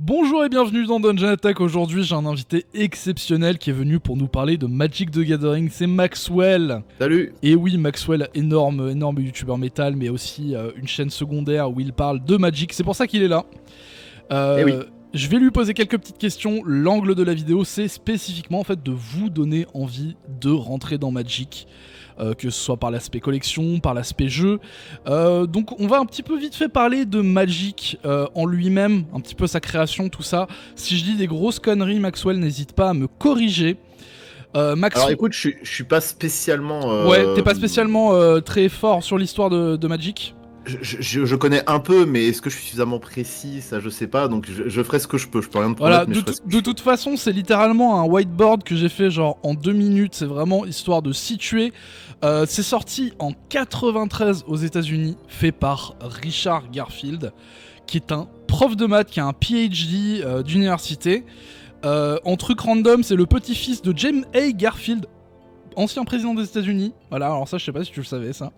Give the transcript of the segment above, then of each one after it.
Bonjour et bienvenue dans Dungeon Attack. Aujourd'hui, j'ai un invité exceptionnel qui est venu pour nous parler de Magic the Gathering. C'est Maxwell. Salut. Et oui, Maxwell, énorme youtubeur métal, mais aussi une chaîne secondaire où il parle de Magic. C'est pour ça qu'il est là. Eh oui. Je vais lui poser quelques petites questions. L'angle de la vidéo, c'est spécifiquement en fait de vous donner envie de rentrer dans Magic. Que ce soit par l'aspect collection, par l'aspect jeu. Donc on va un petit peu vite fait parler de Magic en lui-même, un petit peu sa création, tout ça. Si je dis des grosses conneries, Maxwell, n'hésite pas à me corriger. Alors écoute, je suis pas spécialement. Ouais, t'es pas spécialement très fort sur l'histoire de Magic. Je connais un peu, mais est-ce que je suis suffisamment précis? Ça, je sais pas. Donc je ferai ce que je peux. Je peux rien te Voilà, promettre, mais je ferai ce que de je toute façon, c'est littéralement un whiteboard que j'ai fait genre en 2 minutes. C'est vraiment histoire de situer. C'est sorti en 93 aux États-Unis, fait par Richard Garfield, qui est un prof de maths, qui a un PhD d'université. En truc random, c'est le petit-fils de James A. Garfield, ancien président des États-Unis. Voilà, alors ça, je sais pas si tu le savais, ça.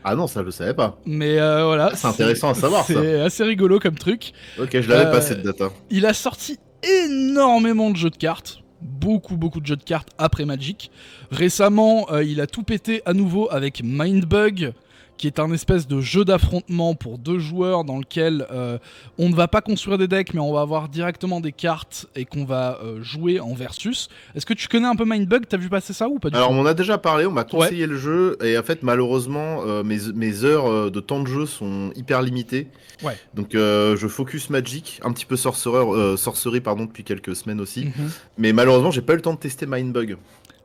Ah non, ça je le savais pas. Mais voilà. C'est intéressant à savoir, ça. C'est assez rigolo comme truc. Ok, je l'avais pas cette date. Hein. Il a sorti énormément de jeux de cartes. Beaucoup de jeux de cartes après Magic. Récemment, il a tout pété à nouveau avec Mindbug, qui est un espèce de jeu d'affrontement pour 2 joueurs dans lequel on ne va pas construire des decks, mais on va avoir directement des cartes et qu'on va jouer en versus. Est-ce que tu connais un peu Mindbug? T'as vu passer ça ou pas du tout? Alors on m'en a déjà parlé, on m'a conseillé le jeu, et en fait malheureusement mes heures de temps de jeu sont hyper limitées. Ouais. Donc je focus Magic, un petit peu sorcerie pardon depuis quelques semaines aussi. Mais malheureusement j'ai pas eu le temps de tester Mindbug.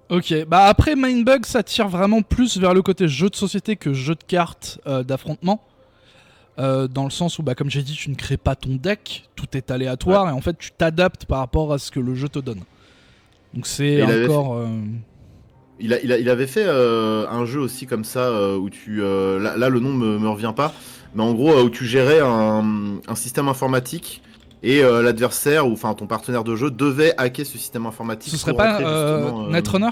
Ok, bah après Mindbug, ça tire vraiment plus vers le côté jeu de société que jeu de cartes d'affrontement. Dans le sens où, bah, comme j'ai dit, tu ne crées pas ton deck, tout est aléatoire, et en fait tu t'adaptes par rapport à ce que le jeu te donne. Donc c'est encore... Il avait fait un jeu aussi comme ça, où tu... là le nom me revient pas, mais en gros où tu gérais un système informatique, et l'adversaire, ou enfin ton partenaire de jeu, devait hacker ce système informatique. Ce serait pas Netrunner?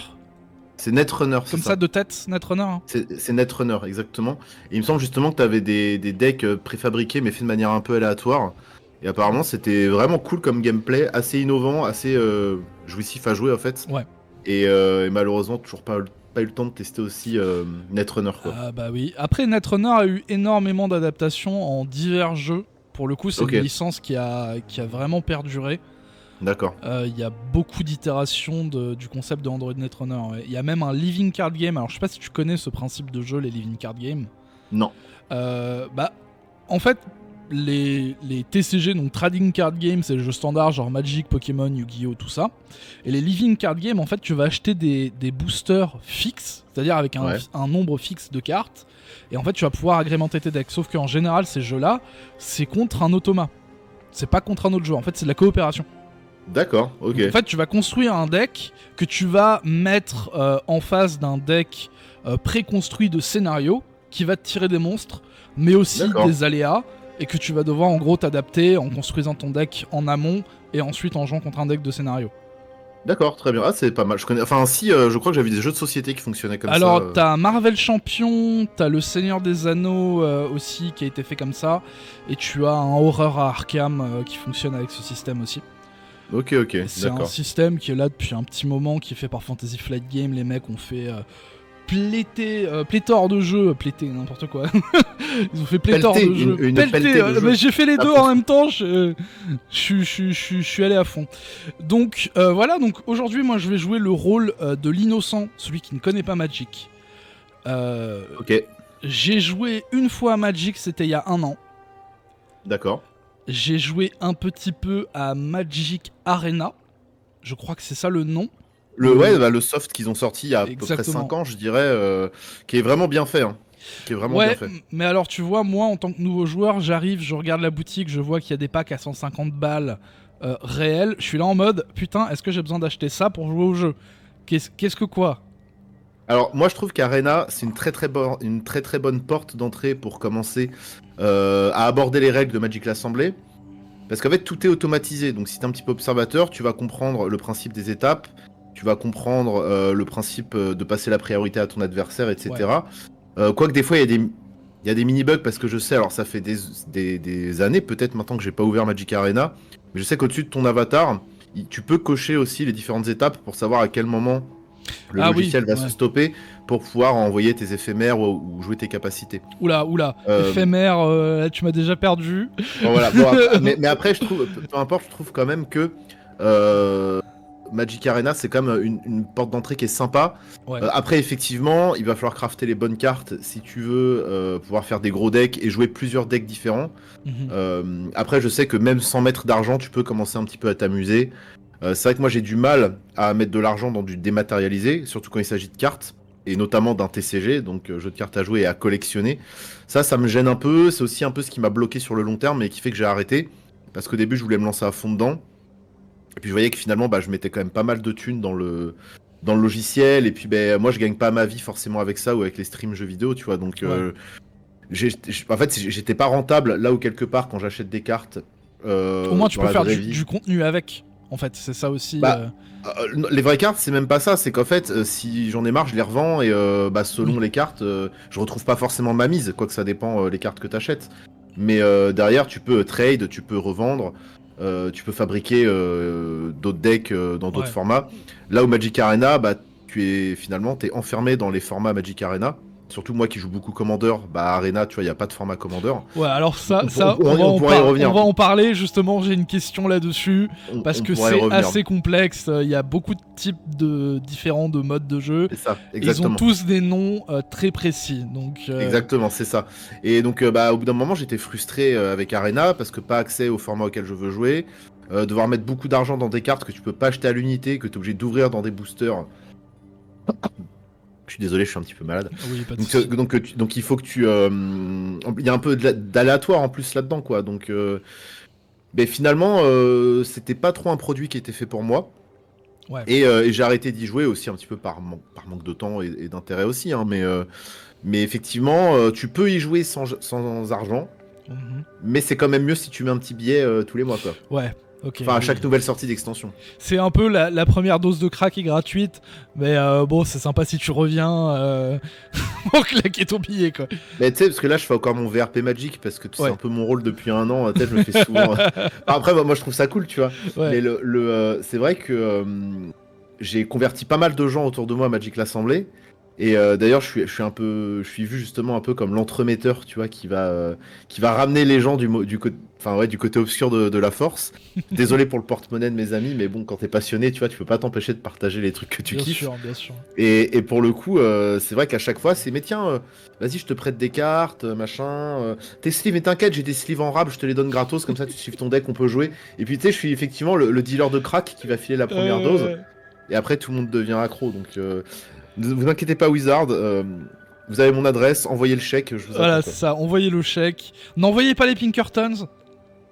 C'est Netrunner, c'est comme ça de tête, Netrunner hein. C'est Netrunner, exactement. Et il me semble justement que tu avais des decks préfabriqués, mais faits de manière un peu aléatoire. Et apparemment, c'était vraiment cool comme gameplay, assez innovant, assez jouissif à jouer en fait. Ouais. Et malheureusement, toujours pas eu le temps de tester aussi Netrunner, quoi. Ah bah oui. Après, Netrunner a eu énormément d'adaptations en divers jeux. Pour le coup, c'est une licence qui a vraiment perduré. D'accord. Il y a beaucoup d'itérations du concept de Android Netrunner. Ouais. Il y a même un living card game. Alors, je sais pas si tu connais ce principe de jeu, les living card games. Non. Bah, en fait, les TCG, donc Trading Card Game, c'est le jeu standard, genre Magic, Pokémon, Yu-Gi-Oh, tout ça. Et les Living Card Game, en fait, tu vas acheter des boosters fixes, c'est-à-dire avec un nombre fixe de cartes. Et en fait, tu vas pouvoir agrémenter tes decks. Sauf qu'en général, ces jeux-là, c'est contre un automa. C'est pas contre un autre joueur. En fait, c'est de la coopération. D'accord, ok. Donc, en fait, tu vas construire un deck que tu vas mettre en face d'un deck préconstruit de scénario qui va te tirer des monstres, mais aussi des aléas, et que tu vas devoir en gros t'adapter en construisant ton deck en amont et ensuite en jouant contre un deck de scénario. D'accord, très bien. Ah, c'est pas mal. Je connais. Enfin, si, je crois que j'avais des jeux de société qui fonctionnaient comme ça. Alors, t'as Marvel Champion, t'as le Seigneur des Anneaux aussi qui a été fait comme ça, et tu as un Horror à Arkham qui fonctionne avec ce système aussi. Ok, c'est un système qui est là depuis un petit moment, qui est fait par Fantasy Flight Games. Les mecs ont fait pléthore de jeux, n'importe quoi. Ils ont fait pléthore de jeux. Mais j'ai fait les deux en même temps, je suis allé à fond. Donc voilà, donc aujourd'hui moi je vais jouer le rôle de l'innocent, celui qui ne connaît pas Magic. J'ai joué une fois à Magic, c'était il y a 1 an. D'accord. J'ai joué un petit peu à Magic Arena, je crois que c'est ça le nom. Le soft qu'ils ont sorti il y a à peu près 5 ans, je dirais, qui est vraiment bien fait. Hein. Qui est vraiment bien fait. Mais alors tu vois, moi en tant que nouveau joueur, j'arrive, je regarde la boutique, je vois qu'il y a des packs à 150 balles réels. Je suis là en mode, putain, est-ce que j'ai besoin d'acheter ça pour jouer au jeu? Qu'est-ce que quoi? Alors moi je trouve qu'Arena c'est une très très bonne porte d'entrée pour commencer à aborder les règles de Magic l'Assemblée. Parce qu'en fait tout est automatisé, donc si t'es un petit peu observateur, tu vas comprendre le principe des étapes, tu vas comprendre le principe de passer la priorité à ton adversaire, etc. Quoique des fois il y a des mini-bugs, parce que je sais, alors ça fait des années peut-être maintenant que j'ai pas ouvert Magic Arena, Mais je sais qu'au-dessus de ton avatar, tu peux cocher aussi les différentes étapes pour savoir à quel moment le logiciel va se stopper pour pouvoir envoyer tes éphémères ou jouer tes capacités. Oula, éphémère, là, tu m'as déjà perdu. Bon, voilà. Bon, mais après, je trouve, peu importe, je trouve quand même que Magic Arena, c'est quand même une porte d'entrée qui est sympa. Ouais. Après, effectivement, il va falloir crafter les bonnes cartes si tu veux pouvoir faire des gros decks et jouer plusieurs decks différents. Après, je sais que même sans mettre d'argent, tu peux commencer un petit peu à t'amuser. C'est vrai que moi, j'ai du mal à mettre de l'argent dans du dématérialisé, surtout quand il s'agit de cartes, et notamment d'un TCG, donc jeu de cartes à jouer et à collectionner. Ça me gêne un peu. C'est aussi un peu ce qui m'a bloqué sur le long terme et qui fait que j'ai arrêté. Parce qu'au début, je voulais me lancer à fond dedans. Et puis je voyais que finalement, je mettais quand même pas mal de thunes dans le logiciel. Et puis moi, je gagne pas ma vie forcément avec ça ou avec les streams jeux vidéo, tu vois. Donc en fait, j'étais pas rentable là où quelque part quand j'achète des cartes. Au moins, tu peux faire du contenu avec. En fait, c'est ça aussi. Les vraies cartes, c'est même pas ça. C'est qu'en fait, si j'en ai marre, je les revends. Et selon les cartes, je retrouve pas forcément ma mise. Quoique ça dépend les cartes que t'achètes. Mais derrière, tu peux trade, tu peux revendre. Tu peux fabriquer d'autres decks dans d'autres formats. Là où Magic Arena, t'es enfermé dans les formats Magic Arena. Surtout moi qui joue beaucoup Commander, Arena, tu vois, il n'y a pas de format Commander. Ouais, alors on va en parler, justement, j'ai une question là-dessus, parce que c'est assez complexe, il y a beaucoup de types différents de modes de jeu. C'est ça, exactement. Ils ont tous des noms très précis, donc... Exactement, c'est ça. Et donc, au bout d'un moment, j'étais frustré avec Arena, parce que pas accès au format auquel je veux jouer, devoir mettre beaucoup d'argent dans des cartes que tu peux pas acheter à l'unité, que tu es obligé d'ouvrir dans des boosters... Je suis désolé, je suis un petit peu malade. Oui, pas de donc il faut que tu... Il y a un peu d'aléatoire en plus là-dedans, quoi. Donc finalement, c'était pas trop un produit qui était fait pour moi. Ouais. Et j'ai arrêté d'y jouer aussi un petit peu par manque de temps et d'intérêt aussi. Hein, mais effectivement, tu peux y jouer sans argent. Mais c'est quand même mieux si tu mets un petit billet tous les mois, quoi. Ouais. Okay, à chaque nouvelle sortie d'extension. C'est un peu la première dose de crack est gratuite, mais bon, c'est sympa si tu reviens pour claquer ton billet, quoi. Mais tu sais, parce que là, je fais encore mon VRP Magic, parce que c'est un peu mon rôle depuis un an. Je me fais souvent... Après, moi, je trouve ça cool, tu vois. Ouais. Mais c'est vrai que j'ai converti pas mal de gens autour de moi à Magic l'Assemblée. Et d'ailleurs, je suis vu justement un peu comme l'entremetteur, tu vois, qui va ramener les gens du côté obscur de la force. Désolé pour le porte-monnaie de mes amis, mais bon, quand t'es passionné, tu vois, tu peux pas t'empêcher de partager les trucs que tu kiffes. Bien sûr. Et pour le coup, c'est vrai qu'à chaque fois, c'est mais tiens, vas-y, je te prête des cartes, machin. Tes sleeves, mais t'inquiète, j'ai des sleeves en rap, je te les donne gratos, comme ça tu suives ton deck, on peut jouer. Et puis tu sais, je suis effectivement le dealer de crack qui va filer la première dose. Et après, tout le monde devient accro, donc. Ne vous inquiétez pas, Wizard. Vous avez mon adresse, envoyez le chèque. Je vous voilà, c'est ça, envoyez le chèque. N'envoyez pas les Pinkertons.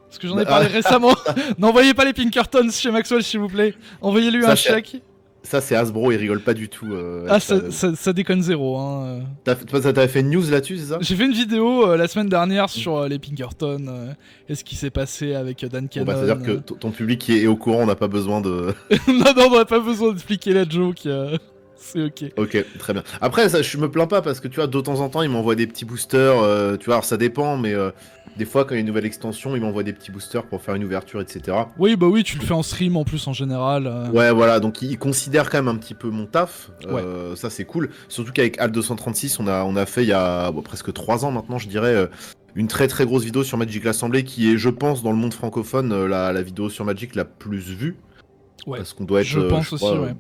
Parce que j'en ai parlé récemment. N'envoyez pas les Pinkertons chez Maxwell, s'il vous plaît. Envoyez-lui un chèque. Ça, c'est Hasbro, il rigole pas du tout. Ça déconne zéro. Hein. T'avais fait une news là-dessus, c'est ça? J'ai fait une vidéo la semaine dernière sur les Pinkerton et ce qui s'est passé avec Dan Cannon. C'est-à-dire que ton public qui est au courant, on n'a pas besoin de... non, on n'a pas besoin d'expliquer la joke. C'est ok. Ok, très bien. Après, je me plains pas parce que tu vois, de temps en temps, ils m'envoient des petits boosters. Tu vois, alors ça dépend, mais des fois, quand il y a une nouvelle extension, ils m'envoient des petits boosters pour faire une ouverture, etc. Oui, tu le fais en stream en plus en général. Ouais, voilà, donc ils considèrent quand même un petit peu mon taf. Ça, c'est cool. Surtout qu'avec Alt 236, on a fait il y a presque 3 ans maintenant, je dirais. Une très très grosse vidéo sur Magic l'Assemblée qui est, je pense, dans le monde francophone, la vidéo sur Magic la plus vue. Ouais. Parce qu'on doit être. Je pense aussi, ouais.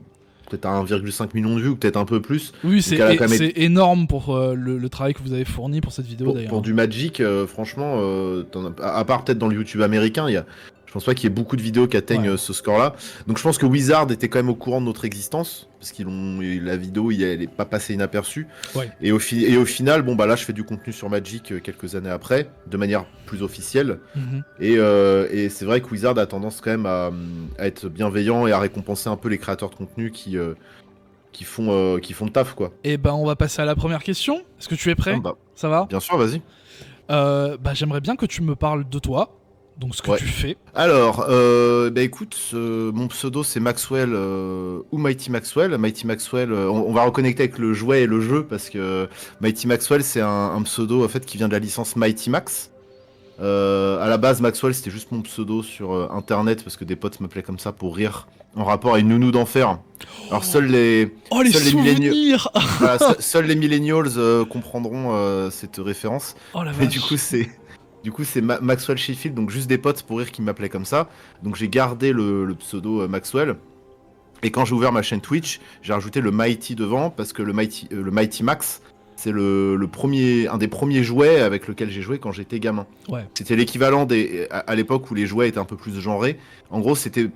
Peut-être à 1,5 million de vues ou peut-être un peu plus. Oui, c'est énorme pour le travail que vous avez fourni pour cette vidéo d'ailleurs. Pour du Magic, franchement, à part peut-être dans le YouTube américain, je pense pas qu'il y ait beaucoup de vidéos qui atteignent ce score-là. Donc je pense que Wizard était quand même au courant de notre existence, parce la vidéo, elle est pas passée inaperçue. Ouais. Et au final, là je fais du contenu sur Magic quelques années après, de manière plus officielle. Et c'est vrai que Wizard a tendance quand même à être bienveillant et à récompenser un peu les créateurs de contenu qui font le taf, quoi. Et on va passer à la première question. Est-ce que tu es prêt? Ça va? Bien sûr, vas-y. J'aimerais bien que tu me parles de toi. Donc ce que tu fais. Alors, écoute, mon pseudo c'est Maxwell ou Mighty Maxwell. Mighty Maxwell, on va reconnecter avec le jouet et le jeu parce que Mighty Maxwell c'est un pseudo en fait qui vient de la licence Mighty Max. À la base, Maxwell, c'était juste mon pseudo sur internet parce que des potes m'appelaient comme ça pour rire en rapport à une nounou d'enfer. Alors, Oh, les millennials, souvenirs. voilà, seuls les millennials comprendront cette référence. Oh la Mais vache. du coup, c'est Maxwell Sheffield, donc juste des potes pour rire qui m'appelaient comme ça. Donc, j'ai gardé le pseudo Maxwell. Et quand j'ai ouvert ma chaîne Twitch, j'ai rajouté le Mighty devant parce que le Mighty Max, c'est un des premiers jouets avec lequel j'ai joué quand j'étais gamin. Ouais. C'était l'équivalent à l'époque où les jouets étaient un peu plus genrés. En gros, c'était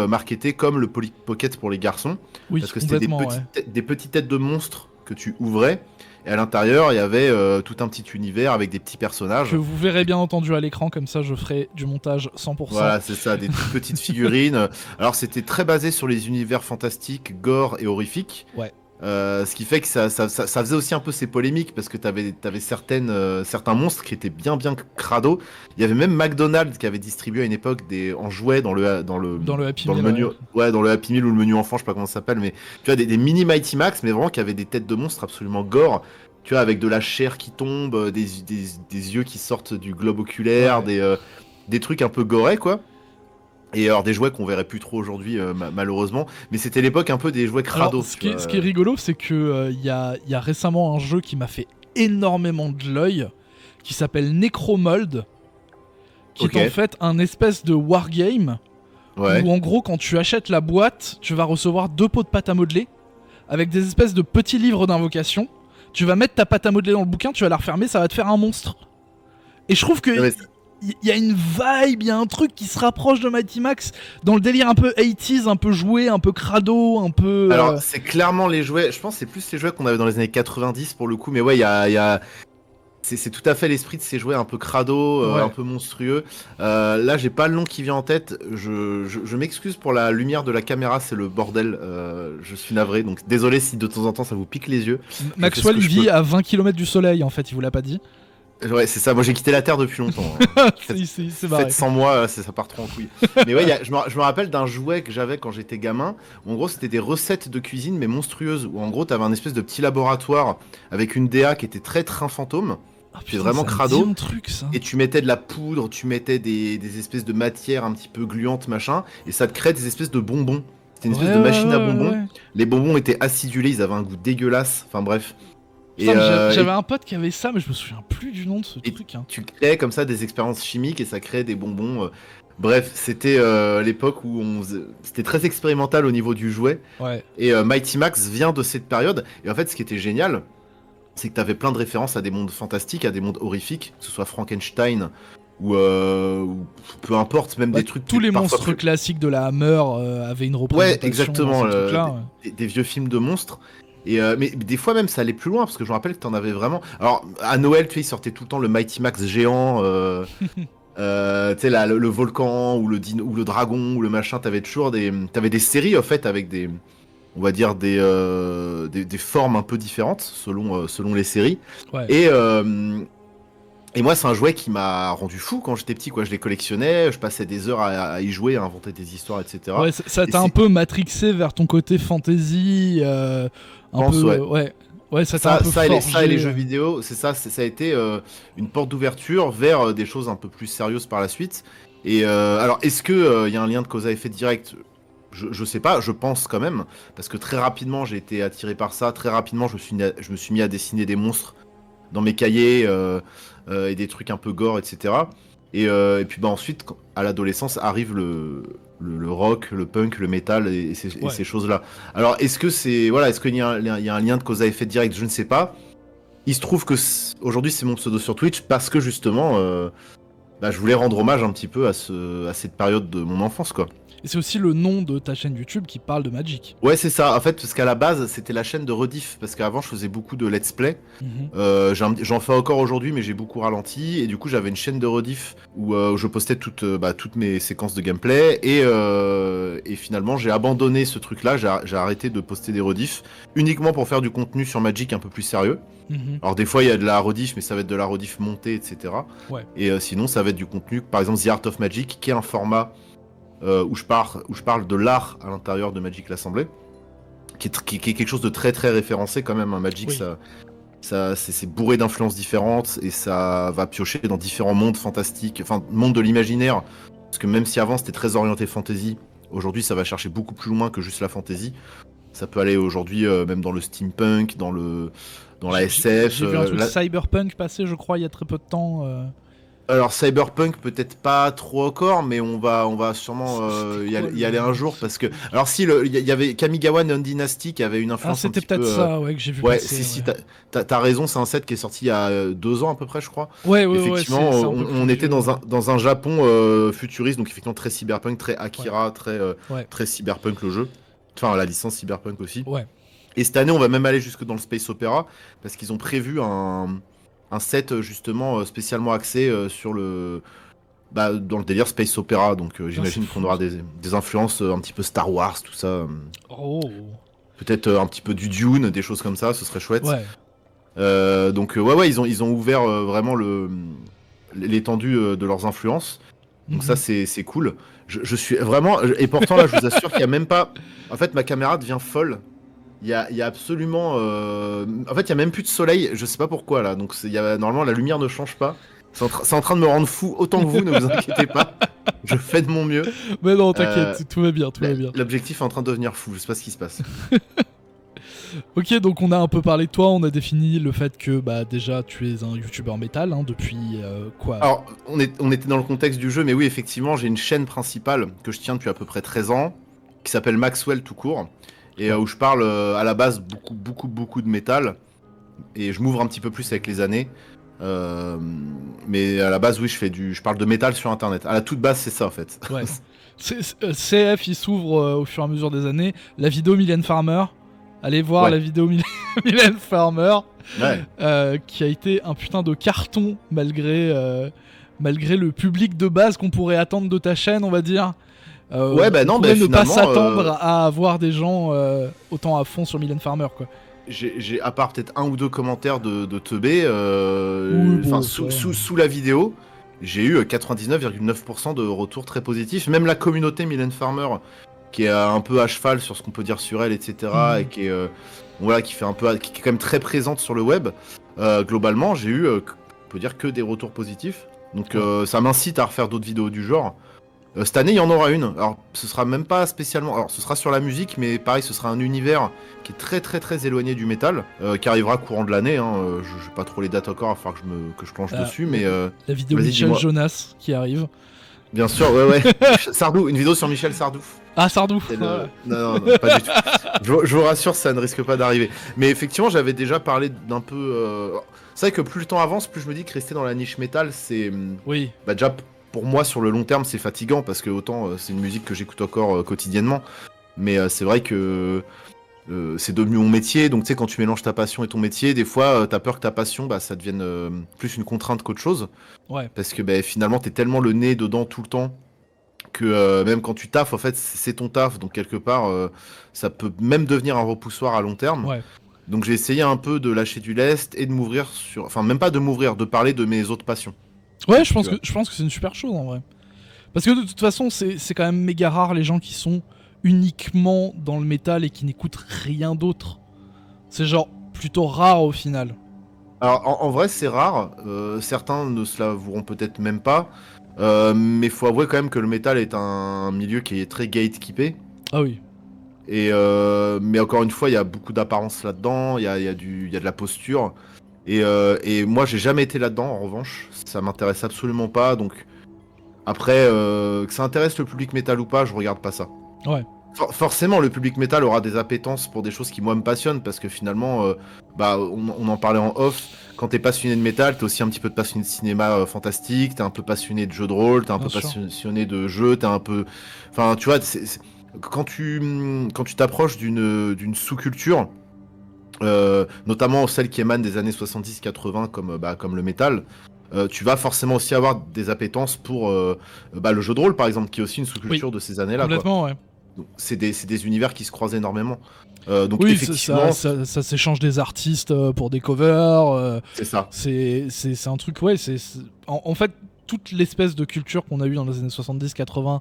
marketé comme le Polly Pocket pour les garçons. Oui, Parce que c'était complètement. des petites têtes de monstres que tu ouvrais. Et à l'intérieur, il y avait tout un petit univers avec des petits personnages. Que vous verrez bien entendu à l'écran, comme ça je ferai du montage 100%. Voilà, c'est ça, des toutes petites figurines. Alors, c'était très basé sur les univers fantastiques, gore et horrifiques. Ouais. Ce qui fait que ça faisait aussi un peu ces polémiques parce que t'avais certains monstres qui étaient bien crado. Il y avait même McDonald's qui avait distribué à une époque en jouets dans le Happy Meal, menu, ouais, dans le Happy Meal ou le menu enfant, je sais pas comment ça s'appelle, mais tu vois des mini Mighty Max, mais vraiment qui avaient des têtes de monstres absolument gore. Tu vois, avec de la chair qui tombe, des yeux qui sortent du globe oculaire, Ouais. des trucs un peu gorés, quoi. Et alors des jouets qu'on verrait plus trop aujourd'hui malheureusement, mais c'était l'époque un peu des jouets crado. Alors, ce qui est rigolo, c'est que il y a récemment un jeu qui m'a fait énormément de l'œil, qui s'appelle Necromold, qui est en fait un espèce de wargame, Ouais. où en gros, quand tu achètes la boîte, tu vas recevoir 2 pots de pâte à modeler, avec des espèces de petits livres d'invocation. Tu vas mettre ta pâte à modeler dans le bouquin, tu vas la refermer, ça va te faire un monstre. Et je trouve que Ouais, il y a une vibe, il y a un truc qui se rapproche de Mighty Max dans le délire un peu 80s, un peu joué, un peu crado, un peu. Alors c'est clairement les jouets, je pense que c'est plus les jouets qu'on avait dans les années 90 pour le coup, mais ouais, il y a... C'est tout à fait l'esprit de ces jouets un peu crado, Ouais. un peu monstrueux. Là, j'ai pas le nom qui vient en tête. Je m'excuse pour la lumière de la caméra, c'est le bordel. Je suis navré, donc désolé si de temps en temps ça vous pique les yeux. Maxwell, il vit à 20 km du soleil, en fait, il vous l'a pas dit. Ouais, c'est ça. Moi, j'ai quitté la Terre depuis longtemps. c'est marré. Faites sans moi, ça part trop en couille. Mais ouais, je me rappelle d'un jouet que j'avais quand j'étais gamin. Où en gros, c'était des recettes de cuisine, mais monstrueuses. Où en gros, t'avais un espèce de petit laboratoire avec une DA qui était très train fantôme. Ah, Puis vraiment crado. C'est un truc, ça. Et tu mettais de la poudre, tu mettais des espèces de matières un petit peu gluantes, machin. Et ça te créait des espèces de bonbons. C'était une espèce de machine à bonbons. Ouais. Les bonbons étaient acidulés, ils avaient un goût dégueulasse. Enfin bref. J'avais un pote qui avait ça, mais je me souviens plus du nom de ce truc. Hein. Tu créais comme ça des expériences chimiques et ça créait des bonbons. Bref, c'était l'époque où c'était très expérimental au niveau du jouet. Ouais. Et Mighty Max vient de cette période. Et en fait, ce qui était génial, c'est que tu avais plein de références à des mondes fantastiques, à des mondes horrifiques, que ce soit Frankenstein ou peu importe, même des trucs. Tous les monstres classiques de la Hammer avaient une représentation. Ouais, exactement. Dans ce truc-là, des vieux films de monstres. Et mais des fois même ça allait plus loin parce que je me rappelle que t'en avais vraiment. Alors à Noël, tu sais, ils sortaient tout le temps le Mighty Max géant, tu sais le volcan ou le dragon ou le machin. T'avais des séries en fait avec on va dire des formes un peu différentes selon les séries. Ouais. Et moi, c'est un jouet qui m'a rendu fou quand j'étais petit, quoi. Je les collectionnais, je passais des heures à y jouer, à inventer des histoires, etc. Ouais, ça t'a un peu matrixé vers ton côté fantasy, ouais, ça t'a un peu forgé. Ça et les jeux vidéo, c'est ça, ça a été une porte d'ouverture vers des choses un peu plus sérieuses par la suite. Et alors, est-ce que y a un lien de cause à effet direct ? Je sais pas, je pense quand même, parce que très rapidement j'ai été attiré par ça, très rapidement je me suis mis à dessiner des monstres dans mes cahiers et des trucs un peu gore, etc. Et puis bah ensuite, à l'adolescence, arrive le rock, le punk, le metal et ces choses-là. Alors est-ce qu'il y a un lien de cause à effet direct ? Je ne sais pas. Il se trouve que aujourd'hui c'est mon pseudo sur Twitch parce que justement, je voulais rendre hommage un petit peu à cette période de mon enfance, quoi. Et c'est aussi le nom de ta chaîne YouTube qui parle de Magic. Ouais, c'est ça. En fait, parce qu'à la base, c'était la chaîne de rediff. Parce qu'avant, je faisais beaucoup de let's play. J'en fais encore aujourd'hui, mais j'ai beaucoup ralenti. Et du coup, j'avais une chaîne de rediff où je postais toutes mes séquences de gameplay. Et finalement, j'ai abandonné ce truc-là. J'ai arrêté de poster des rediffs uniquement pour faire du contenu sur Magic un peu plus sérieux. Alors des fois il y a de la rediff, mais ça va être de la rediff montée, etc. Ouais. Et sinon ça va être du contenu, par exemple The Art of Magic, qui est un format où je parle de l'art à l'intérieur de Magic l'Assemblée, qui est quelque chose de très très référencé quand même. Magic, oui. c'est bourré d'influences différentes et ça va piocher dans différents mondes fantastiques, enfin monde de l'imaginaire. Parce que même si avant c'était très orienté fantasy, aujourd'hui ça va chercher beaucoup plus loin que juste la fantasy. Ça peut aller aujourd'hui même dans le steampunk, dans la SF. J'ai vu un truc cyberpunk passer, je crois, il y a très peu de temps. Alors cyberpunk peut-être pas trop encore, mais on va sûrement y aller un jour parce que alors si il y avait Kamigawa Non Dynasty qui avait une Ah, influence un c'était petit peu. peut-être ça, ouais, que j'ai vu Ouais, passer. si Ouais. t'as raison, c'est un set qui est sorti il y a 2 ans à peu près, je crois. Ouais, Effectivement, c'est un peu on plus était vieux, ouais. dans un Japon futuriste, donc effectivement très cyberpunk, très Ouais, Akira, ouais, très cyberpunk le jeu. Enfin, la licence cyberpunk aussi. ouais. Et cette année, on va même aller jusque dans le Space Opera, parce qu'ils ont prévu un set justement spécialement axé sur dans le délire Space Opera. Donc Putain, c'est j'imagine qu'on fou. aura des influences un petit peu Star Wars, tout ça. Oh. Peut-être un petit peu du Dune, des choses comme ça, ce serait chouette. Ouais. Donc ouais, ils ont ouvert vraiment l'étendue de leurs influences. Donc ça, Mhm. c'est cool. Je suis vraiment... Et pourtant, là, je vous assure qu'il n'y a même pas... En fait, ma caméra devient folle. Il y a absolument... En fait, il n'y a même plus de soleil. Je sais pas pourquoi, là. Donc normalement, la lumière ne change pas. C'est en train de me rendre fou autant que vous, ne vous inquiétez pas. Je fais de mon mieux. Mais non, Euh, t'inquiète, tout va bien, tout va bien. L'objectif est en train de devenir fou. Je sais pas ce qui se passe. Ok, donc on a un peu parlé de toi, on a défini le fait que bah déjà tu es un youtubeur métal hein, depuis quoi. Alors, on était dans le contexte du jeu, mais oui, effectivement, j'ai une chaîne principale que je tiens depuis à peu près 13 ans, qui s'appelle Maxwell tout court, et Ouais. où je parle à la base beaucoup de métal, et je m'ouvre un petit peu plus avec les années. Euh, mais à la base, oui, je parle de métal sur Internet. À la toute base, c'est ça, en fait. Ouais. CF il s'ouvre au fur et à mesure des années. La vidéo Mylène Farmer. Allez voir Ouais, la vidéo Mylène Farmer ouais. qui a été un putain de carton malgré le public de base qu'on pourrait attendre de ta chaîne, on va dire. Ouais, bah On non, pourrait bah ne pas finalement, s'attendre à avoir des gens autant à fond sur Mylène Farmer quoi. à part peut-être un ou deux commentaires de teubés, Oui, enfin, bon, ça. sous la vidéo, j'ai eu 99,9% de retours très positifs. Même la communauté Mylène Farmer, qui est un peu à cheval sur ce qu'on peut dire sur elle, etc., et Mhm. qui est, voilà, qui fait un peu, qui est quand même très présente sur le web, globalement, j'ai eu, on peut dire que des retours positifs. Donc Ouais. ça m'incite à refaire d'autres vidéos du genre. Cette année, il y en aura une. Alors, ce sera même pas spécialement. Alors, ce sera sur la musique, mais pareil, ce sera un univers qui est très éloigné du métal, qui arrivera courant de l'année. Hein. Je sais pas trop les dates encore, il va falloir que je planche La, dessus, la- mais la vidéo vas-y, Michel dis-moi. Jonas qui arrive. Bien sûr, ouais. Sardou, une vidéo sur Michel Sardou. Ah, Sardou. C'est Ah, le... Non, pas du tout. Je vous rassure, ça ne risque pas d'arriver. Mais effectivement, j'avais déjà parlé d'un peu. C'est vrai que plus le temps avance, plus je me dis que rester dans la niche métal, c'est. oui. Bah, déjà, pour moi, sur le long terme, c'est fatigant parce que autant c'est une musique que j'écoute encore quotidiennement. Mais c'est vrai que c'est devenu mon métier. Donc, tu sais, quand tu mélanges ta passion et ton métier, des fois, t'as peur que ta passion, bah, ça devienne plus une contrainte qu'autre chose. Ouais. Parce que bah, finalement, t'es tellement le nez dedans tout le temps que même quand tu taffes, en fait, c'est ton taf. Donc, quelque part, ça peut même devenir un repoussoir à long terme. Ouais. Donc, j'ai essayé un peu de lâcher du lest et de m'ouvrir sur. Enfin, même pas de m'ouvrir, de parler de mes autres passions. Ouais, Tu vois. je pense que c'est une super chose en vrai. Parce que de toute façon, c'est quand même méga rare les gens qui sont uniquement dans le métal et qui n'écoutent rien d'autre. C'est genre plutôt rare au final. Alors, en vrai, c'est rare. Certains ne se l'avoueront peut-être même pas. Mais faut avouer quand même que le métal est un milieu qui est très gatekeepé. Ah oui. Et mais encore une fois, il y a beaucoup d'apparence là-dedans. Il y a de la posture. Et moi, j'ai jamais été là-dedans. En revanche, ça m'intéresse absolument pas. Donc après, que ça intéresse le public métal ou pas, je regarde pas ça. Ouais. Forcément, le public métal aura des appétences pour des choses qui moi me passionnent parce que finalement, bah, on en parlait en off. Quand t'es passionné de métal, t'es aussi un petit peu passionné de cinéma fantastique, t'es un peu passionné de jeux de rôle, t'es un Bien peu sûr. passionné de jeux, t'es un peu, enfin, tu vois, quand tu t'approches d'une sous-culture, notamment celle qui émane des années 70-80 comme comme le métal. Tu vas forcément aussi avoir des appétences pour bah, le jeu de rôle par exemple, qui est aussi une Oui. sous-culture de ces années-là, quoi. Complètement, ouais. Donc, c'est des univers qui se croisent énormément. Donc Oui, effectivement, ça s'échange des artistes pour des covers. c'est ça. C'est un truc, ouais. En fait, toute l'espèce de culture qu'on a eue dans les années 70-80,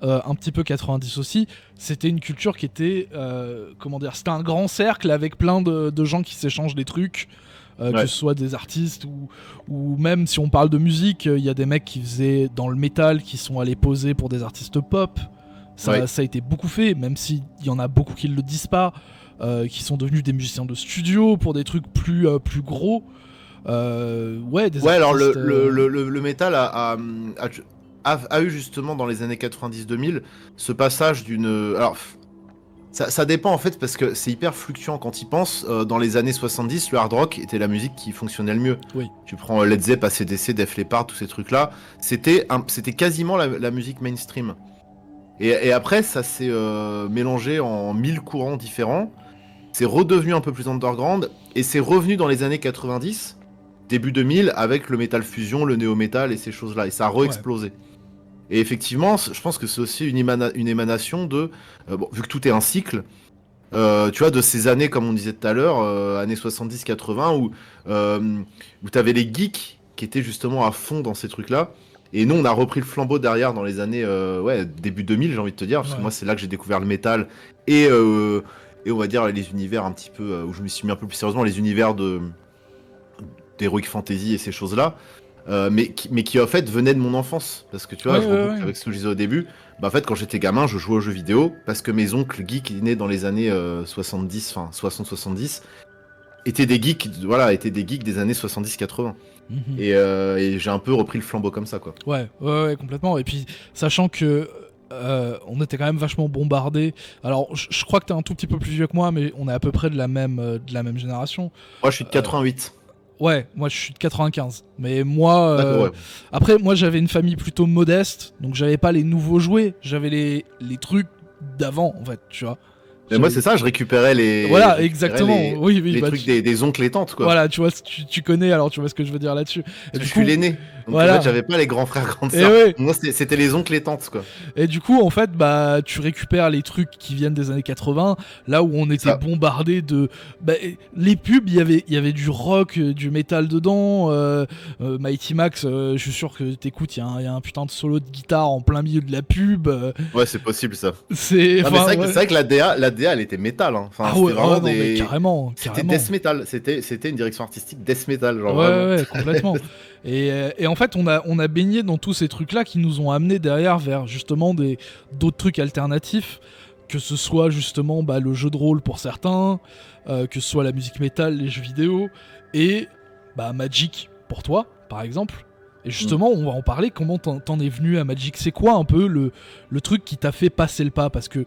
un petit peu 90 aussi, c'était une culture qui était, comment dire, c'était un grand cercle avec plein de gens qui s'échangent des trucs. que ce soit des artistes ou même si on parle de musique, il y a des mecs qui faisaient dans le métal qui sont allés poser pour des artistes pop. Ça a été beaucoup fait, même s'il y en a beaucoup qui ne le disent pas, qui sont devenus des musiciens de studio pour des trucs plus gros. Des artistes, alors le métal a eu justement dans les années 90-2000 ce passage d'une... Alors, ça dépend en fait parce que c'est hyper fluctuant quand y penses. Dans les années 70, le hard rock était la musique qui fonctionnait le mieux. Oui. Tu prends Led Zepp, AC/DC, Def Leppard, tous ces trucs-là. C'était quasiment la musique mainstream. Et après, ça s'est mélangé en 1000 courants différents. C'est redevenu un peu plus underground. Et c'est revenu dans les années 90, début 2000, avec le metal fusion, le néo-metal et ces choses-là. Et ça a re-explosé. Et effectivement, je pense que c'est aussi une émanation de... vu que tout est un cycle, tu vois, de ces années, comme on disait tout à l'heure, années 70-80, où t'avais les geeks qui étaient justement à fond dans ces trucs-là. Et nous, on a repris le flambeau derrière dans les années début 2000, j'ai envie de te dire, parce que moi, c'est là que j'ai découvert le métal et on va dire les univers un petit peu, où je me suis mis un peu plus sérieusement, les univers d'Heroic Fantasy et ces choses-là. Mais qui en fait venait de mon enfance, parce que tu vois, avec ce que je disais au début, en fait quand j'étais gamin je jouais aux jeux vidéo parce que mes oncles geeks nés dans les années 70, enfin 60-70 étaient des geeks des années 70-80. Et j'ai un peu repris le flambeau comme ça, quoi. Ouais, complètement. Et puis sachant que on était quand même vachement bombardés. Alors je crois que t'es un tout petit peu plus vieux que moi, mais on est à peu près de la même génération. Moi je suis de 88. Ouais, moi je suis de 95. Mais moi, après, moi j'avais une famille plutôt modeste, donc j'avais pas les nouveaux jouets, j'avais les trucs d'avant, en fait, tu vois. Mais moi c'est ça, je récupérais les... Voilà, exactement. Les trucs des oncles et tantes, quoi. Voilà, tu vois, tu connais, alors tu vois ce que je veux dire là-dessus. Et je suis l'aîné, donc en fait j'avais pas les grands frères, grandes sœurs. Moi c'était les oncles et tantes, quoi. Et du coup, en fait, tu récupères les trucs qui viennent des années 80, là où on était bombardé de... les pubs, il y avait du rock, du métal dedans. Mighty Max, je suis sûr que t'écoutes, il y a un putain de solo de guitare en plein milieu de la pub. Ouais, c'est possible, ça. C'est vrai que la DA elle était métal, hein. Enfin, c'était vraiment mais carrément. C'était death metal, c'était une direction artistique death metal, genre ouais, complètement. Et en fait, on a baigné dans tous ces trucs-là qui nous ont amenés derrière vers justement d'autres trucs alternatifs, que ce soit justement le jeu de rôle pour certains, que ce soit la musique métal, les jeux vidéo, et Magic pour toi, par exemple. Et justement, on va en parler. Comment t'en es venu à Magic? C'est quoi un peu le truc qui t'a fait passer le pas? Parce que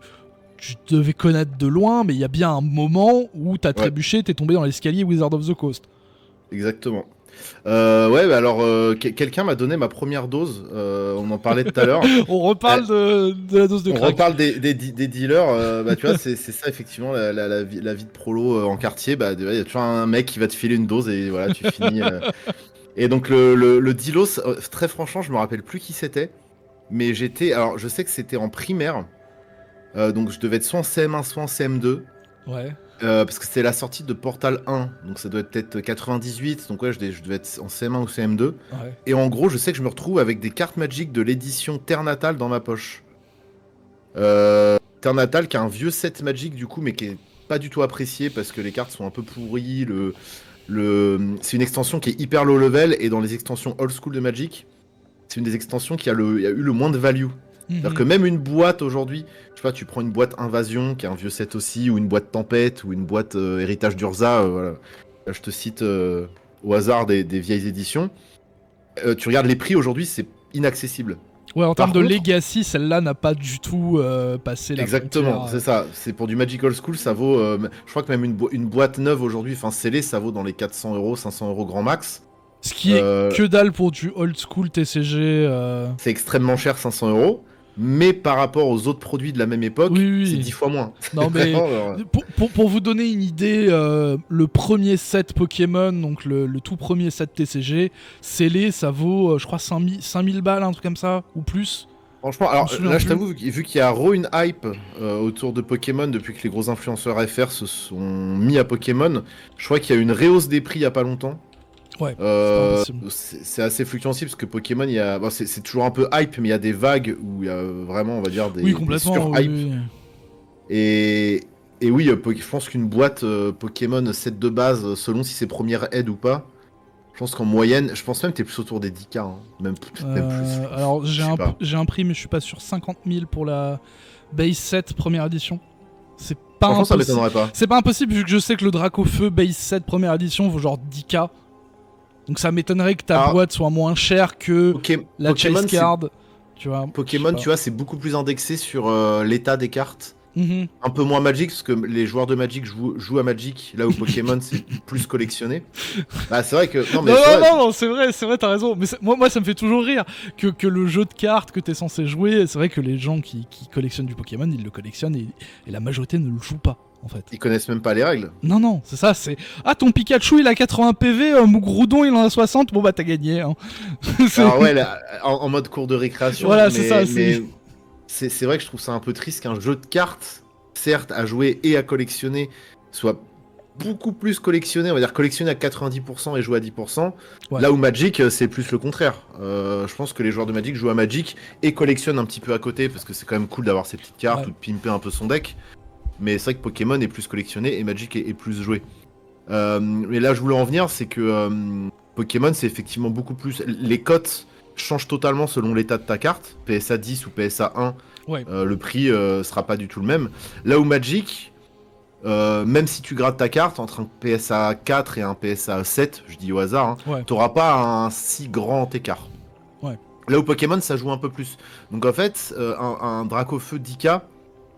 tu devais connaître de loin, mais il y a bien un moment où t'as trébuché, t'es tombé dans l'escalier Wizard of the Coast. Exactement. Alors quelqu'un m'a donné ma première dose, on en parlait tout à l'heure. On reparle de la dose de crack. On reparle des dealers, tu vois, c'est ça effectivement la vie de prolo en quartier, il y a toujours un mec qui va te filer une dose et voilà, tu finis. Et donc le dealos, très franchement, je me rappelle plus qui c'était, mais alors je sais que c'était en primaire, donc je devais être soit en CM1 soit en CM2. Ouais. Parce que c'était la sortie de Portal 1, donc ça doit être peut-être 98, donc je devais être en CM1 ou CM2. Ouais. Et en gros, je sais que je me retrouve avec des cartes Magic de l'édition Terre Natale dans ma poche. Terre Natale qui a un vieux set Magic du coup, mais qui est pas du tout apprécié parce que les cartes sont un peu pourries. C'est une extension qui est hyper low level, et dans les extensions old school de Magic, c'est une des extensions qui a eu le moins de value. C'est-à-dire que même une boîte aujourd'hui, je sais pas, tu prends une boîte Invasion qui est un vieux set aussi, ou une boîte Tempête, ou une boîte Héritage d'Urza, voilà. Là, je te cite au hasard des vieilles éditions. Tu regardes les prix aujourd'hui, c'est inaccessible. Ouais, en termes de legacy, celle-là n'a pas du tout passé la Exactement, c'est ça. C'est pour du Magic Old School, ça vaut. Je crois que même une boîte neuve aujourd'hui, enfin scellée, ça vaut dans les 400 €, 500 € grand max. Ce qui est que dalle pour du old school TCG. C'est extrêmement cher, 500 €. Mais par rapport aux autres produits de la même époque, c'est 10 fois moins. Non mais pour vous donner une idée, le premier set Pokémon, donc le tout premier set TCG, scellé, ça vaut, je crois, 5000 balles, un truc comme ça, ou plus. Franchement, alors là, je t'avoue, vu qu'il y a une hype autour de Pokémon depuis que les gros influenceurs FR se sont mis à Pokémon, je crois qu'il y a eu une réhausse des prix il y a pas longtemps. Ouais, c'est assez fluctuant aussi parce que Pokémon, c'est toujours un peu hype, mais il y a des vagues où il y a vraiment, on va dire, des sur-hype. Oui. Et Et oui, je pense qu'une boîte Pokémon set de base, selon si c'est première aide ou pas, je pense qu'en moyenne, je pense même que t'es plus autour des 10K, hein. Même plus, je pense. Alors Je sais pas. j'ai un prix, mais je suis pas sur 50 000 pour la base 7 première édition. C'est pas Franchement, ça impossible. m'étonnerait pas. C'est pas impossible vu que je sais que le Dracofeu base 7 première édition vaut genre 10K. Donc ça m'étonnerait que ta Ah, boîte soit moins chère que la Pokémon, Chase Card. Tu vois, Pokémon, je sais tu vois, c'est beaucoup plus indexé sur l'état des cartes. pas. Mhm. Un peu moins Magic, parce que les joueurs de Magic jouent à Magic, là où Pokémon, c'est plus collectionné. Bah, c'est vrai que. Non, mais Non, c'est vrai. non, c'est vrai, t'as raison. Mais moi, ça me fait toujours rire que le jeu de cartes que t'es censé jouer, c'est vrai que les gens qui collectionnent du Pokémon, ils le collectionnent et la majorité ne le joue pas, en fait. Ils connaissent même pas les règles. Non, c'est ça, c'est... Ah, ton Pikachu, il a 80 PV, Mougroudon, il en a 60, bon bah t'as gagné, hein. Alors, ouais, là, en mode cours de récréation. Voilà, mais, c'est ça, mais c'est vrai que je trouve ça un peu triste qu'un jeu de cartes, certes, à jouer et à collectionner, soit beaucoup plus collectionné, on va dire collectionné à 90% et jouer à 10%. Ouais. Là où Magic, c'est plus le contraire. Je pense que les joueurs de Magic jouent à Magic et collectionnent un petit peu à côté parce que c'est quand même cool d'avoir ses petites cartes Ouais. ou de pimper un peu son deck. Mais c'est vrai que Pokémon est plus collectionné et Magic est plus joué. Mais là, je voulais en venir, c'est que Pokémon, c'est effectivement beaucoup plus. Les cotes changent totalement selon l'état de ta carte. PSA 10 ou PSA 1, Ouais. le prix sera pas du tout le même. Là où Magic, même si tu grattes ta carte entre un PSA 4 et un PSA 7, je dis au hasard, hein, Ouais. t'auras pas un si grand écart. Ouais. Là où Pokémon, ça joue un peu plus. Donc en fait, un Dracofeu 10K,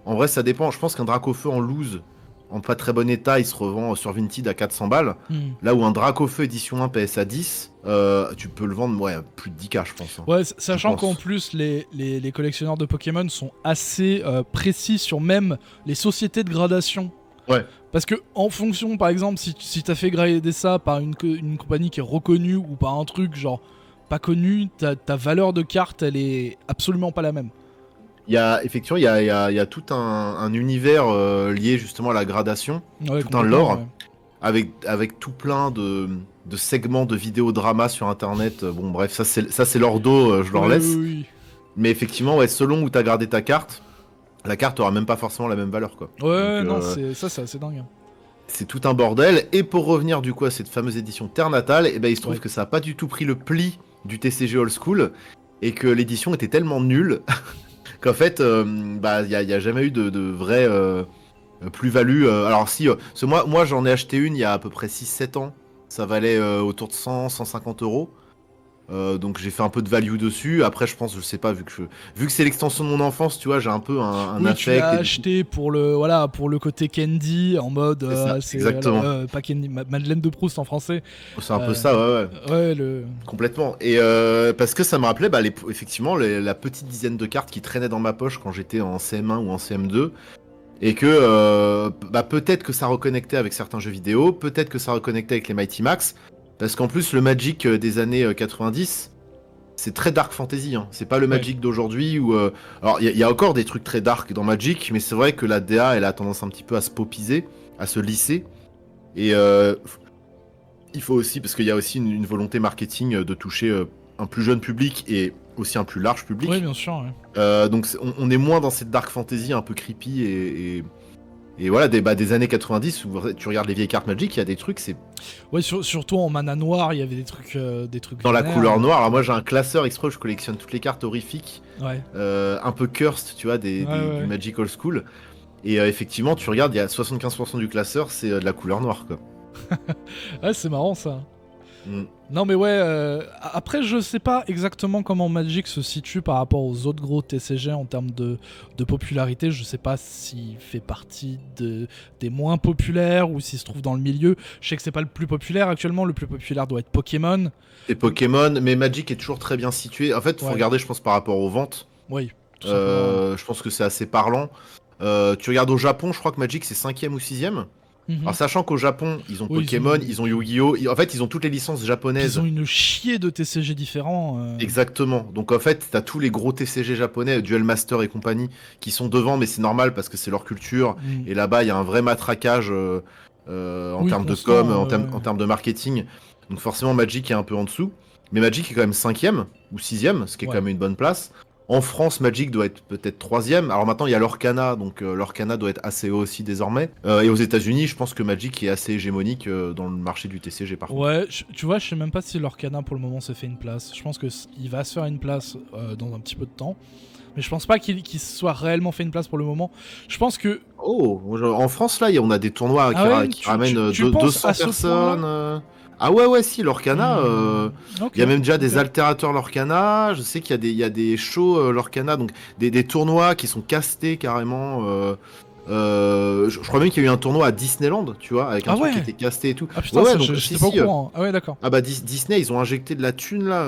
en vrai, ça dépend. Je pense qu'un Dracofeu en loose, en pas très bon état, il se revend sur Vinted à 400 balles. Hmm. Là où un Dracofeu édition 1 PSA 10, tu peux le vendre plus de 10K, je pense. Hein. Ouais, sachant Je pense. qu'en plus, les collectionneurs de Pokémon sont assez précis sur même les sociétés de gradation. Ouais. Parce que en fonction, par exemple, si t'as fait grader ça par une compagnie qui est reconnue ou par un truc genre pas connu, ta valeur de carte, elle est absolument pas la même. Effectivement, il y a tout un univers lié justement à la gradation, Ouais, tout un complètement, lore, ouais. avec tout plein de segments de vidéos drama sur internet. Bon, bref, ça c'est leur dos, je leur Oui, laisse. oui, oui. Mais effectivement, ouais, selon où t'as gradé ta carte, la carte aura même pas forcément la même valeur, quoi. Ouais, Donc, non, c'est assez dingue. Hein. c'est tout un bordel. Et pour revenir du coup à cette fameuse édition Terre Natale, eh ben, il se trouve Ouais. que ça a pas du tout pris le pli du TCG Old School et que l'édition était tellement nulle qu'en fait, bah, il y a jamais eu de vraie plus-value. Alors si, moi j'en ai acheté une il y a à peu près 6-7 ans. Ça valait autour de 100-150 euros. Donc j'ai fait un peu de value dessus. Après, je pense, je sais pas, vu que c'est l'extension de mon enfance, tu vois, j'ai un peu un Oui, tu l'as affect. acheté pour le côté Candy en mode C'est ça, c'est exactement. pas Candy, Madeleine de Proust en français. C'est un peu ça, ouais. Ouais, le Complètement. Et parce que ça me rappelait effectivement la petite dizaine de cartes qui traînaient dans ma poche quand j'étais en CM1 ou en CM2. Et que peut-être que ça reconnectait avec certains jeux vidéo, peut-être que ça reconnectait avec les Mighty Max. Parce qu'en plus, le Magic des années 90, c'est très dark fantasy. Hein. C'est pas le Magic d'aujourd'hui où. Alors, il y a encore des trucs très dark dans Magic, mais c'est vrai que la DA, elle a tendance un petit peu à se popiser, à se lisser. Et il faut aussi, parce qu'il y a aussi une volonté marketing de toucher un plus jeune public et aussi un plus large public. Oui, bien sûr. Ouais. Donc on est moins dans cette dark fantasy un peu creepy et voilà des années 90 où tu regardes les vieilles cartes Magic, il y a des trucs, c'est Ouais, surtout en mana noire, il y avait des trucs dans la vénères. couleur noire. Alors moi j'ai un classeur exprès où je collectionne toutes les cartes horrifiques, Ouais. un peu cursed, tu vois, du Magic Old School. Et effectivement, tu regardes, il y a 75% du classeur, c'est de la couleur noire, quoi. Ouais, c'est marrant ça. Mm. Non mais ouais, après je sais pas exactement comment Magic se situe par rapport aux autres gros TCG en termes de popularité. Je sais pas s'il fait partie des moins populaires ou s'il se trouve dans le milieu. Je sais que c'est pas le plus populaire actuellement, le plus populaire doit être Pokémon. Et Pokémon, mais Magic est toujours très bien situé. En fait, faut regarder, je pense, par rapport aux ventes. Oui, tout simplement. Je pense que c'est assez parlant. Tu regardes au Japon, je crois que Magic c'est 5ème ou 6ème. Alors sachant qu'au Japon, ils ont Pokémon, ils ont Yu-Gi-Oh! En fait, ils ont toutes les licences japonaises. Ils ont une chier de TCG différents. Exactement. Donc en fait, t'as tous les gros TCG japonais, Duel Master et compagnie, qui sont devant, mais c'est normal parce que c'est leur culture. Et là-bas, il y a un vrai matraquage en termes de com, en termes de marketing. Donc forcément, Magic est un peu en dessous. Mais Magic est quand même 5ème ou 6ème, ce qui est quand même une bonne place. En France, Magic doit être peut-être troisième. Alors maintenant, il y a l'Orcana, donc l'Orcana doit être assez haut aussi désormais. Et aux États-Unis, je pense que Magic est assez hégémonique dans le marché du TCG par contre. Ouais, tu vois, je sais même pas si l'Orcana pour le moment s'est fait une place. Je pense qu'il va se faire une place dans un petit peu de temps. Mais je pense pas qu'il soit réellement fait une place pour le moment. Je pense que. Oh, en France, là, on a des tournois Ah qui ouais, ramènent tu penses 200 à ce personnes. point-là Ah ouais, ouais, si, l'Orcana. Ok, Il y a même déjà des ok. altérateurs Lorcana. Je sais qu'il y a des shows Lorcana, donc des tournois qui sont castés carrément. Je crois même qu'il y a eu un tournoi à Disneyland, tu vois, avec un Ah truc qui ouais. était casté et tout. Ah Ouais, putain, ouais, ça, donc j'étais pas au courant. Ah ouais, d'accord. Ah bah Disney, ils ont injecté de la thune là.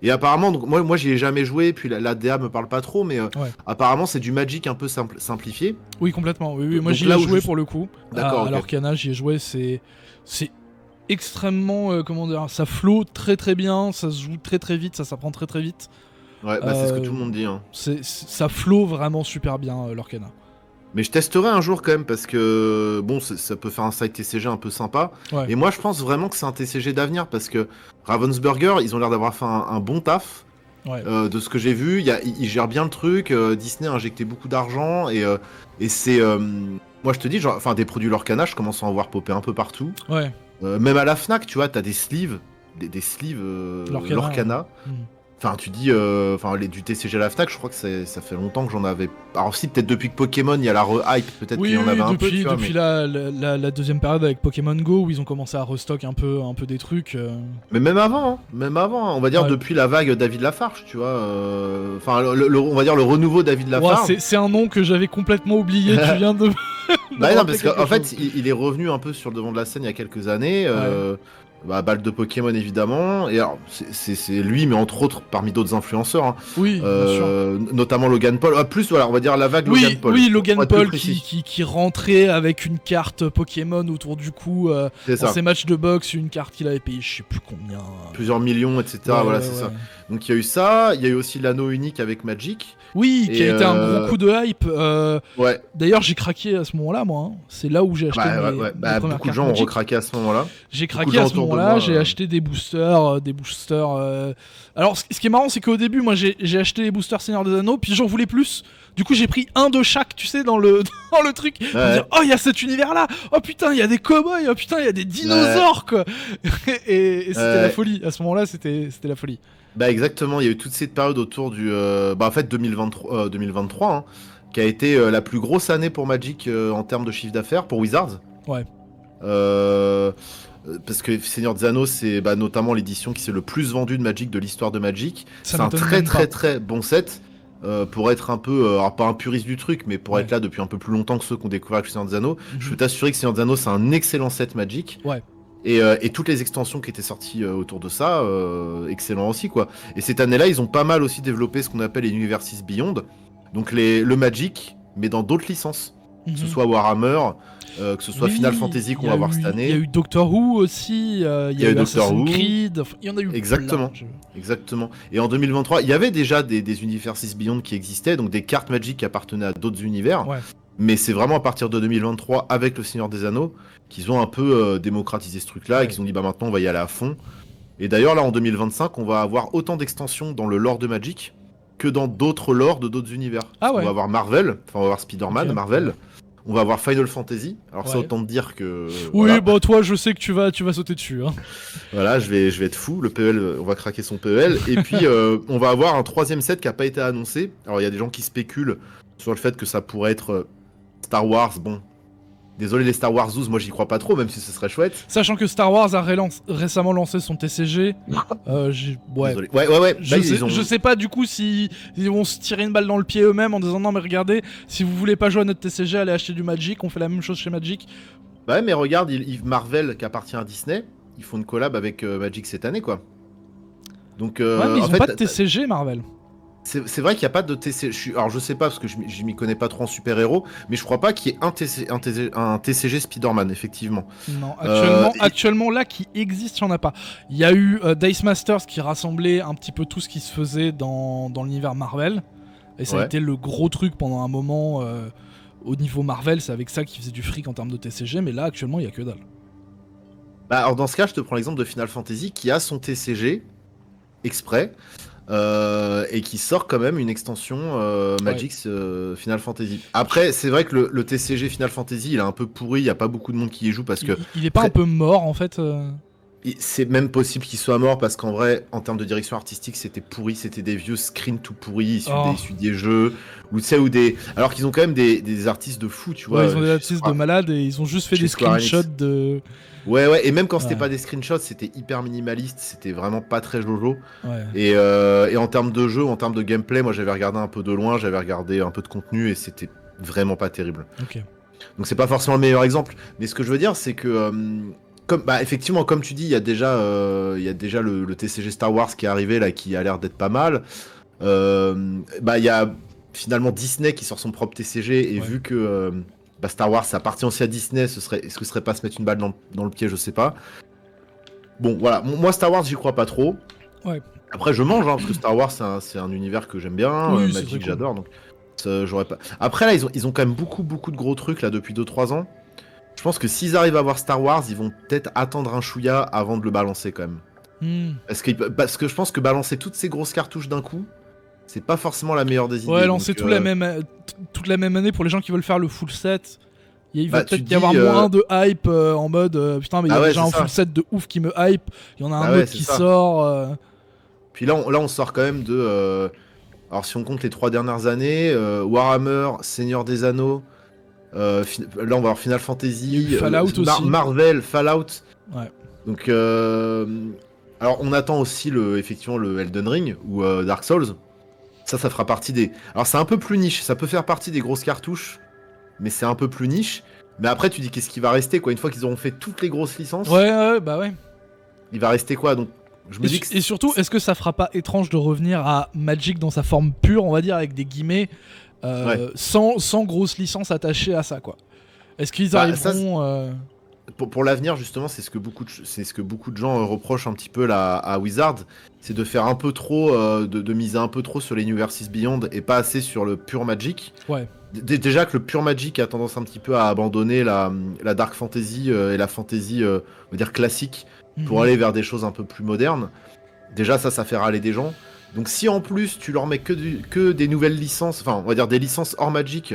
Et apparemment, donc moi j'y ai jamais joué, puis la DA me parle pas trop, mais Ouais. apparemment c'est du Magic un peu simplifié. Oui, complètement. Oui, oui. Moi, Donc j'y là ai où joué pour le coup. D'accord, À ok. l'Orcana, j'y ai joué. C'est extrêmement. Comment dire. Ça flow très très bien. Ça se joue très très vite. Ça s'apprend très très vite. Ouais, bah c'est ce que tout Euh, le monde dit, hein. ça flow vraiment super bien, l'Orcana. Mais je testerai un jour quand même parce que bon, ça peut faire un side TCG un peu sympa. Ouais. Et moi, je pense vraiment que c'est un TCG d'avenir parce que Ravensburger, ils ont l'air d'avoir fait un bon taf. Ouais. De ce que j'ai vu, ils gèrent bien le truc. Disney a injecté beaucoup d'argent et c'est. Moi, je te dis, genre, enfin, des produits Lorcana, je commence à en voir popper un peu partout. Ouais. Même à la Fnac, tu vois, t'as des sleeves, des sleeves L'Orcana. Lorcana. Ouais. Enfin, tu dis, enfin, du TCG à la Fnac, je crois que ça fait longtemps que j'en avais. Alors, si, peut-être depuis que Pokémon, il y a la re-hype, peut-être qu'il Oui, y en oui, avait un peu, tu vois. depuis la deuxième période avec Pokémon Go où ils ont commencé à restock un peu des trucs. Mais même avant, hein, on va dire Ouais. depuis la vague David Lafarge, tu vois. Enfin, on va dire le renouveau David Ouais, Lafarge. c'est un nom que j'avais complètement oublié. Tu viens de. de Bah me non, rappeler parce quelque qu'en chose. fait, il est revenu un peu sur le devant de la scène il y a quelques années. Ouais. Bah, balle de Pokémon évidemment. Et alors, c'est lui, mais entre autres, parmi d'autres influenceurs, hein. Oui, bien sûr. Notamment Logan Paul. Ah, plus, voilà, on va dire la vague Logan Oui, Paul. oui, Pour Logan être plus Paul précis. qui rentrait avec une carte Pokémon autour du cou C'est dans ça. ses matchs de boxe, une carte qu'il avait payée, je sais plus combien. Plusieurs millions, etc. Ouais, Voilà, ouais, c'est ouais. ça. Donc il y a eu ça. Il y a eu aussi l'anneau unique avec Magic. Oui, qui a Et été un gros coup de hype. ouais. D'ailleurs, j'ai craqué à ce moment-là, moi. Hein. C'est là où j'ai Ah acheté bah, ouais, ouais. mes Bah, premières beaucoup de cartes gens ont Magic. recraqué à ce moment-là. J'ai Beaucoup de craqué gens à ce autour de moment-là, moi. j'ai acheté des boosters, Alors, ce qui est marrant, c'est qu'au début, moi, j'ai acheté les boosters Seigneur des Anneaux, puis j'en voulais plus. Du coup, j'ai pris un de chaque, tu sais, dans le dans le truc, pour me Ouais. dire, oh, il y a cet univers-là. Oh putain, il y a des cowboys. Oh putain, il y a des dinosaures, quoi. Et c'était la Ouais. folie. À ce moment-là, c'était la folie. Bah exactement, il y a eu toute cette période autour du bah en fait 2023 hein, qui a été la plus grosse année pour Magic en termes de chiffre d'affaires pour Wizards. Ouais. Euh, Parce que Seigneur des Anneaux c'est bah, notamment l'édition qui s'est le plus vendue de Magic de l'histoire de Magic. Ça C'est un m'étonne très même pas. très très bon set pour être un peu alors pas un puriste du truc mais pour Ouais. être là depuis un peu plus longtemps que ceux qui ont découvert le Seigneur des Anneaux. Mhm. Je peux t'assurer que Seigneur des Anneaux c'est un excellent set Magic. Ouais. Et toutes les extensions qui étaient sorties autour de ça, excellent aussi quoi. Et cette année-là, ils ont pas mal aussi développé ce qu'on appelle les Universes Beyond, donc le Magic, mais dans d'autres licences, que ce Mhm. soit Warhammer, que ce soit Oui, Final Fantasy qu'on il y va a voir cette eu- Il y a année. eu Doctor Who aussi, il y a Il y a eu eu Doctor Assassin's Who. Creed, enfin, il y en a eu Exactement. plein. Exactement. Et en 2023, il y avait déjà des Universes Beyond qui existaient, donc des cartes Magic qui appartenaient à d'autres univers. Ouais. Mais c'est vraiment à partir de 2023, avec le Seigneur des Anneaux, qu'ils ont un peu démocratisé ce truc-là et Ouais. qu'ils ont dit bah maintenant on va y aller à fond. Et d'ailleurs là en 2025, on va avoir autant d'extensions dans le lore de Magic que dans d'autres lores de d'autres univers. Ah Parce qu'on ouais. va avoir Marvel, enfin on va avoir Spider-Man, Ok. Marvel. Ouais. On va avoir Final Fantasy. Alors ça Ouais. autant te dire que Oui, voilà, bah toi, je sais que tu vas sauter dessus. Hein. voilà, je vais être fou. Le PEL, on va craquer son PEL. Et puis on va avoir un troisième set qui a pas été annoncé. Alors il y a des gens qui spéculent sur le fait que ça pourrait être Star Wars. Bon, désolé les Star Wars 12, moi j'y crois pas trop, même si ce serait chouette. Sachant que Star Wars a récemment lancé son TCG, ouais. Désolé. Ouais. Bah, Je sais pas du coup si ils vont se tirer une balle dans le pied eux-mêmes en disant non mais regardez, si vous voulez pas jouer à notre TCG, allez acheter du Magic, on fait la même chose chez Magic. Ouais, mais regarde, Marvel qui appartient à Disney, ils font une collab avec Magic cette année, quoi. Donc, Ouais, mais ils en ont fait, pas de TCG Marvel. c'est vrai qu'il n'y a pas de TCG. Alors, je sais pas parce que je m'y connais pas trop en super-héros, mais je crois pas qu'il y ait un TCG Spider-Man, effectivement. Non, Euh, actuellement là qui existe, il y en a pas. Il y a eu Dice Masters qui rassemblait un petit peu tout ce qui se faisait dans l'univers Marvel. Et ça a Ouais. été le gros truc pendant un moment au niveau Marvel, c'est avec ça qu'ils faisaient du fric en termes de TCG, mais là actuellement il y a que dalle. Bah, alors, dans ce cas, je te prends l'exemple de Final Fantasy qui a son TCG exprès. et qui sort quand même une extension Ouais. Magic's Final Fantasy. Après, c'est vrai que le TCG Final Fantasy, il est un peu pourri, il y a pas beaucoup de monde qui y joue parce que Il est pas un peu mort en fait c'est même possible qu'il soit mort parce qu'en vrai, en termes de direction artistique, c'était pourri, c'était des vieux screens tout pourris Oh. issus des jeux, ou tu sais, alors qu'ils ont quand même des artistes de fou, tu vois, Ouais, ils ont des chez artistes de malades et ils ont juste fait chez des Square screenshots Enix. de. Ouais, et même quand c'était Ouais, pas des screenshots, c'était hyper minimaliste, c'était vraiment pas très jojo. ouais. Et en termes de jeu, en termes de gameplay, moi j'avais regardé un peu de loin, j'avais regardé un peu de contenu et c'était vraiment pas terrible. Ok. Donc c'est pas forcément le meilleur exemple, mais ce que je veux dire, c'est que effectivement, comme tu dis, il y a déjà le TCG Star Wars qui est arrivé là, qui a l'air d'être pas mal. Il y a finalement Disney qui sort son propre TCG et Ouais. vu que Star Wars ça appartient aussi à Disney, est-ce que ce serait pas se mettre une balle dans le pied, je sais pas. Bon voilà, moi Star Wars j'y crois pas trop. Ouais. Après je mange parce que Star Wars c'est un univers que j'aime bien, Oui, c'est très Magic cool. j'adore donc j'aurais pas. Après là ils ont quand même beaucoup de gros trucs là depuis 2-3 ans. Je pense que s'ils arrivent à voir Star Wars, ils vont peut-être attendre un chouïa avant de le balancer quand même. Hmm. Parce que je pense que balancer toutes ces grosses cartouches d'un coup, c'est pas forcément la meilleure des Ouais, idées. lancer Donc, toute la même année pour les gens qui veulent faire le full set. Il va tu te peut-être y avoir dis, moins de hype en mode putain, mais il y ah a ouais, déjà c'est un ça. full set de ouf qui me hype. Il y en a un Bah ouais, autre c'est qui ça. sort. Puis là, on sort quand même de. Alors, si on compte les 3 dernières années, Warhammer, Seigneur des Anneaux, là, on va avoir Final Il y a eu Fantasy, Fallout aussi. Marvel, Fallout. Ouais. Donc, alors, on attend aussi effectivement le Elden Ring ou Dark Souls. Ça fera partie des. Alors, c'est un peu plus niche. Ça peut faire partie des grosses cartouches, mais c'est un peu plus niche. Mais après, tu dis qu'est-ce qui va rester, quoi. Une fois qu'ils auront fait toutes les grosses licences, Ouais, bah ouais. il va rester quoi? Donc, je me dis que. Et surtout, est-ce que ça fera pas étrange de revenir à Magic dans sa forme pure, on va dire, avec des guillemets, Ouais. sans grosse licence attachée à ça, quoi? Est-ce qu'ils Bah, ça, arriveront pour l'avenir, justement, c'est ce que beaucoup de gens reprochent un petit peu là, à Wizard, c'est de faire un peu trop, de miser un peu trop sur les New Versus Beyond et pas assez sur le pure Magic. Ouais. Déjà que le pure Magic a tendance un petit peu à abandonner la Dark Fantasy et la Fantasy, on va dire classique, pour Mhm. aller vers des choses un peu plus modernes. Déjà, ça fait râler des gens. Donc si en plus tu leur mets que des nouvelles licences, enfin on va dire des licences hors Magic,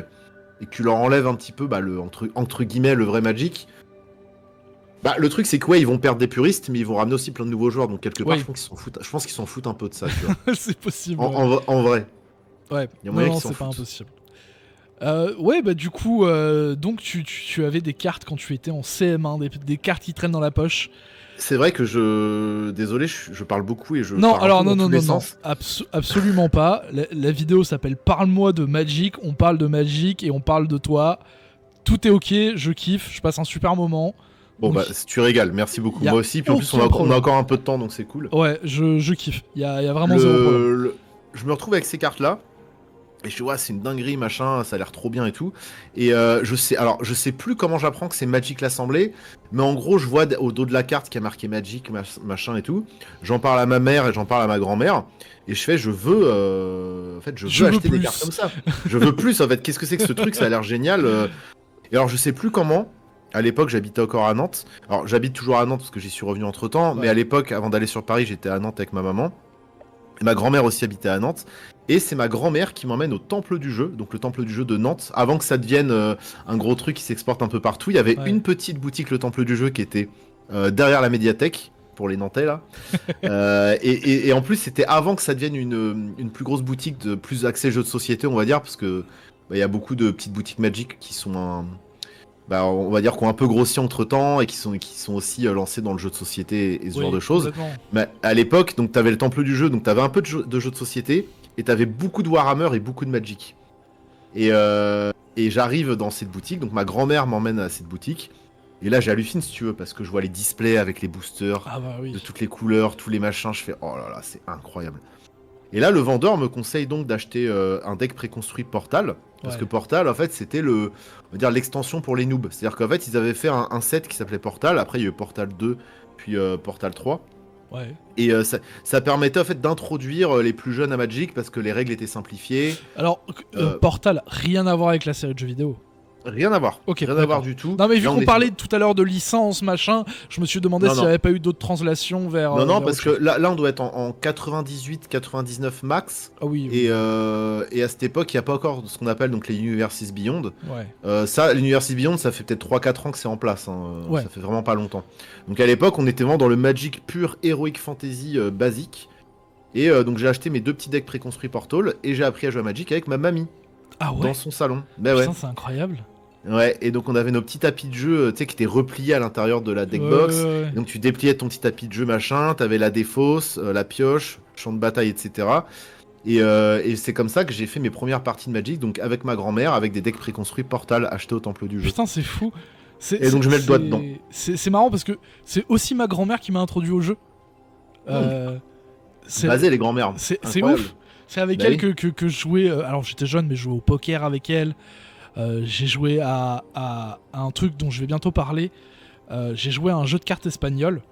et que tu leur enlèves un petit peu entre guillemets le vrai Magic, le truc c'est que ouais ils vont perdre des puristes, mais ils vont ramener aussi plein de nouveaux joueurs. Donc quelque part Oui, je pense qu'ils s'en foutent un peu de ça, tu vois. c'est possible, ouais. En vrai, Ouais, il y a non, moyen non, qu'ils s'en c'est pas foutent. impossible. Ouais, bah du coup, donc tu avais des cartes quand tu étais en CM1, des cartes qui traînent dans la poche. C'est vrai que désolé, je parle beaucoup et je Non, pars un alors peu dans tous les non, sens. absolument pas. La vidéo s'appelle Parle-moi de Magic, on parle de Magic et on parle de toi. Tout est ok, je kiffe, je passe un super moment. Bon Donc, tu régales, merci il beaucoup. y a Moi aussi, puis en plus aucun on a problème. encore un peu de temps donc c'est cool. Ouais, je kiffe, y a vraiment zéro problème. Je me retrouve avec ces cartes là. Et je vois, c'est une dinguerie, machin, ça a l'air trop bien et tout. Et je sais plus comment j'apprends que c'est Magic l'Assemblée, mais en gros, je vois au dos de la carte qui a marqué Magic, machin et tout. J'en parle à ma mère et j'en parle à ma grand-mère. Et je fais, en fait, je Je veux veux acheter des cartes plus. comme ça. Je veux plus, en fait. Qu'est-ce que c'est que ce truc? Ça a l'air génial. Et alors, je sais plus comment. À l'époque, j'habitais encore à Nantes. Alors, j'habite toujours à Nantes parce que j'y suis revenu entre-temps. Mais Ouais, à l'époque, avant d'aller sur Paris, j'étais à Nantes avec ma maman. Et ma grand-mère aussi habitait à Nantes. Et c'est ma grand-mère qui m'emmène au Temple du Jeu, donc le Temple du Jeu de Nantes. Avant que ça devienne un gros truc qui s'exporte un peu partout, il y avait ouais. une petite boutique, le Temple du Jeu, qui était derrière la médiathèque, pour les Nantais là. Et en plus, c'était avant que ça devienne une plus grosse boutique, de plus axée jeux de société, on va dire, parce que il y a beaucoup de petites boutiques Magic qui sont on va dire, qui ont un peu grossi entre temps et qui sont aussi lancés dans le jeu de société et ce genre Oui, de choses. complètement. Mais à l'époque, donc t'avais le temple du jeu, donc t'avais un peu de jeux de société et t'avais beaucoup de Warhammer et beaucoup de Magic. Et j'arrive dans cette boutique, donc ma grand-mère m'emmène à cette boutique. Et là, j'hallucine si tu veux, parce que je vois les displays avec les boosters Ah bah de oui. toutes les couleurs, tous les machins. Je fais, oh là là, c'est incroyable. Et là, le vendeur me conseille donc d'acheter un deck préconstruit Portal. Parce que Ouais. Portal, en fait, c'était on va dire, l'extension pour les noobs. C'est-à-dire qu'en fait, ils avaient fait un set qui s'appelait Portal. Après, il y a eu Portal 2, puis Portal 3. Ouais. Et ça permettait en fait d'introduire les plus jeunes à Magic parce que les règles étaient simplifiées. Alors, Euh, Portal, rien à voir avec la série de jeux vidéo. Rien à voir. Ok, Rien à d'accord. voir du tout. Non mais vu Là, on qu'on est- parlait tout à l'heure de licence, machin, je me suis demandé Non, s'il n'y non. avait pas eu d'autres translations vers... Non, non, vers parce autre que chose. là, on doit être en 98, 99 max. Ah oui, oui. Et à cette époque, il n'y a pas encore ce qu'on appelle donc les Universes Beyond. Ouais. Ça, l'Universes Beyond, ça fait peut-être 3-4 ans que c'est en place. Hein. Ouais. Ça fait vraiment pas longtemps. Donc à l'époque, on était vraiment dans le Magic pur Heroic Fantasy basique. Et donc j'ai acheté mes 2 petits decks préconstruits Portal et j'ai appris à jouer à Magic avec ma mamie Ah ouais. dans son salon. Ben ouais. Putain, c'est incroyable. Ouais, et donc on avait nos petits tapis de jeu, tu sais, qui étaient repliés à l'intérieur de la deckbox. Ouais. Et donc tu dépliais ton petit tapis de jeu machin, t'avais la défausse, la pioche, champ de bataille, etc. Et c'est comme ça que j'ai fait mes premières parties de Magic, donc avec ma grand-mère, avec des decks préconstruits Portal achetés au Temple du Jeu. Putain, c'est fou. Et donc je mets le doigt dedans. C'est marrant parce que c'est aussi ma grand-mère qui m'a introduit au jeu. C'est Basé les grand-mères. c'est Incroyable. ouf. C'est avec Bah elle oui. que je jouais. Alors j'étais jeune, mais je jouais au poker avec elle. J'ai joué à un truc dont je vais bientôt parler. J'ai joué à un jeu de cartes espagnol.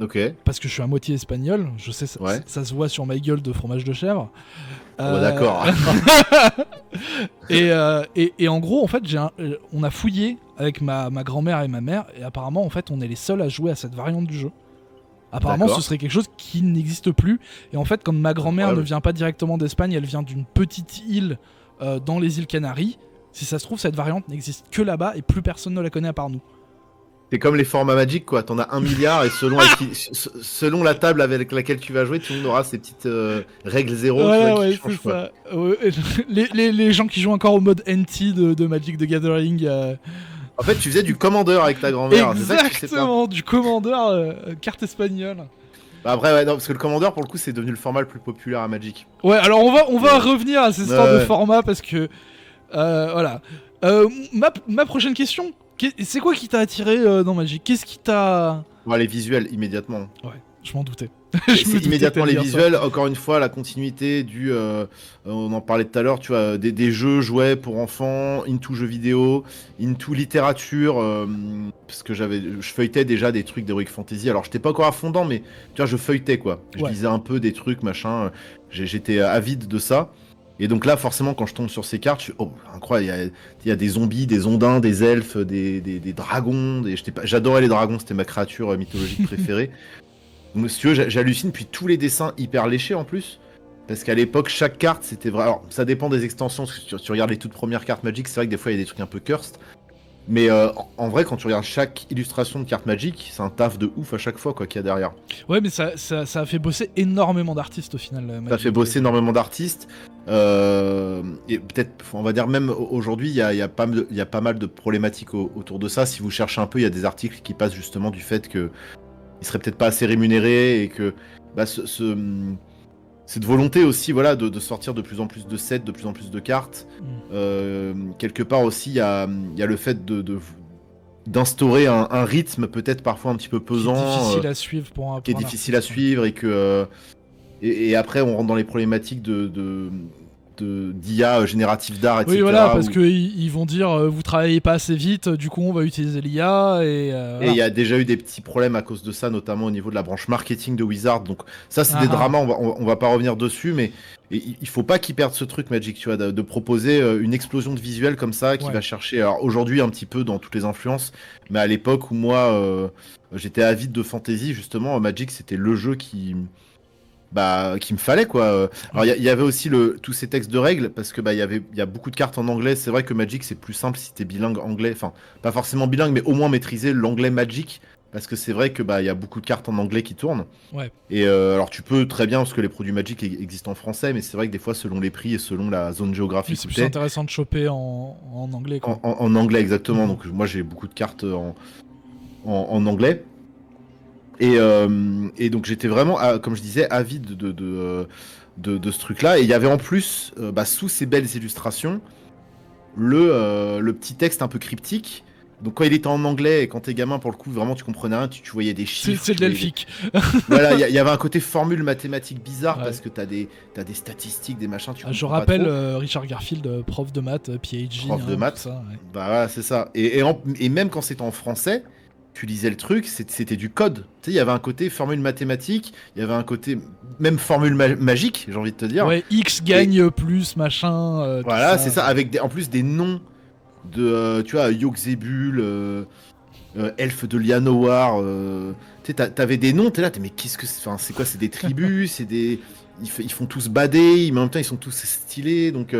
Ok. Parce que je suis à moitié espagnol. Je sais, Ouais. ça se voit sur ma gueule de fromage de chèvre. Bah, d'accord. Et en gros, en fait, on a fouillé avec ma grand-mère et ma mère. Et apparemment, en fait, on est les seuls à jouer à cette variante du jeu. Apparemment, D'accord. ce serait quelque chose qui n'existe plus. Et en fait, comme ma grand-mère ne vient pas directement d'Espagne, elle vient d'une petite île dans les îles Canaries. Si ça se trouve, cette variante n'existe que là-bas et plus personne ne la connaît à part nous. C'est comme les formats Magic, quoi. T'en as 1 milliard et selon la table avec laquelle tu vas jouer, tout le monde aura ses petites règles zéro qui changent, c'est quoi. ça. Les gens qui jouent encore au mode NT de Magic the Gathering. En fait, tu faisais du commandeur avec ta grand-mère. C'est ça que tu sais pas. Exactement, du commandeur carte espagnole. Bah après, ouais, non, parce que le commandeur, pour le coup, c'est devenu le format le plus populaire à Magic. Ouais, alors on va revenir à ces histoires de Ouais. format parce que voilà. Ma prochaine question, c'est quoi qui t'a attiré dans Magic? Qu'est-ce qui t'a... Bon, les visuels, immédiatement. Ouais, je m'en doutais. C'est immédiatement les visuels. Encore une fois, la continuité du. On en parlait tout à l'heure, tu vois, des jeux, jouets pour enfants, into jeux vidéo, into littérature. Parce que je feuilletais déjà des trucs d'Heroic Fantasy. Alors, j'étais pas encore à fond dedans, mais tu vois, je feuilletais quoi. Je Ouais. lisais un peu des trucs, machin. J'étais avide de ça. Et donc là, forcément, quand je tombe sur ces cartes, je suis oh, incroyable. Il y a des zombies, des ondins, des elfes, des dragons. J'adorais les dragons, c'était ma créature mythologique préférée. Donc, si tu veux, j'hallucine, puis tous les dessins hyper léchés en plus. Parce qu'à l'époque, chaque carte, c'était vrai. Alors, ça dépend des extensions. Parce que tu regardes les toutes premières cartes Magic, c'est vrai que des fois, il y a des trucs un peu cursed. Mais en vrai, quand tu regardes chaque illustration de carte Magic, c'est un taf de ouf à chaque fois, quoi, qu'il y a derrière. Ouais, mais ça a fait bosser énormément d'artistes au final. Ça Magic. fait bosser énormément d'artistes. Et peut-être, on va dire même aujourd'hui, il y a pas mal de problématiques autour de ça. Si vous cherchez un peu, il y a des articles qui passent justement du fait que il serait peut-être pas assez rémunéré et que bah, cette volonté aussi, voilà, de sortir de plus en plus de sets, de plus en plus de cartes. Quelque part aussi, il y a le fait d'instaurer un rythme peut-être parfois un petit peu pesant, Qui est difficile à suivre pour un. qui est pour un difficile à artiste. suivre et que et après on rentre dans les problématiques d'IA générative d'art, etc. Oui, voilà, parce où- qu'ils vont dire vous travaillez pas assez vite, du coup on va utiliser l'IA et. Et il Voilà. y a déjà eu des petits problèmes à cause de ça, notamment au niveau de la branche marketing de Wizard. Donc ça, c'est Ah des ah. dramas, on va pas revenir dessus, mais il faut pas qu'ils perdent ce truc Magic, tu vois, de proposer une explosion de visuels comme ça, qui Ouais. va chercher, alors aujourd'hui un petit peu dans toutes les influences, mais à l'époque où moi, j'étais avide de fantasy, justement, Magic, c'était le jeu qui me fallait quoi. Alors il y avait aussi tous ces textes de règles parce que il y a beaucoup de cartes en anglais. C'est vrai que Magic c'est plus simple si t'es bilingue anglais, enfin pas forcément bilingue mais au moins maîtriser l'anglais Magic parce que c'est vrai que il y a beaucoup de cartes en anglais qui tournent. Ouais. Et alors tu peux très bien parce que les produits Magic existent en français mais c'est vrai que des fois selon les prix et selon la zone Oui, géographique c'est où plus t'es, intéressant de choper en anglais quoi. en anglais exactement. Mhm. Donc moi j'ai beaucoup de cartes en anglais. Et donc j'étais vraiment, comme je disais, avide de ce truc-là. Et il y avait en plus, sous ces belles illustrations, le petit texte un peu cryptique. Donc quand il était en anglais et quand t'es gamin, pour le coup, vraiment tu comprenais rien, tu voyais des chiffres. C'est de tu voyais l'elfique. Voilà, il y avait un côté formule mathématique bizarre Ouais. parce que t'as des statistiques, des machins, tu Je comprends pas rappelle trop. Richard Garfield, prof de maths, PhD. Prof de tout maths. ça, ouais. Bah voilà, c'est ça. Et même quand c'était en français, tu lisais le truc, c'était du code. Tu sais, il y avait un côté formule mathématique, il y avait un côté même formule magique, j'ai envie de te dire. Ouais, X gagne plus, machin. Tout Voilà, ça. c'est ça, avec en plus des noms tu vois, Yogg-Zebul, Elfe de Llanowar, tu sais, t'avais des noms, t'es là, mais qu'est-ce que c'est, enfin, c'est quoi, c'est des tribus, ils font tous bader, mais en même temps ils sont tous stylés, donc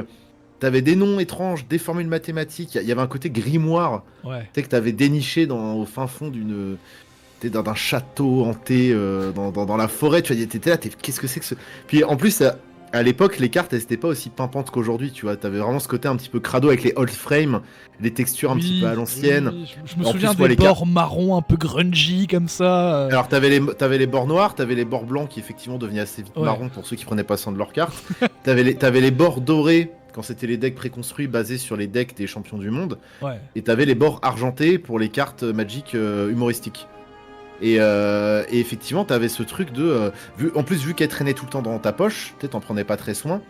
t'avais des noms étranges, des formules mathématiques, il y avait un côté grimoire, Ouais. tu sais, que t'avais déniché au fin fond d'un château hanté, dans la forêt, tu vois, t'étais là, qu'est-ce que c'est que ce... Puis en plus, à l'époque, les cartes, elles étaient pas aussi pimpantes qu'aujourd'hui, tu vois, t'avais vraiment ce côté un petit peu crado avec les old frames, les textures un petit peu à Oui, l'ancienne. oui, je me En souviens plus, moi, des les cartes... bords marrons un peu grungy comme ça. Alors, t'avais les bords noirs, t'avais les bords blancs qui effectivement devenaient assez vite Ouais. marrons pour ceux qui prenaient pas soin de leurs cartes. T'avais les bords dorés quand c'était les decks préconstruits basés sur les decks des champions du monde. Ouais. Et t'avais les bords argentés pour les cartes Magic humoristiques. Et effectivement, t'avais ce truc de. En plus, vu qu'elle traînait tout le temps dans ta poche, tu sais, t'en prenais pas très soin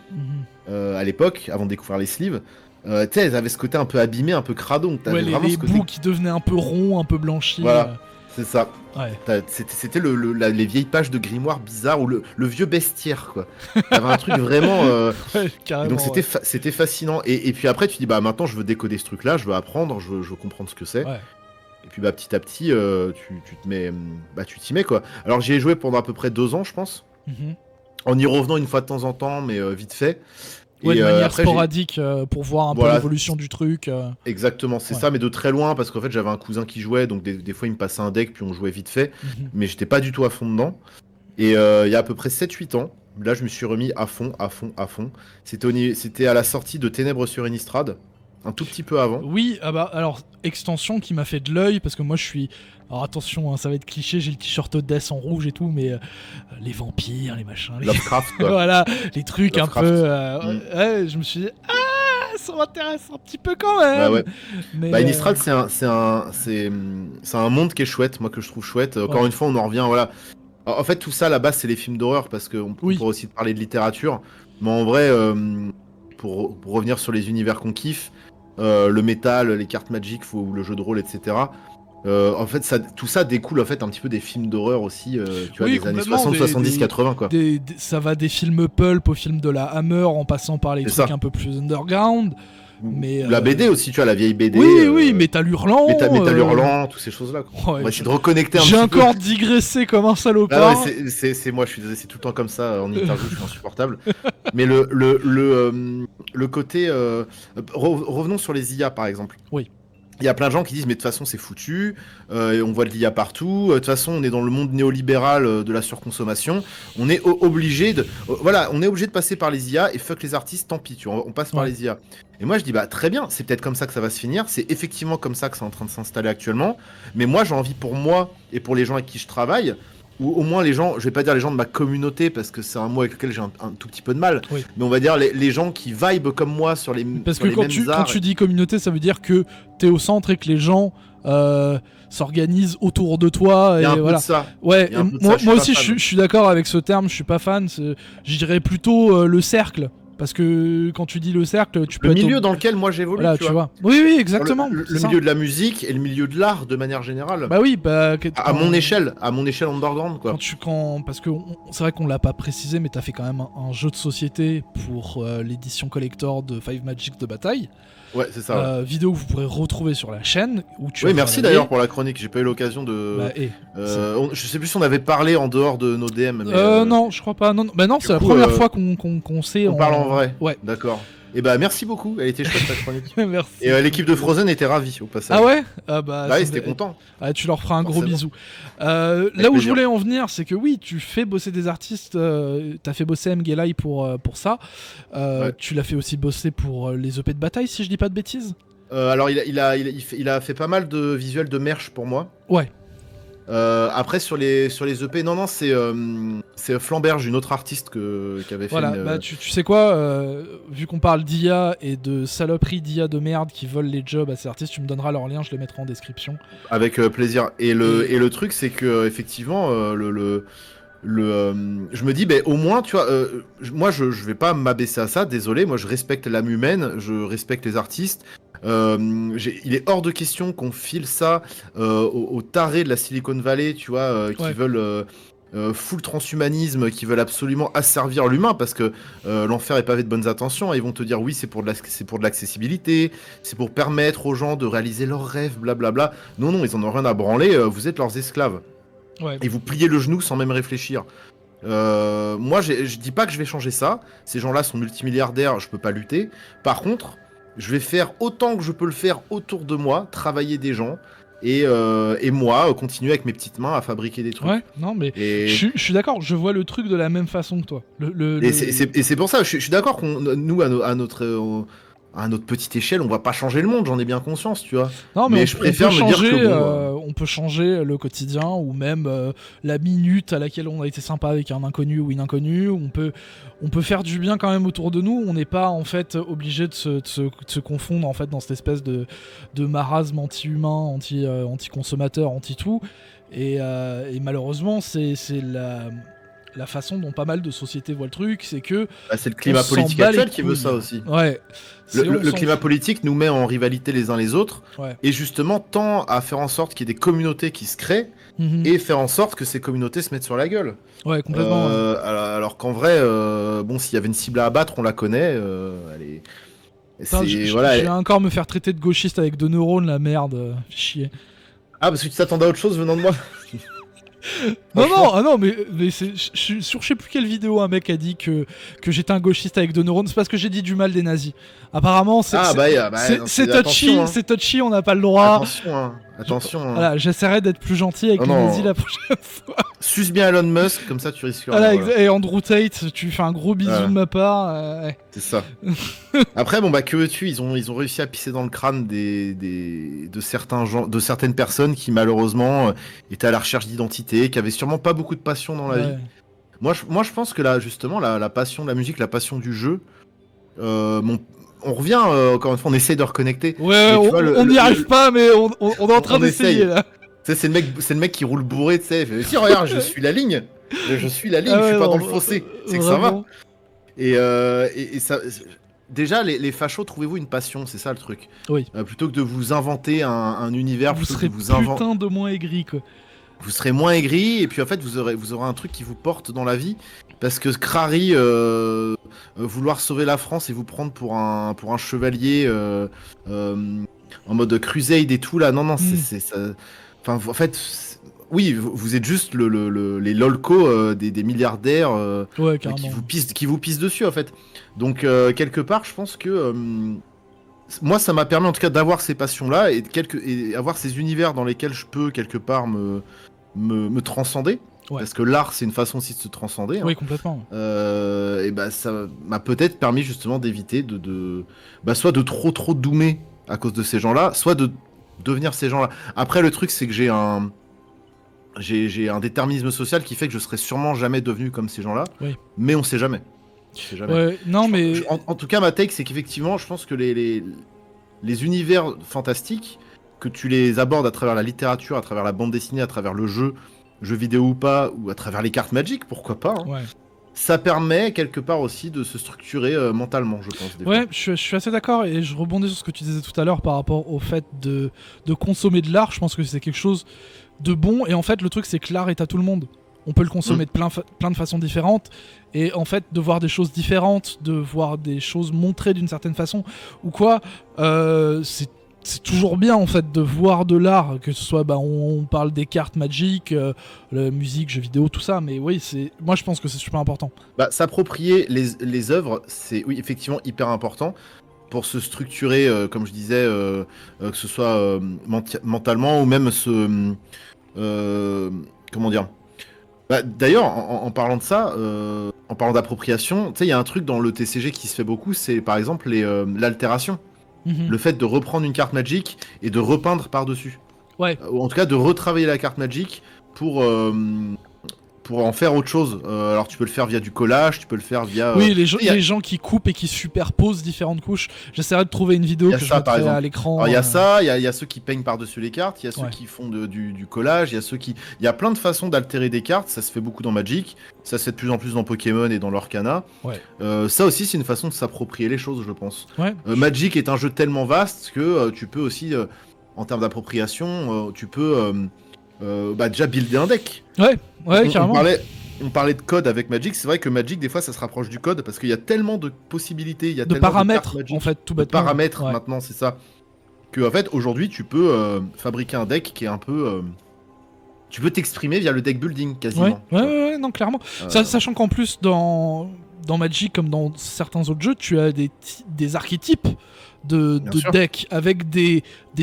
à l'époque, avant de découvrir les sleeves. Tu sais, elles avaient ce côté un peu abîmé, un peu crado. Donc t'avais Ouais, vraiment les ce côté. bouts qui devenaient un peu ronds, un peu blanchis. Voilà, c'est ça. Ouais. C'était les vieilles pages de grimoire bizarres ou le vieux bestiaire, quoi. T'avais un truc vraiment. Ouais, Et carrément. donc c'était fascinant. Et puis après, tu dis, bah maintenant, je veux décoder ce truc-là, je veux apprendre, je veux comprendre ce que c'est. Ouais. Et puis bah petit à petit, tu te mets, bah tu t'y mets quoi. Alors j'y ai joué pendant à peu près 2 ans, je pense, Mhm. en y revenant une fois de temps en temps, mais vite fait. Ouais, Et de manière après, sporadique pour voir un peu Voilà. l'évolution du truc. Exactement, c'est Ouais. ça, mais de très loin, parce qu'en fait j'avais un cousin qui jouait, donc des fois il me passait un deck, puis on jouait vite fait, Mhm. mais j'étais pas du tout à fond dedans. Et il y a à peu près 7-8 ans, là je me suis remis à fond, à fond, à fond. C'était à la sortie de Ténèbres sur Innistrad, un tout petit peu avant. Oui, ah bah alors extension qui m'a fait de l'œil parce que moi je suis. Alors attention, hein, ça va être cliché, j'ai le t-shirt Death en rouge et tout, mais les vampires, les machins, Lovecraft quoi. voilà, les trucs Lovecraft. un peu. Ouais, je me suis dit, ça m'intéresse un petit peu quand même. Bah ouais. Mais, Bah Innistrad c'est un monde qui est chouette, moi que je trouve chouette. Encore Ouais. une fois on en revient, voilà. En fait tout ça à la base c'est les films d'horreur parce qu'on Oui. pourrait aussi parler de littérature. Mais en vrai, pour revenir sur les univers qu'on kiffe, le métal, les cartes Magic, le jeu de rôle, etc. En fait tout ça découle en fait un petit peu des films d'horreur aussi, tu vois, Oui, des années complètement, 60, 70, 80 quoi. ça va des films pulp aux films de la Hammer en passant par les C'est trucs ça. un peu plus underground. Mais, La BD aussi, tu vois, la vieille BD. Oui, Métal Hurlant. Métal Hurlant, toutes ces choses-là. Quoi. Ouais, On va essayer de reconnecter un petit j'ai peu. encore digressé comme un Ah salopard. ouais, c'est moi, je suis désolé, c'est tout le temps comme ça en interview, je suis insupportable. Mais le côté. Revenons sur les IA par exemple. Oui. Il y a plein de gens qui disent, mais de toute façon, c'est foutu, et on voit de l'IA partout, de toute façon, on est dans le monde néolibéral de la surconsommation, on est obligé de. Voilà, on est obligé de passer par les IA, et fuck les artistes, tant pis, tu vois, on passe par les IA. Et moi, je dis, bah très bien, c'est peut-être comme ça que ça va se finir, c'est effectivement comme ça que c'est en train de s'installer actuellement, mais moi, j'ai envie pour moi et pour les gens avec qui je travaille, ou au moins les gens, je vais pas dire les gens de ma communauté parce que c'est un mot avec lequel j'ai un tout petit peu de mal, Oui. mais on va dire les gens qui vibe comme moi sur les Parce sur que les quand mêmes arts. tu dis communauté, ça veut dire que t'es au centre et que les gens s'organisent autour de toi. Il y a un peu voilà. de ça. Ouais, Il y a un peu de moi, ça, moi pas aussi fan. je suis d'accord avec ce terme, je suis pas fan. Je dirais plutôt le cercle. Parce que quand tu dis le cercle, tu peux Le être milieu dans lequel moi j'évolue, voilà, tu vois. Oui, exactement. Le c'est ça. milieu de la musique et le milieu de l'art de manière générale. Bah oui, À mon échelle underground, quoi. parce que c'est vrai qu'on l'a pas précisé, mais t'as fait quand même un jeu de société pour l'édition collector de Five Magic de bataille. Ouais, c'est ça. Ouais. Vidéo que vous pourrez retrouver sur la chaîne. Où tu Oui, as merci travaillé. d'ailleurs pour la chronique. J'ai pas eu l'occasion de. Je sais plus si on avait parlé en dehors de nos DM. Mais non, je crois pas. Non, bah non, c'est la coup, première fois qu'on sait. on parle en vrai. Ouais. D'accord. Et bah merci beaucoup. Elle était chouette ta chronique. Merci. Et l'équipe de Frozen était ravie au passage. Ah ouais bah ouais, c'était content. Tu leur feras un gros Forcément. bisou. Là où plaisir. je voulais en venir, c'est que oui, tu fais bosser des artistes. T'as fait bosser Mgelai pour ça. Ouais. Tu l'as fait aussi bosser pour les EP de bataille, si je dis pas de bêtises. Alors il a fait pas mal de visuels de merch pour moi. Ouais. Après sur les EP, non c'est Flamberge, une autre artiste qui avait fait. Voilà, bah tu sais quoi, vu qu'on parle d'IA et de saloperies d'IA de merde qui volent les jobs à ces artistes, tu me donneras leur lien, je les mettrai en description. Avec plaisir. Et le truc c'est que effectivement je me dis, ben au moins, tu vois, moi je vais pas m'abaisser à ça, désolé, moi je respecte l'âme humaine, je respecte les artistes. Il est hors de question qu'on file ça aux tarés de la Silicon Valley, tu vois, qui veulent full transhumanisme qui veulent absolument asservir l'humain parce que l'enfer est pavé de bonnes intentions. Et ils vont te dire oui, c'est pour de l'accessibilité, c'est pour permettre aux gens de réaliser leurs rêves, blablabla. Non, non, ils en ont rien à branler. Vous êtes leurs esclaves. Ouais. Et vous pliez le genou sans même réfléchir. Moi, je dis pas que je vais changer ça. Ces gens-là sont multimilliardaires, je peux pas lutter. Par contre, je vais faire autant que je peux le faire autour de moi, travailler des gens et moi continuer avec mes petites mains à fabriquer des trucs. Ouais, non, mais Et, je suis d'accord, je vois le truc de la même façon que toi. et c'est pour ça, je suis d'accord qu'on nous à notre petite échelle, on va pas changer le monde. J'en ai bien conscience, tu vois. Non, Mais mais je préfère me dire que bon. on peut changer le quotidien ou même la minute à laquelle on a été sympa avec un inconnu ou une inconnue. On peut faire du bien quand même autour de nous. On n'est pas en fait obligé de se confondre en fait dans cette espèce de marasme anti-humain, anti-consommateur, anti-tout. Et malheureusement, c'est la façon dont pas mal de sociétés voient le truc, c'est que Bah, c'est le climat on s'en politique bat les actuel qui veut couilles. ça aussi. Ouais. Le climat politique nous met en rivalité les uns les autres Ouais. et justement tend à faire en sorte qu'il y ait des communautés qui se créent Mhm. et faire en sorte que ces communautés se mettent sur la gueule. Ouais, complètement. Alors qu'en vrai, bon, s'il y avait une cible à abattre, on la connaît. Putain, Voilà. je vais encore me faire traiter de gauchiste avec 2 neurones, la merde. Chier. Ah, parce que tu t'attendais à autre chose venant de moi. Non, mais sur je sais plus quelle vidéo un mec a dit que j'étais un gauchiste avec 2 neurones, c'est parce que j'ai dit du mal des nazis. Apparemment, c'est touchy, attention, hein. c'est touchy, on n'a pas le droit. Attention. Hein. Voilà, j'essaierai d'être plus gentil avec les nazis la prochaine fois. Suce bien Elon Musk, comme ça tu risques rien. Voilà, et Andrew Tate, tu fais un gros bisou de ma part. Ouais. C'est ça. Après, bon, bah, que veux-tu, ils ont réussi à pisser dans le crâne de certains gens, de certaines personnes qui, malheureusement, étaient à la recherche d'identité, qui avaient sûrement pas beaucoup de passion dans la vie. Moi, je pense que là, justement, la passion de la musique, la passion du jeu, on revient, encore une fois, on essaie de reconnecter. Ouais, on n'y arrive pas, mais on est en train d'essayer, là. Tu sais, c'est le mec qui roule bourré, tu sais. Si, regarde, je suis la ligne. Je suis la ligne, je suis pas dans le fossé. C'est que ça va. Et ça. Déjà, les fachos, trouvez-vous une passion, c'est ça le truc. Oui. Plutôt que de vous inventer un univers, vous serez putain de moins aigri, quoi. Vous serez moins aigri, et puis en fait, vous aurez un truc qui vous porte dans la vie. Parce que Crary, vouloir sauver la France et vous prendre pour un chevalier en mode crusade et tout, là, non, c'est ça. Enfin, en fait, oui, vous êtes juste les lolcos des milliardaires qui vous pissent dessus, en fait. Donc, quelque part, je pense que moi, ça m'a permis en tout cas d'avoir ces passions-là et avoir ces univers dans lesquels je peux quelque part me transcender. Ouais. Parce que l'art, c'est une façon aussi de se transcender. Oui, complètement. Et bah, ça m'a peut-être permis justement d'éviter soit de trop doomer à cause de ces gens-là, soit de devenir ces gens-là. Après, le truc, c'est que j'ai un déterminisme social qui fait que je serai sûrement jamais devenu comme ces gens-là. Oui. Mais on sait jamais. Ouais, non, mais... En tout cas, ma take, c'est qu'effectivement, je pense que les univers fantastiques, que tu les abordes à travers la littérature, à travers la bande dessinée, à travers le jeu vidéo ou pas, ou à travers les cartes Magic, pourquoi pas, hein. Ouais. Ça permet quelque part aussi de se structurer mentalement, je pense. Ouais, je suis assez d'accord, et je rebondis sur ce que tu disais tout à l'heure par rapport au fait de consommer de l'art. Je pense que c'est quelque chose de bon, et en fait le truc c'est que l'art est à tout le monde. On peut le consommer de plein de façons différentes, et en fait de voir des choses différentes, de voir des choses montrées d'une certaine façon ou quoi, c'est toujours bien en fait de voir de l'art, que ce soit on parle des cartes Magic, la musique, jeux vidéo, tout ça, mais oui, moi je pense que c'est super important. S'approprier les œuvres, c'est oui effectivement hyper important pour se structurer, comme je disais, que ce soit mentalement ou même comment dire. D'ailleurs, en parlant de ça, en parlant d'appropriation, tu sais, il y a un truc dans le TCG qui se fait beaucoup, c'est par exemple l'altération. Le fait de reprendre une carte Magic et de repeindre par-dessus. Ouais. En tout cas, de retravailler la carte Magic pour en faire autre chose. Alors, tu peux le faire via du collage, tu peux le faire via... Oui, les gens qui coupent et qui superposent différentes couches. J'essaierai de trouver une vidéo que je mettrai à l'écran. Il y a ça, il y a ceux qui peignent par-dessus les cartes, il y a ceux qui font du collage, il y a plein de façons d'altérer des cartes, ça se fait beaucoup dans Magic, ça se fait de plus en plus dans Pokémon et dans l'Arcana. Ouais. Ça aussi, c'est une façon de s'approprier les choses, je pense. Ouais. Magic est un jeu tellement vaste que tu peux aussi, en termes d'appropriation, tu peux déjà builder un deck. Ouais, On carrément. parlait de code avec Magic, c'est vrai que Magic, des fois, ça se rapproche du code parce qu'il y a tellement de possibilités, il y a De tellement paramètres, de cartes Magic, en fait, tout de bêtement. paramètres Ouais. maintenant, c'est ça. Que, en fait, aujourd'hui, tu peux fabriquer un deck qui est un peu. Tu peux t'exprimer via le deck building, quasiment. Ouais, non, clairement. Sachant qu'en plus, dans Magic, comme dans certains autres jeux, tu as des archétypes de sûr. decks avec des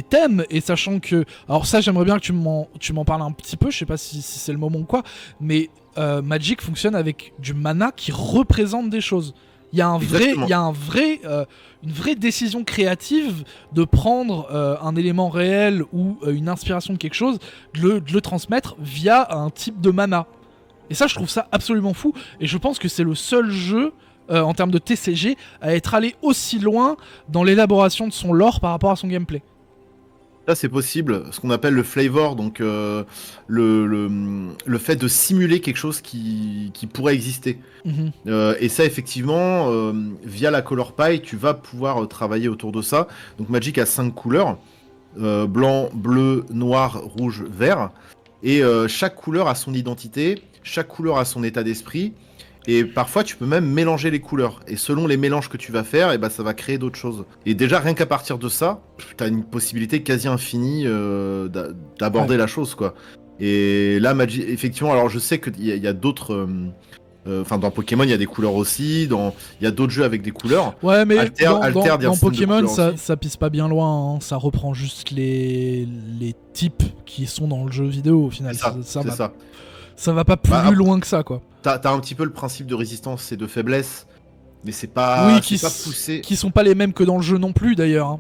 thèmes, et sachant que... Alors ça, j'aimerais bien que tu m'en parles un petit peu, je sais pas si c'est le moment ou quoi, mais Magic fonctionne avec du mana qui représente des choses. Il y a une vraie décision créative de prendre un élément réel ou une inspiration de quelque chose, de le transmettre via un type de mana. Et ça, je trouve ça absolument fou. Et je pense que c'est le seul jeu, en termes de TCG, à être allé aussi loin dans l'élaboration de son lore par rapport à son gameplay. Là, c'est possible, ce qu'on appelle le flavor, donc le fait de simuler quelque chose qui pourrait exister. Mhm. Et ça, effectivement, via la color pie, tu vas pouvoir travailler autour de ça. Donc Magic a 5 couleurs, blanc, bleu, noir, rouge, vert. Et chaque couleur a son identité, chaque couleur a son état d'esprit. Et parfois, tu peux même mélanger les couleurs. Et selon les mélanges que tu vas faire, et ben, ça va créer d'autres choses. Et déjà, rien qu'à partir de ça, tu as une possibilité quasi infinie d'aborder la chose, quoi. Et là, Magic, effectivement, alors je sais qu'il y a d'autres... Enfin, dans Pokémon, il y a des couleurs aussi. Il y a d'autres jeux avec des couleurs. Ouais, mais Alter, il y a dans un système de Pokémon, couleurs aussi. ça pisse pas bien loin. Hein. Ça reprend juste les types qui sont dans le jeu vidéo, au final. C'est ça. Ça va pas plus loin que ça, quoi. T'as un petit peu le principe de résistance et de faiblesse, mais c'est pas, qui poussé. Qui sont pas les mêmes que dans le jeu non plus, d'ailleurs. Hein.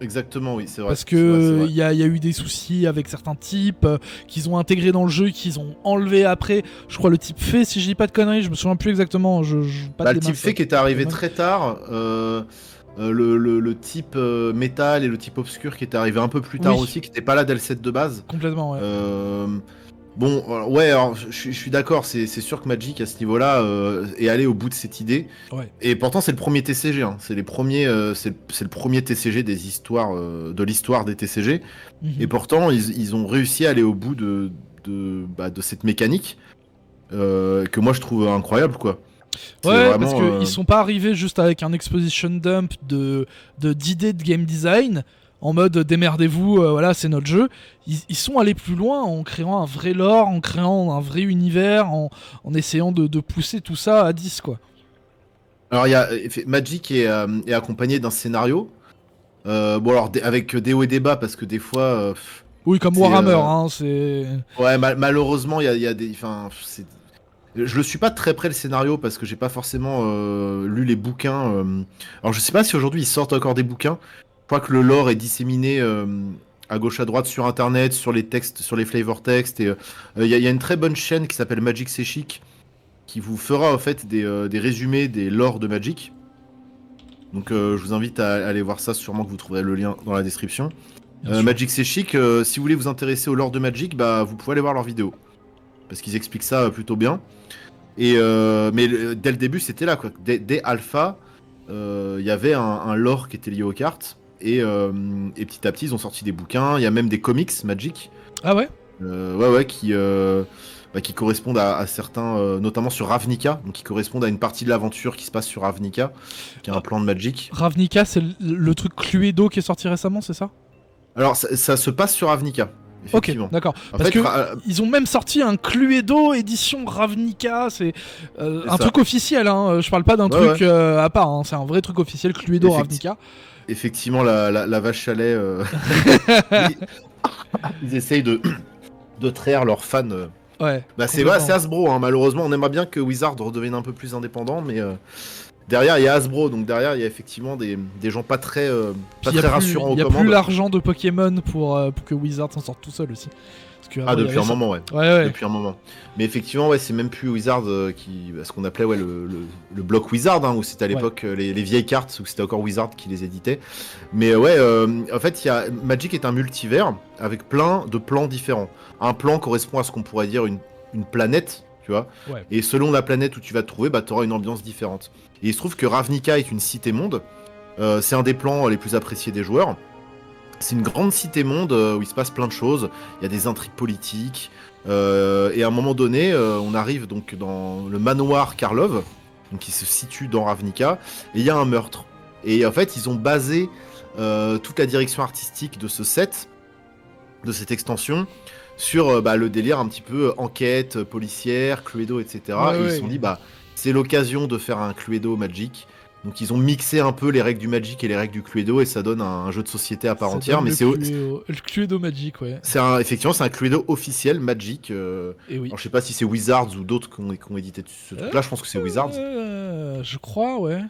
Exactement, oui, c'est vrai. Parce que il y a eu des soucis avec certains types qu'ils ont intégrés dans le jeu, qu'ils ont enlevé après. Je crois le type fée, si je dis pas de conneries, je me souviens plus exactement. Le type fée qui était arrivé très tard. Le type métal et le type obscur qui était arrivé un peu plus tard aussi, qui n'était pas là dès le set de base. Complètement, ouais. Bon, ouais, alors, je suis d'accord, c'est sûr que Magic à ce niveau-là est allé au bout de cette idée. Ouais. Et pourtant, c'est le premier TCG. Hein. C'est le premier TCG de l'histoire des TCG. Et pourtant, ils ont réussi à aller au bout de cette mécanique que moi je trouve incroyable, quoi. Ouais, vraiment, parce qu'ils sont pas arrivés juste avec un exposition dump d'idées de game design en mode démerdez-vous, voilà, c'est notre jeu. Ils sont allés plus loin en créant un vrai lore, en créant un vrai univers, en essayant de pousser tout ça à 10, quoi. Alors, Magic est accompagné d'un scénario. Bon, alors, avec des hauts et des bas, parce que des fois. Oui, comme Warhammer, hein, c'est. Ouais, malheureusement, il y a des. Enfin, je le suis pas de très près le scénario parce que j'ai pas forcément lu les bouquins. Alors, je sais pas si aujourd'hui ils sortent encore des bouquins. Je crois que le lore est disséminé à gauche à droite sur internet, sur les textes, sur les flavor texts. Et il y a une très bonne chaîne qui s'appelle Magic C'est Chic qui vous fera en fait des résumés des lores de Magic. Donc je vous invite à aller voir ça, sûrement que vous trouverez le lien dans la description. Magic C'est Chic, si vous voulez vous intéresser au lore de Magic, bah vous pouvez aller voir leurs vidéos. Parce qu'ils expliquent ça plutôt bien. Et mais dès le début c'était là, quoi. Dès Alpha, il y avait un lore qui était lié aux cartes. Et petit à petit ils ont sorti des bouquins, il y a même des comics Magic. Ah ouais. Ouais, qui correspondent à certains, notamment sur Ravnica, donc qui correspondent à une partie de l'aventure qui se passe sur Ravnica, qui est un plan de Magic. Ravnica, c'est le truc Cluedo qui est sorti récemment, c'est ça? Alors ça se passe sur Ravnica, effectivement. Ok, d'accord. Parce que ils ont même sorti un Cluedo édition Ravnica, c'est un truc officiel, hein. Je parle pas d'un truc à part, hein. C'est un vrai truc officiel, Cluedo Ravnica. Effectivement, la vache à lait, ils essayent de traire leurs fans. Ouais. Bah c'est Hasbro, hein. Malheureusement, on aimerait bien que Wizard redevienne un peu plus indépendant, mais derrière il y a Hasbro, donc derrière il y a effectivement des gens pas très rassurants aux commandes. Il y a plus l'argent de Pokémon pour que Wizard s'en sorte tout seul aussi. Depuis un moment, ouais. Depuis un moment. Mais effectivement, c'est même plus Wizard ce qu'on appelait le bloc Wizard, hein, où c'était à l'époque les vieilles cartes, où c'était encore Wizard qui les éditait. Mais en fait, Magic est un multivers avec plein de plans différents. Un plan correspond à ce qu'on pourrait dire une planète, tu vois. Ouais. Et selon la planète où tu vas te trouver, tu auras une ambiance différente. Et il se trouve que Ravnica est une cité-monde. C'est un des plans les plus appréciés des joueurs. C'est une grande cité-monde où il se passe plein de choses. Il y a des intrigues politiques. Et à un moment donné, on arrive donc dans le manoir Karlov, donc qui se situe dans Ravnica, et il y a un meurtre. Et en fait, ils ont basé toute la direction artistique de ce set, de cette extension, sur le délire un petit peu enquête policière, Cluedo, etc. Ouais, Et ils ouais. se sont dit, c'est l'occasion de faire un Cluedo Magic. Donc ils ont mixé un peu les règles du Magic et les règles du Cluedo et ça donne un jeu de société à part Ça entière. donne Mais le Cluedo Magic, ouais. effectivement, c'est un Cluedo officiel Magic. Et oui. Alors je sais pas si c'est Wizards ou d'autres qui ont édité ce truc-là. Je pense que c'est Wizards. Je crois, ouais.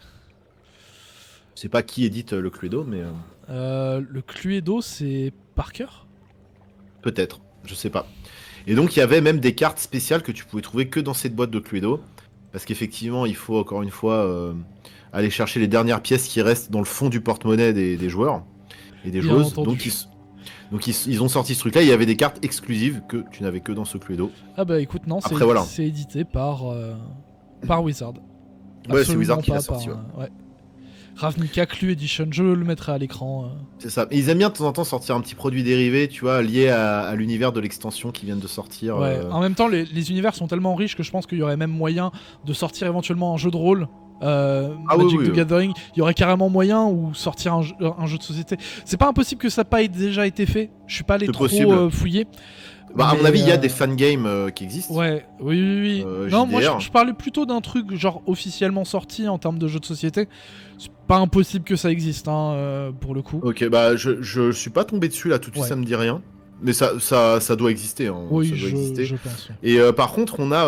Je sais pas qui édite le Cluedo, mais Le Cluedo, c'est Parker. peut-être. Je sais pas. Et donc il y avait même des cartes spéciales que tu pouvais trouver que dans cette boîte de Cluedo. Parce qu'effectivement, il faut encore une fois aller chercher les dernières pièces qui restent dans le fond du porte-monnaie des joueurs et des Bien joueuses. entendu. Donc ils ont sorti ce truc-là. Il y avait des cartes exclusives que tu n'avais que dans ce Cluedo. Ah bah écoute, non, Après, voilà. c'est édité par Wizard. Ouais, c'est Absolument Wizard qui l'a pas sorti. par, Ouais. ouais. Ravnica Clue Edition, je le mettrai à l'écran. C'est ça. Et ils aiment bien de temps en temps sortir un petit produit dérivé, tu vois, lié à l'univers de l'extension qui viennent de sortir. Ouais. En même temps, les univers sont tellement riches que je pense qu'il y aurait même moyen de sortir éventuellement un jeu de rôle. Magic the Gathering, il y aurait carrément moyen ou sortir un jeu de société. C'est pas impossible que ça n'ait pas déjà été fait. Je suis pas allé trop fouiller. À mon avis, il y a des fangames qui existent. Ouais, oui. Non, moi JDR. je parlais plutôt d'un truc genre officiellement sorti en termes de jeu de société. C'est pas impossible que ça existe, pour le coup. Ok, je suis pas tombé dessus là tout de suite, Ouais. ça me dit rien. Mais ça doit exister. Hein, Oui, ça doit exister. je pense. Et par contre, on a,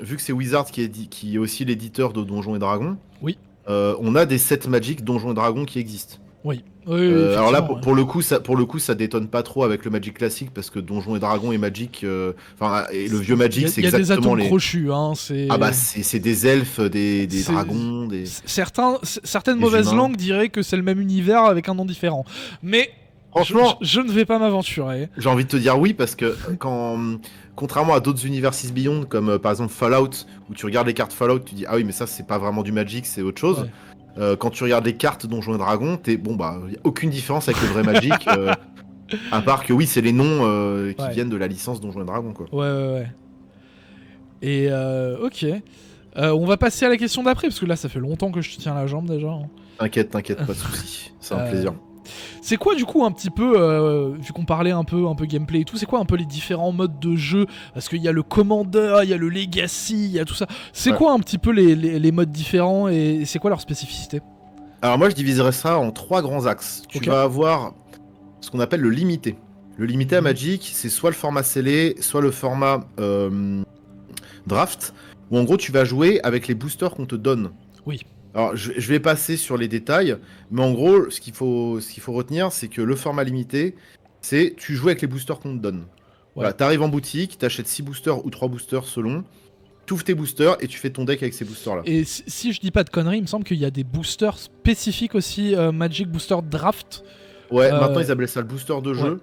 vu que c'est Wizard qui est aussi l'éditeur de Donjons et Dragons, Oui. on a des sets Magic Donjons et Dragons qui existent. Oui. Alors là, pour le coup, ça détonne pas trop avec le Magic classique parce que Donjons et Dragons et Magic, et le vieux Magic, c'est exactement les... Il y a des atomes les. crochus, C'est des elfes, des dragons, des. Certaines mauvaises langues diraient que c'est le même univers avec un nom différent. Mais franchement, je ne vais pas m'aventurer. J'ai envie de te dire oui parce que contrairement à d'autres univers 6 Beyond comme par exemple Fallout, où tu regardes les cartes Fallout, tu dis ah oui mais ça c'est pas vraiment du Magic, c'est autre chose. Ouais. Quand tu regardes les cartes Donjons et Dragons, y a aucune différence avec le vrai Magic, à part que oui c'est les noms qui viennent de la licence Donjons et Dragons quoi. Ouais. Et ok. On va passer à la question d'après parce que là ça fait longtemps que je te tiens la jambe déjà. T'inquiète, pas de soucis, c'est un plaisir. C'est quoi du coup un petit peu, vu qu'on parlait un peu gameplay et tout, c'est quoi un peu les différents modes de jeu? Parce qu'il y a le Commander, il y a le Legacy, il y a tout ça. C'est quoi un petit peu les modes différents et c'est quoi leur spécificité? Alors moi je diviserais ça en 3 grands axes. Tu vas avoir ce qu'on appelle le limité. Le limité à Magic, c'est soit le format scellé, soit le format draft, où en gros tu vas jouer avec les boosters qu'on te donne. Oui. Alors, je vais passer sur les détails, mais en gros, ce qu'il faut retenir, c'est que le format limité, c'est tu joues avec les boosters qu'on te donne. Ouais. Voilà, t'arrives en boutique, t'achètes 6 boosters ou 3 boosters selon, t'ouvres tes boosters et tu fais ton deck avec ces boosters-là. Et si je dis pas de conneries, il me semble qu'il y a des boosters spécifiques aussi, Magic Booster Draft. Ouais, maintenant ils appellent ça le booster de jeu. Ouais.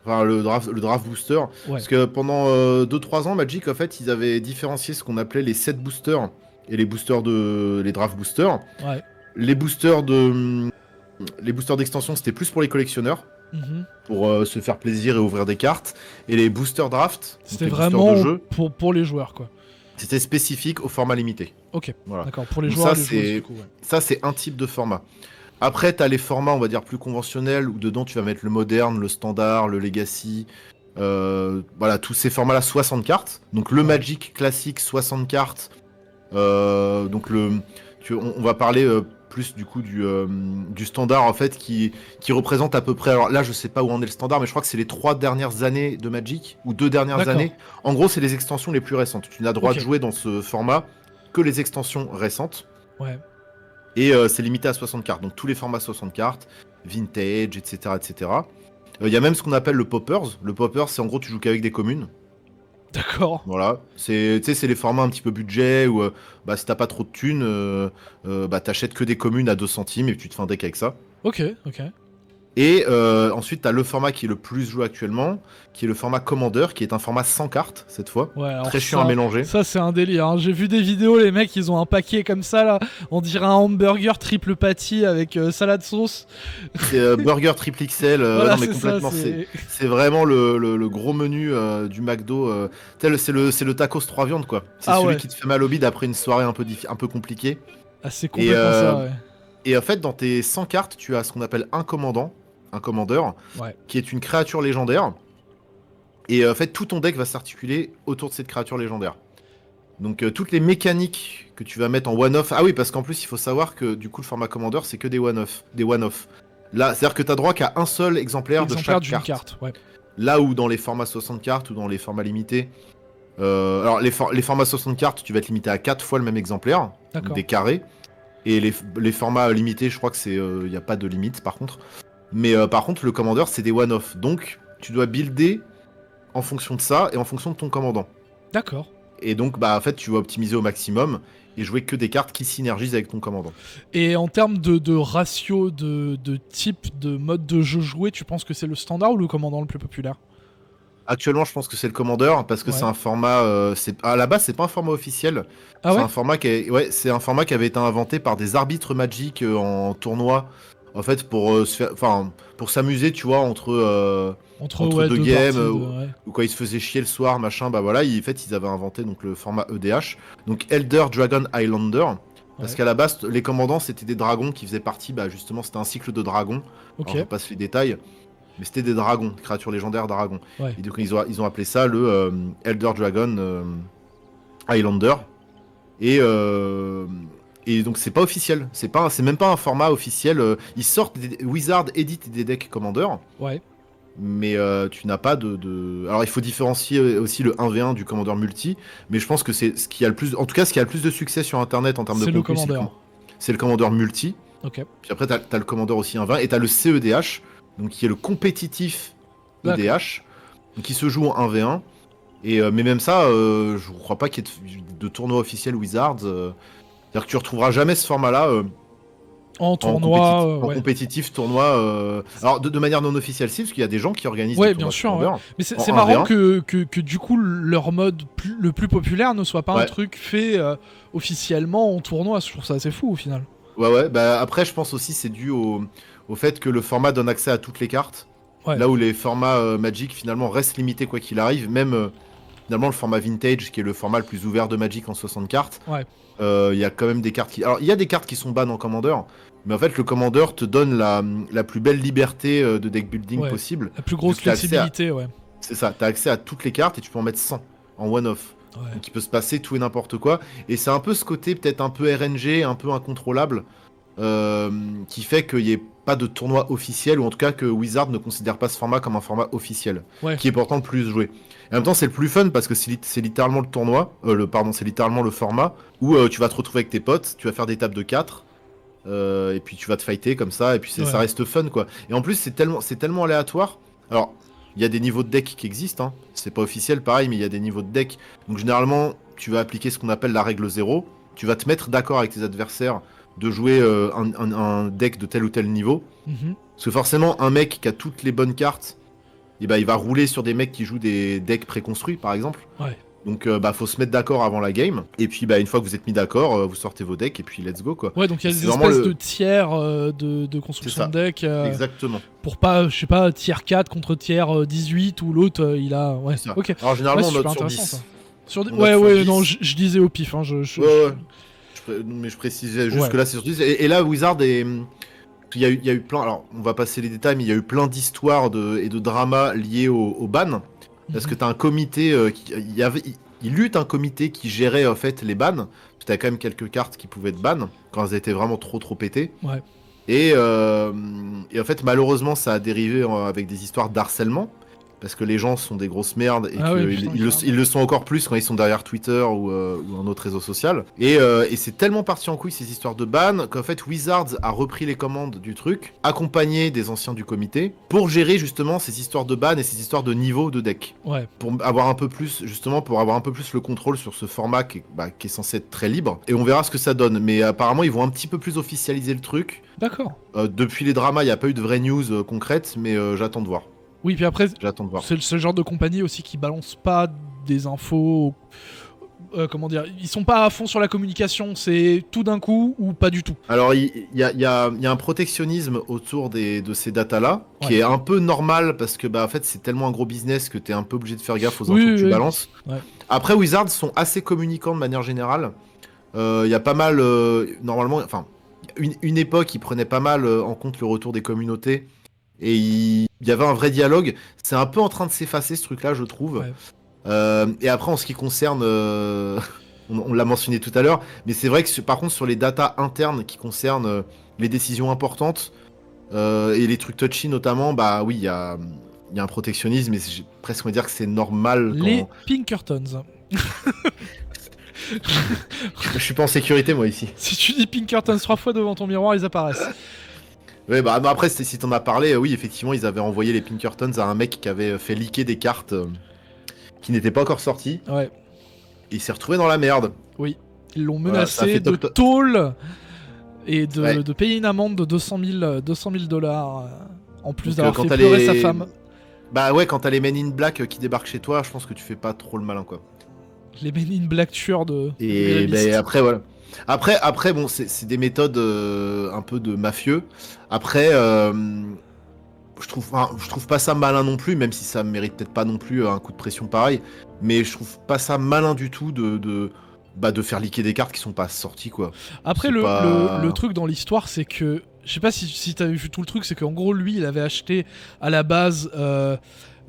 Enfin, le draft booster. Ouais. Parce que pendant 2-3 ans, Magic, en fait, ils avaient différencié ce qu'on appelait les set boosters et les draft boosters. Ouais. Les boosters d'extension, c'était plus pour les collectionneurs, pour se faire plaisir et ouvrir des cartes. Et les boosters draft, c'était vraiment de jeu, pour les joueurs, quoi. C'était spécifique au format limité. Ok, voilà. D'accord, pour les joueurs, ça, c'est un type de format. Après, t'as les formats, on va dire, plus conventionnels, où dedans, tu vas mettre le moderne, le standard, le legacy... voilà, tous ces formats-là, 60 cartes. Donc le Magic classique, 60 cartes. Donc on va parler plus du coup du standard en fait qui représente à peu près, alors là je sais pas où en est le standard, mais je crois que c'est les 3 dernières années de Magic ou 2 dernières années. En gros c'est les extensions les plus récentes. Tu n'as droit de jouer dans ce format que les extensions récentes. Ouais. Et c'est limité à 60 cartes, donc tous les formats 60 cartes, vintage, etc. etc. Il y a même ce qu'on appelle le Poppers. Le Poppers, c'est en gros tu joues qu'avec des communes. D'accord. Voilà, c'est les formats un petit peu budget où si t'as pas trop de thunes, t'achètes que des communes à 2 centimes et tu te fais un deck avec ça. Ok. Et ensuite, tu as le format qui est le plus joué actuellement, qui est le format Commander, qui est un format sans cartes, cette fois. Ouais, alors Très chiant à mélanger. Ça, c'est un délire. Hein. J'ai vu des vidéos, les mecs, ils ont un paquet comme ça, là. On dirait un hamburger triple patty avec salade sauce. C'est burger triple XL. Voilà, non, mais c'est complètement, ça, c'est vraiment le gros menu du McDo. C'est le tacos 3 viandes, quoi. C'est celui qui te fait mal au bide après une soirée un peu compliquée. Ah, c'est complètement ça, ouais. Et en fait, dans tes 100 cartes, tu as ce qu'on appelle un commandeur, qui est une créature légendaire. Et en fait, tout ton deck va s'articuler autour de cette créature légendaire. Donc toutes les mécaniques que tu vas mettre en one-off... Ah oui, parce qu'en plus, il faut savoir que du coup, le format commandeur, c'est que des one-off. Là, c'est-à-dire que tu as droit qu'à un seul exemplaire de chaque carte. Ouais. Là où dans les formats 60 cartes ou dans les formats limités... alors, les formats 60 cartes, tu vas être limité à 4 fois le même exemplaire. Donc des carrés. Et les formats limités, je crois que c'est... Il n'y a pas de limite, par contre. Mais par contre, le commandeur, c'est des one-off. Donc, tu dois builder en fonction de ça et en fonction de ton commandant. D'accord. Et donc, bah, en fait, tu vas optimiser au maximum et jouer que des cartes qui synergisent avec ton commandant. Et en termes de ratio, de type, de mode de jeu joué, tu penses que c'est le standard ou le commandant le plus populaire ? Actuellement, je pense que c'est le commandeur parce que c'est un format. À la base, c'est pas un format officiel. Ah c'est ouais un format c'est un format qui avait été inventé par des arbitres Magic en tournoi. En fait, pour s'amuser, tu vois, entre deux games, ou quand ils se faisaient chier le soir, machin, bah voilà, ils avaient inventé donc le format EDH, donc Elder Dragon Highlander, parce qu'à la base, les commandants c'était des dragons qui faisaient partie, bah justement, c'était un cycle de dragons. Alors, je passe les détails, mais c'était des dragons, des créatures légendaires dragons. Et donc ils ont appelé ça le Elder Dragon Highlander. Et donc c'est pas officiel, c'est même pas un format officiel. Ils sortent Wizard édite des decks Commander. Ouais. Mais tu n'as pas de... Alors il faut différencier aussi le 1v1 du Commander multi, mais je pense que c'est ce qui a le plus... En tout cas, ce qui a le plus de succès sur internet en termes de contenu, c'est le Commander multi. Ok. Puis après t'as le Commander aussi 1v1 et t'as le CEDH, donc qui est le compétitif EDH, qui se joue en 1v1. Mais même ça, je crois pas qu'il y ait de tournoi officiel Wizards. C'est-à-dire que tu retrouveras jamais ce format-là en tournoi, en compétitif tournoi. Alors de manière non officielle, si, parce qu'il y a des gens qui organisent des tournois. Bien sûr. Ouais. Mais c'est marrant que du coup leur mode le plus populaire ne soit pas un truc fait officiellement en tournoi. Je trouve ça assez fou au final. Ouais. Bah après, je pense aussi c'est dû au fait que le format donne accès à toutes les cartes. Là où les formats Magic finalement restent limités quoi qu'il arrive, même finalement le format Vintage qui est le format le plus ouvert de Magic en 60 cartes. Il y a quand même des cartes qui... Alors, il y a des cartes qui sont bannes en Commander, mais en fait, le Commander te donne la plus belle liberté de deck building possible. La plus grosse flexibilité, C'est ça, t'as accès à toutes les cartes et tu peux en mettre 100 en one-off. Donc, il peut se passer tout et n'importe quoi. Et c'est un peu ce côté peut-être un peu RNG, un peu incontrôlable, qui fait qu'il n'y ait pas de tournoi officiel, ou en tout cas que Wizard ne considère pas ce format comme un format officiel, qui est pourtant le plus joué. Et en même temps, c'est le plus fun parce que c'est littéralement le tournoi, c'est littéralement le format où tu vas te retrouver avec tes potes, tu vas faire des tables de 4, et puis tu vas te fighter comme ça, et puis ça reste fun quoi. Et en plus, c'est tellement aléatoire. Alors, il y a des niveaux de deck qui existent, hein. C'est pas officiel pareil, mais il y a des niveaux de deck. Donc généralement, tu vas appliquer ce qu'on appelle la règle 0, tu vas te mettre d'accord avec tes adversaires de jouer un deck de tel ou tel niveau. Parce que forcément, un mec qui a toutes les bonnes cartes, et il va rouler sur des mecs qui jouent des decks préconstruits, par exemple. Donc, faut se mettre d'accord avant la game. Et puis, une fois que vous êtes mis d'accord, vous sortez vos decks et puis let's go, quoi. Ouais, donc il y a des espèces de tiers de construction de deck. Exactement. Pour pas, je sais pas, tiers 4 contre tiers 18 ou l'autre, il a... Ouais, ok. Alors, généralement, on note sur 10. Non, je disais au pif. Hein, mais je précisais juste que là, c'est sur 10. Et là, Wizard est... Il y a eu plein, alors on va passer les détails, mais il y a eu plein d'histoires et de dramas liés au ban. Parce que t'as un comité, il lutte un comité qui gérait en fait les bans. T'as quand même quelques cartes qui pouvaient être ban quand elles étaient vraiment trop pétées. Et en fait, malheureusement, ça a dérivé avec des histoires d'harcèlement. parce que les gens sont des grosses merdes et Ah oui, qu'ils putain, ils le sont encore plus quand ils sont derrière Twitter ou un autre réseau social. Et c'est tellement parti en couille ces histoires de ban qu'en fait Wizards a repris les commandes du truc, accompagné des anciens du comité, pour gérer justement ces histoires de ban et ces histoires de niveau de deck. Ouais. Pour avoir un peu plus, justement, pour avoir un peu plus le contrôle sur ce format qui est censé être très libre. Et on verra ce que ça donne. Mais apparemment, ils vont un petit peu plus officialiser le truc. D'accord. Depuis les dramas, il n'y a pas eu de vraies news concrètes, mais j'attends de voir. Oui, puis après, J'attends de voir. c'est ce genre de compagnie aussi qui balance pas des infos. Comment dire, ils sont pas à fond sur la communication, c'est tout d'un coup ou pas du tout. Alors, il y a un protectionnisme autour de ces datas-là, qui Ouais. est un peu normal, parce que en fait, c'est tellement un gros business que tu es un peu obligé de faire gaffe aux Oui, infos que tu oui. balances. Ouais. Après, Wizards sont assez communicants de manière générale. Il y a pas mal, normalement, enfin, une époque, ils prenaient pas mal en compte le retour des communautés. Et il y avait un vrai dialogue. C'est un peu en train de s'effacer ce truc-là, je trouve. Ouais. Et après, en ce qui concerne, on l'a mentionné tout à l'heure, mais c'est vrai que par contre sur les datas internes qui concernent les décisions importantes et les trucs touchy notamment, oui, il y a un protectionnisme, et j'ai presque envie de dire que c'est normal. Les Pinkertons. Je suis pas en sécurité moi ici. Si tu dis Pinkertons 3 fois devant ton miroir, ils apparaissent. Ouais, non, après, si t'en as parlé, oui, effectivement, ils avaient envoyé les Pinkertons à un mec qui avait fait leaker des cartes qui n'étaient pas encore sorties. Ouais. Et il s'est retrouvé dans la merde. Oui. Ils l'ont Voilà, ça menacé fait de tôle et Ouais. de payer une amende de 200 000 dollars en plus Donc, d'avoir quand fait t'as pleurer les- sa femme. Bah ouais, quand t'as les Men in Black qui débarquent chez toi, je pense que tu fais pas trop le malin, quoi. Les Men in Black tueurs de Et réalistes. après, voilà. Après bon, c'est des méthodes un peu de mafieux. Après, je trouve pas ça malin non plus, même si ça mérite peut-être pas non plus un coup de pression pareil. Mais je trouve pas ça malin du tout de faire liquer des cartes qui sont pas sorties, quoi. Après, C'est le truc dans l'histoire, c'est que. Je sais pas si t'avais vu tout le truc, c'est qu'en gros, lui, il avait acheté à la base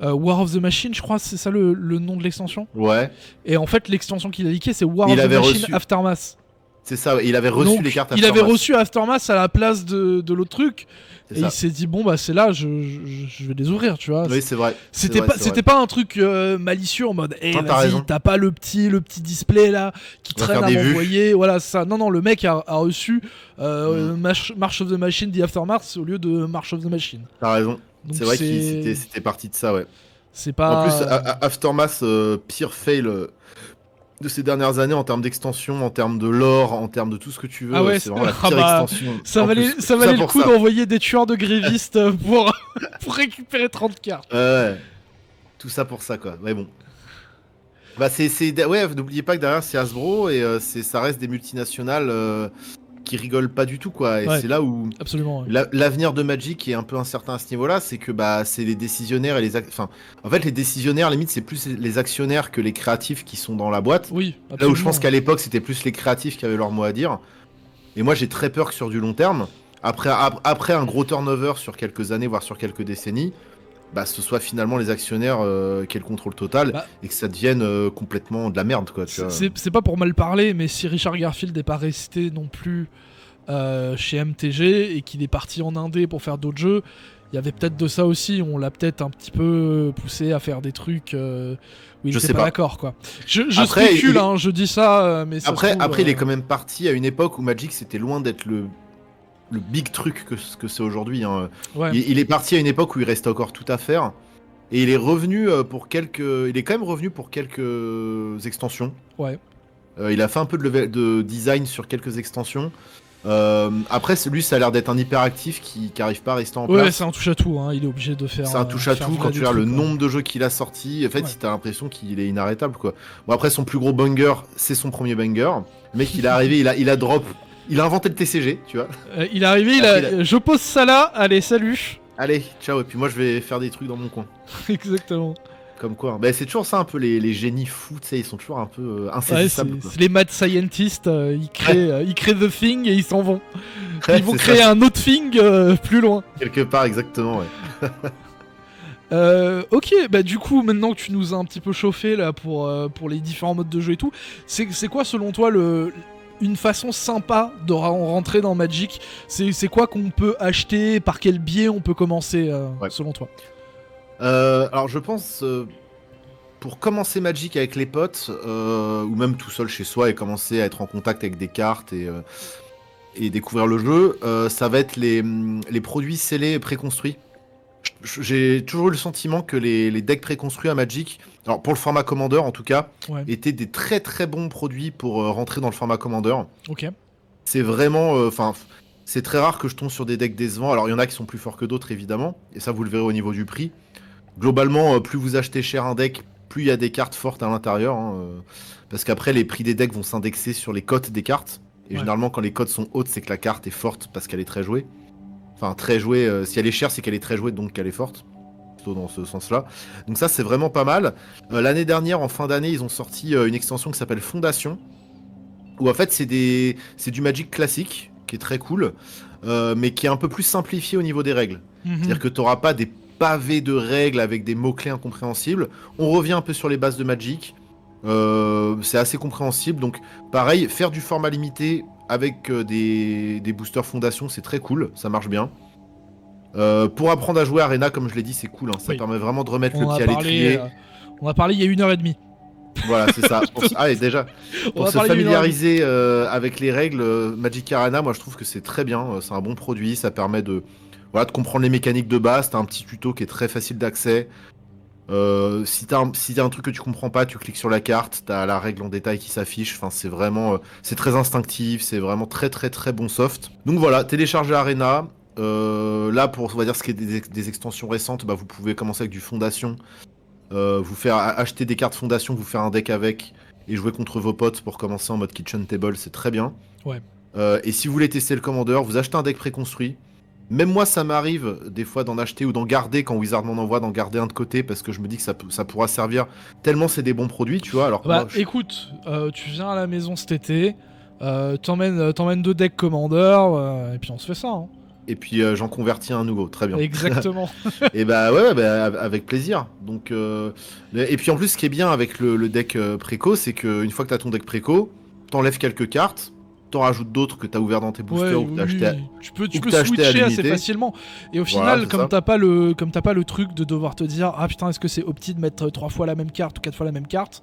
War of the Machine, je crois, c'est ça le nom de l'extension. Ouais, Et en fait, l'extension qu'il a liquée, c'est War Il of the avait Machine reçu- Aftermath. c'est ça, ouais, il avait reçu Donc, les cartes il avait Aftermath. reçu Aftermath à la place de l'autre truc. C'est Et ça. il s'est dit, bon, bah, c'est là, je vais les ouvrir, tu vois. Oui, c'est vrai. C'était pas un truc malicieux en mode Non, t'as vas-y, raison. t'as pas le petit display là qui On va traîne faire à des vues. m'envoyer, voilà ça. Non, le mec a reçu March of the Machine The Aftermath au lieu de March of the Machine. T'as raison. Donc C'est vrai que c'était parti de ça, ouais. c'est En plus, pas Aftermath, pire fail de ces dernières années en termes d'extension, en termes de lore, en termes de tout ce que tu veux. Ah ouais, c'est vraiment la ah pire bah, extension. ça En valait plus, ça tout valait le pour coup ça. d'envoyer des tueurs de grévistes pour récupérer 30 cartes. Ouais. Tout ça pour ça, quoi. Ouais, bon. Ouais, n'oubliez pas que derrière, c'est Hasbro et ça reste des multinationales qui rigolent pas du tout, quoi. Et Ouais. c'est là où Absolument. Ouais. l'avenir de Magic est un peu incertain à ce niveau-là, c'est que c'est les décisionnaires et enfin, en fait, les décisionnaires, limite, c'est plus les actionnaires que les créatifs qui sont dans la boîte. Oui, Là où absolument. je pense qu'à l'époque, c'était plus les créatifs qui avaient leur mot à dire. Et moi, j'ai très peur que sur du long terme, après un gros turnover sur quelques années, voire sur quelques décennies, ce soit finalement les actionnaires qui aient le contrôle total Bah, et que ça devienne complètement de la merde, quoi. Tu vois. c'est pas pour mal parler, mais si Richard Garfield n'est pas resté non plus chez MTG et qu'il est parti en Indé pour faire d'autres jeux, il y avait peut-être de ça aussi. On l'a peut-être un petit peu poussé à faire des trucs où il Je était sais pas pas. d'accord, quoi. Je Après, spécule, il est- hein, je dis ça, mais ça se Après, trouve, il est quand même parti à une époque où Magic c'était loin d'être le big truc que ce que c'est aujourd'hui, hein. ouais. Il est parti à une époque où il restait encore tout à faire. Et il est revenu il est quand même revenu pour quelques extensions. Ouais. Il a fait un peu de design sur quelques extensions. Après, lui, ça a l'air d'être un hyperactif qui arrive pas à rester en Ouais, place. c'est un touche à tout. Hein. Il est obligé de faire. C'est un touche à faire tout vivre quand des tu regardes le trucs, quoi. nombre de jeux qu'il a sortis. En fait, Ouais. si t'as l'impression qu'il est inarrêtable, quoi. Bon, après, son plus gros banger, c'est son premier banger. Le mec, il est arrivé, il a drop. Il a inventé le TCG, tu vois. Il est arrivé, Après, je pose ça là. Allez, salut. Allez, ciao. Et puis moi, je vais faire des trucs dans mon coin. Exactement. Comme quoi. C'est toujours ça un peu les génies fous, tu sais, ils sont toujours un peu Ouais, insaisissables. c'est les mad scientists. Ils créent The Thing et ils s'en vont. Ouais, Ils vont c'est créer ça. un autre Thing plus loin. Quelque part, exactement, ouais. Ok, bah du coup, maintenant que tu nous as un petit peu chauffé là pour les différents modes de jeu et tout, c'est quoi selon toi une façon sympa de rentrer dans Magic? C'est quoi qu'on peut acheter? Par quel biais on peut commencer Ouais. selon toi? Alors je pense pour commencer Magic avec les potes ou même tout seul chez soi et commencer à être en contact avec des cartes et découvrir le jeu, ça va être les produits scellés préconstruits. J'ai toujours eu le sentiment que les decks préconstruits à Magic, alors pour le format Commander en tout cas, Ouais. étaient des très très bons produits pour rentrer dans le format Commander. Ok. C'est vraiment, enfin, c'est très rare que je tombe sur des decks décevants. Alors il y en a qui sont plus forts que d'autres évidemment, et ça vous le verrez au niveau du prix. Globalement, plus vous achetez cher un deck, plus il y a des cartes fortes à l'intérieur, hein, parce qu'après les prix des decks vont s'indexer sur les cotes des cartes. Et Ouais. généralement quand les cotes sont hautes, c'est que la carte est forte parce qu'elle est très jouée. Enfin très jouée, si elle est chère, c'est qu'elle est très jouée, donc qu'elle est forte. Plutôt dans ce sens-là. Donc ça c'est vraiment pas mal. L'année dernière, en fin d'année, ils ont sorti une extension qui s'appelle Fondation, où en fait c'est du Magic classique, qui est très cool, mais qui est un peu plus simplifié au niveau des règles. C'est-à-dire que tu n'auras pas des pavés de règles avec des mots-clés incompréhensibles. On revient un peu sur les bases de Magic. C'est assez compréhensible. Donc pareil, faire du format limité avec des boosters Fondation, c'est très cool, ça marche bien. Pour apprendre à jouer Arena, comme je l'ai dit, c'est cool, hein. Ça Oui. permet vraiment de remettre On le en a pied à parlé. l'étrier. On a parlé il y a 1h30. Voilà, c'est ça. Ah, et déjà, On pour a se parlé il y a 1h30. familiariser avec les règles, Magic Arena, moi je trouve que c'est très bien. C'est un bon produit, ça permet voilà, de comprendre les mécaniques de base. T'as un petit tuto qui est très facile d'accès. Si t'as un truc que tu comprends pas, tu cliques sur la carte, t'as la règle en détail qui s'affiche. Enfin, c'est vraiment, c'est très instinctif, c'est vraiment très très très bon soft. Donc voilà, téléchargez Arena. Là, pour on va dire ce qui est des extensions récentes, bah, vous pouvez commencer avec du Fondation. Vous faire acheter des cartes Fondation, vous faire un deck avec et jouer contre vos potes pour commencer en mode Kitchen Table, c'est très bien. Ouais. Et si vous voulez tester le Commander, vous achetez un deck préconstruit. Même moi, ça m'arrive des fois d'en acheter ou d'en garder quand Wizard m'en envoie, d'en garder un de côté parce que je me dis que ça pourra servir tellement c'est des bons produits, tu vois. Alors que Bah moi, écoute, tu viens à la maison cet été, t'emmènes 2 decks Commander, et puis on se fait ça. Hein. et puis j'en convertis un nouveau, très bien. Exactement. Et bah ouais, bah, avec plaisir. Donc et puis en plus, ce qui est bien avec le deck préco, c'est qu'une fois que t'as ton deck préco, t'enlèves quelques cartes, t'en rajoutes d'autres que t'as ouvert dans tes Ouais, boosters ou que t'as acheté, oui. Tu peux ou que t'as acheté à switcher assez l'unité. facilement. Et au Voilà, final, c'est comme ça. t'as pas le truc de devoir te dire ah putain est-ce que c'est opti de mettre 3 fois la même carte ou 4 fois la même carte,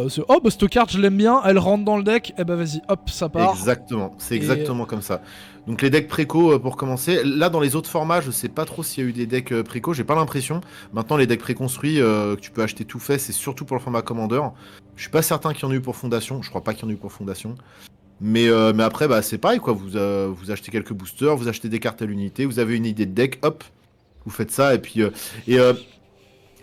c'est oh bah cette carte je l'aime bien, elle rentre dans le deck, et bah vas-y hop ça part. Exactement, c'est Et exactement comme ça. Donc les decks préco pour commencer. Là dans les autres formats, je sais pas trop s'il y a eu des decks préco, j'ai pas l'impression. Maintenant les decks préconstruits que tu peux acheter tout fait, c'est surtout pour le format Commander. Je suis pas certain qu'il y en ait eu pour Fondation, je crois pas qu'il y en ait eu pour Fondation. Mais après bah c'est pareil quoi, vous achetez quelques boosters, vous achetez des cartes à l'unité, vous avez une idée de deck, hop, vous faites ça et puis et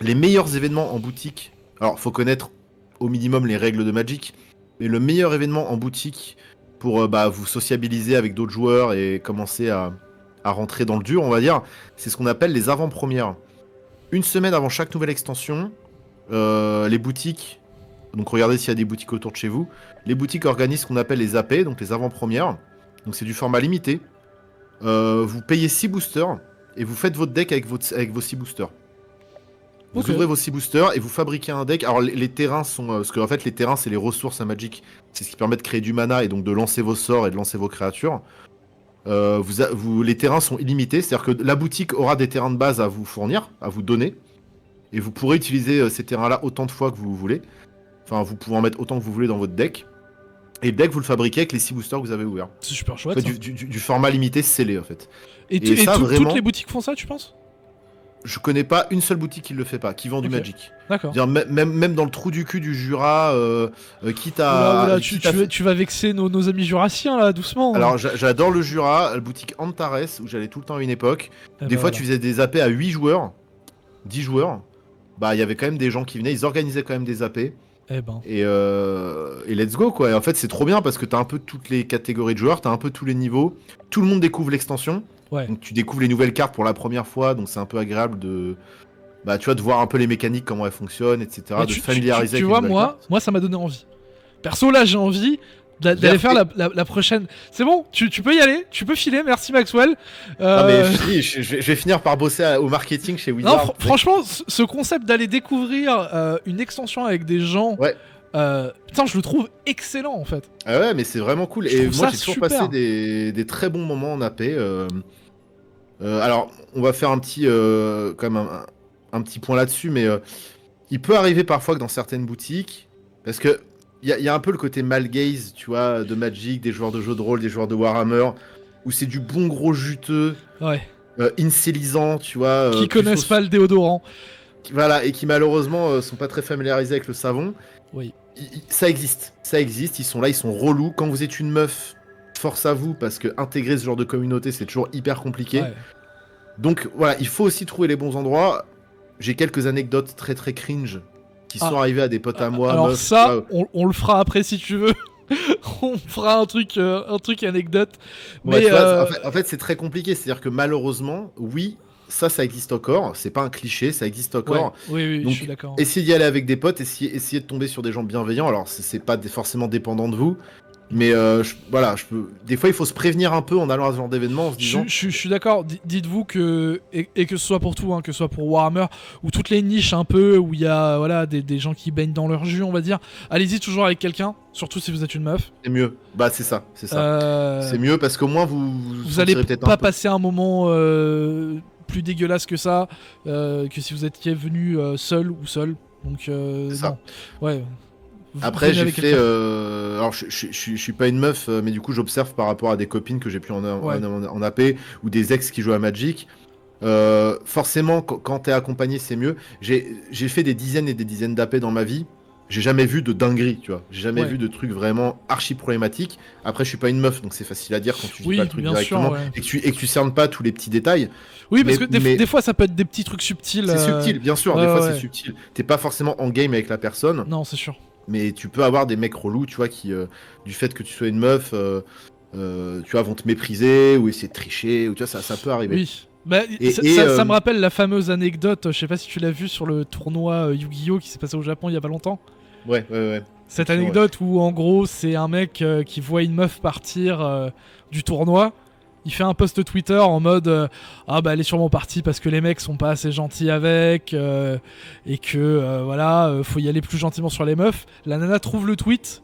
les meilleurs événements en boutique. Alors faut connaître au minimum les règles de Magic, mais le meilleur événement en boutique pour bah, vous sociabiliser avec d'autres joueurs et commencer à rentrer dans le dur, on va dire, c'est ce qu'on appelle les avant-premières. Une semaine avant chaque nouvelle extension, les boutiques, donc regardez s'il y a des boutiques autour de chez vous, les boutiques organisent ce qu'on appelle les AP, donc les avant-premières. Donc c'est du format limité. Vous payez 6 boosters et vous faites votre deck avec vos 6 boosters. Vous Ok. ouvrez vos 6 boosters et vous fabriquez un deck. Alors les terrains sont... parce qu'en fait les terrains c'est les ressources à Magic. C'est ce qui permet de créer du mana et donc de lancer vos sorts et de lancer vos créatures. Les terrains sont illimités. C'est-à-dire que la boutique aura des terrains de base à vous fournir, à vous donner. Et vous pourrez utiliser ces terrains-là autant de fois que vous voulez. Enfin vous pouvez en mettre autant que vous voulez dans votre deck. Et le deck vous le fabriquez avec les 6 boosters que vous avez ouverts. c'est super En chouette. fait, Ça. du format limité scellé en fait. Et, Et ça, vraiment- toutes les boutiques font ça tu penses? Je connais pas une seule boutique qui le fait pas, qui vend du Ok. Magic. D'accord. Je veux dire, même dans le trou du cul du Jura, quitte à. Oula, quitte à- tu vas vexer nos amis jurassiens là doucement. Alors j'adore le Jura, la boutique Antares, où j'allais tout le temps à une époque. Eh Des ben fois voilà. tu faisais des AP à 8 joueurs, 10 joueurs. Bah il y avait quand même des gens qui venaient, ils organisaient quand même des AP. Eh ben. Et let's go quoi. Et en fait c'est trop bien parce que t'as un peu toutes les catégories de joueurs, t'as un peu tous les niveaux. Tout le monde découvre l'extension. Ouais. Donc tu découvres les nouvelles cartes pour la première fois, donc c'est un peu agréable de. Bah tu vois, de voir un peu les mécaniques, comment elles fonctionnent, etc. Mais De se familiariser tu avec vois, les nouvelles cartes. moi, ça m'a donné envie. Perso, là, j'ai envie d'aller faire la prochaine. C'est bon, tu peux y aller, tu peux filer, merci Maxwell. Ah mais je vais finir par bosser au marketing chez Non, Wizard. franchement, ce concept d'aller découvrir une extension avec des gens, Ouais. putain, je le trouve excellent en fait. Ah ouais, mais c'est vraiment cool. Je Et trouve moi ça j'ai toujours super. passé des très bons moments en AP. Alors, on va faire un petit, quand même un petit point là-dessus, mais il peut arriver parfois que dans certaines boutiques, parce que il y a un peu le côté mal gaze, tu vois, de Magic, des joueurs de jeux de rôle, des joueurs de Warhammer, où c'est du bon gros juteux, Ouais. incélisant, tu vois. Qui connaissent pas le déodorant. Voilà, et qui malheureusement sont pas très familiarisés avec le savon. Oui. Ça existe, ils sont là, ils sont relous. Quand vous êtes une meuf, force à vous, parce que intégrer ce genre de communauté, c'est toujours hyper compliqué. Ouais. Donc voilà, il faut aussi trouver les bons endroits. J'ai quelques anecdotes très très cringe qui sont arrivées à des potes à moi. Alors meufs, ça, on le fera après si tu veux. On fera un truc anecdote. Ouais, Mais tu vois, en fait c'est très compliqué. C'est-à-dire que malheureusement, oui, ça existe encore. C'est pas un cliché, ça existe encore. ouais, oui, Donc, je suis d'accord. essayez d'y aller avec des potes, essayez de tomber sur des gens bienveillants. Alors, c'est pas forcément dépendant de vous. Mais voilà, des fois, il faut se prévenir un peu en allant à ce genre d'événement en se disant. Je suis d'accord. Dites-vous que et que ce soit pour tout, hein, que ce soit pour Warhammer ou toutes les niches un peu où il y a voilà des gens qui baignent dans leur jus, on va dire. Allez-y toujours avec quelqu'un, surtout si vous êtes une meuf. C'est mieux. Bah c'est ça. C'est mieux parce qu'au moins vous allez peut-être pas un peu. passer un moment plus dégueulasse que ça, que si vous étiez venu seul ou seul. Donc ça. non. Ouais. Après, j'ai fait. Alors, je suis pas une meuf, mais du coup, j'observe par rapport à des copines que j'ai pu en AP ou des ex qui jouent à Magic. Forcément, quand t'es accompagné, c'est mieux. J'ai fait des dizaines et des dizaines d'AP dans ma vie. J'ai jamais vu de dinguerie, tu vois. J'ai jamais vu de trucs vraiment archi problématiques. Après, je suis pas une meuf, donc c'est facile à dire quand tu dis pas le truc directement et que tu cernes pas tous les petits détails. Oui, parce que des fois, ça peut être des petits trucs subtils. C'est subtil, bien sûr. Des fois, c'est subtil. T'es pas forcément en game avec la personne. Non, c'est sûr. Mais tu peux avoir des mecs relous, tu vois, qui, du fait que tu sois une meuf, tu vois, vont te mépriser ou essayer de tricher, ou tu vois, ça peut arriver. Oui. Bah, ça me rappelle la fameuse anecdote, je sais pas si tu l'as vu sur le tournoi Yu-Gi-Oh! Qui s'est passé au Japon il y a pas longtemps. Ouais. Cette anecdote où en gros c'est un mec qui voit une meuf partir du tournoi. Il fait un post Twitter en mode ah bah elle est sûrement partie parce que les mecs sont pas assez gentils avec et que voilà faut y aller plus gentiment sur les meufs. La nana trouve le tweet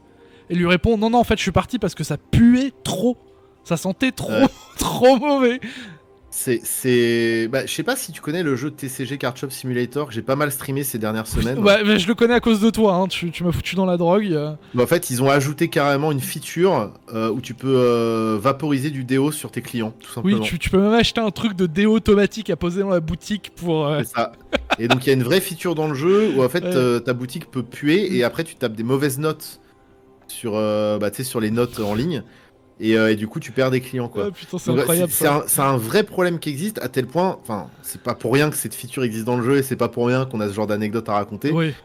et lui répond non en fait je suis partie parce que ça puait trop, ça sentait trop trop mauvais. Bah, je sais pas si tu connais le jeu TCG Card Shop Simulator que j'ai pas mal streamé ces dernières semaines. Ouais, mais je le connais à cause de toi, hein. Tu m'as foutu dans la drogue. En fait, ils ont ajouté carrément une feature où tu peux vaporiser du déo sur tes clients, tout simplement. Oui, tu peux même acheter un truc de déo automatique à poser dans la boutique pour. C'est ça. Et donc il y a une vraie feature dans le jeu où en fait ta boutique peut puer et après tu tapes des mauvaises notes sur, sur les notes en ligne. Et du coup, tu perds des clients, quoi. Ah, putain, c'est incroyable. C'est un vrai problème qui existe à tel point. Enfin, c'est pas pour rien que cette feature existe dans le jeu et c'est pas pour rien qu'on a ce genre d'anecdote à raconter. Oui.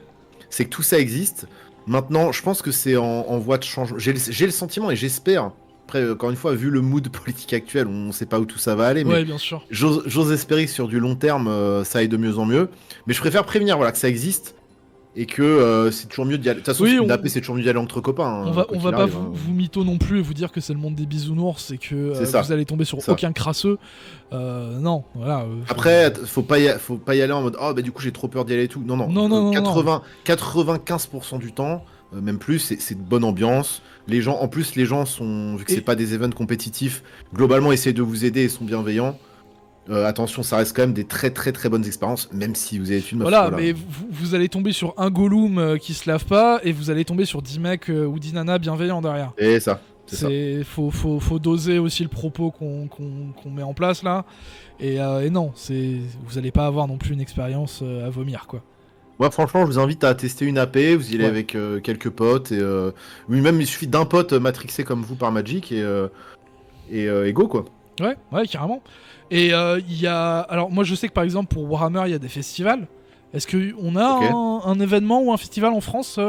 C'est que tout ça existe. Maintenant, je pense que c'est en voie de changement. J'ai le sentiment et j'espère. Après, encore une fois, vu le mood politique actuel, on sait pas où tout ça va aller. Mais bien sûr. J'ose espérer que sur du long terme, ça aille de mieux en mieux. Mais je préfère prévenir, voilà, que ça existe. Et que c'est toujours mieux d'y aller. De toute façon, une AP, c'est toujours mieux d'y aller entre copains. On va pas vous mytho non plus et vous dire que c'est le monde des bisounours et que vous allez tomber sur aucun crasseux. Non, voilà. Après, faut pas y aller en mode oh, bah du coup, j'ai trop peur d'y aller et tout. Non. 95% du temps, même plus, c'est de bonne ambiance. Les gens sont, vu que c'est pas des events compétitifs, globalement, essayent de vous aider et sont bienveillants. Attention, ça reste quand même des très très très bonnes expériences, même si vous avez une meuf. Voilà, mais vous allez tomber sur un Gollum qui se lave pas et vous allez tomber sur 10 mecs ou 10 nanas bienveillants derrière. Et ça. Faut doser aussi le propos qu'on met en place là. Et non, vous allez pas avoir non plus une expérience à vomir, quoi. Moi, franchement, je vous invite à tester une AP, vous y allez avec quelques potes. Oui, même il suffit d'un pote matrixé comme vous par Magic et go, quoi. Ouais, carrément. Et il y a... Alors moi je sais que par exemple pour Warhammer il y a des festivals. Est-ce qu'on a un événement ou un festival en France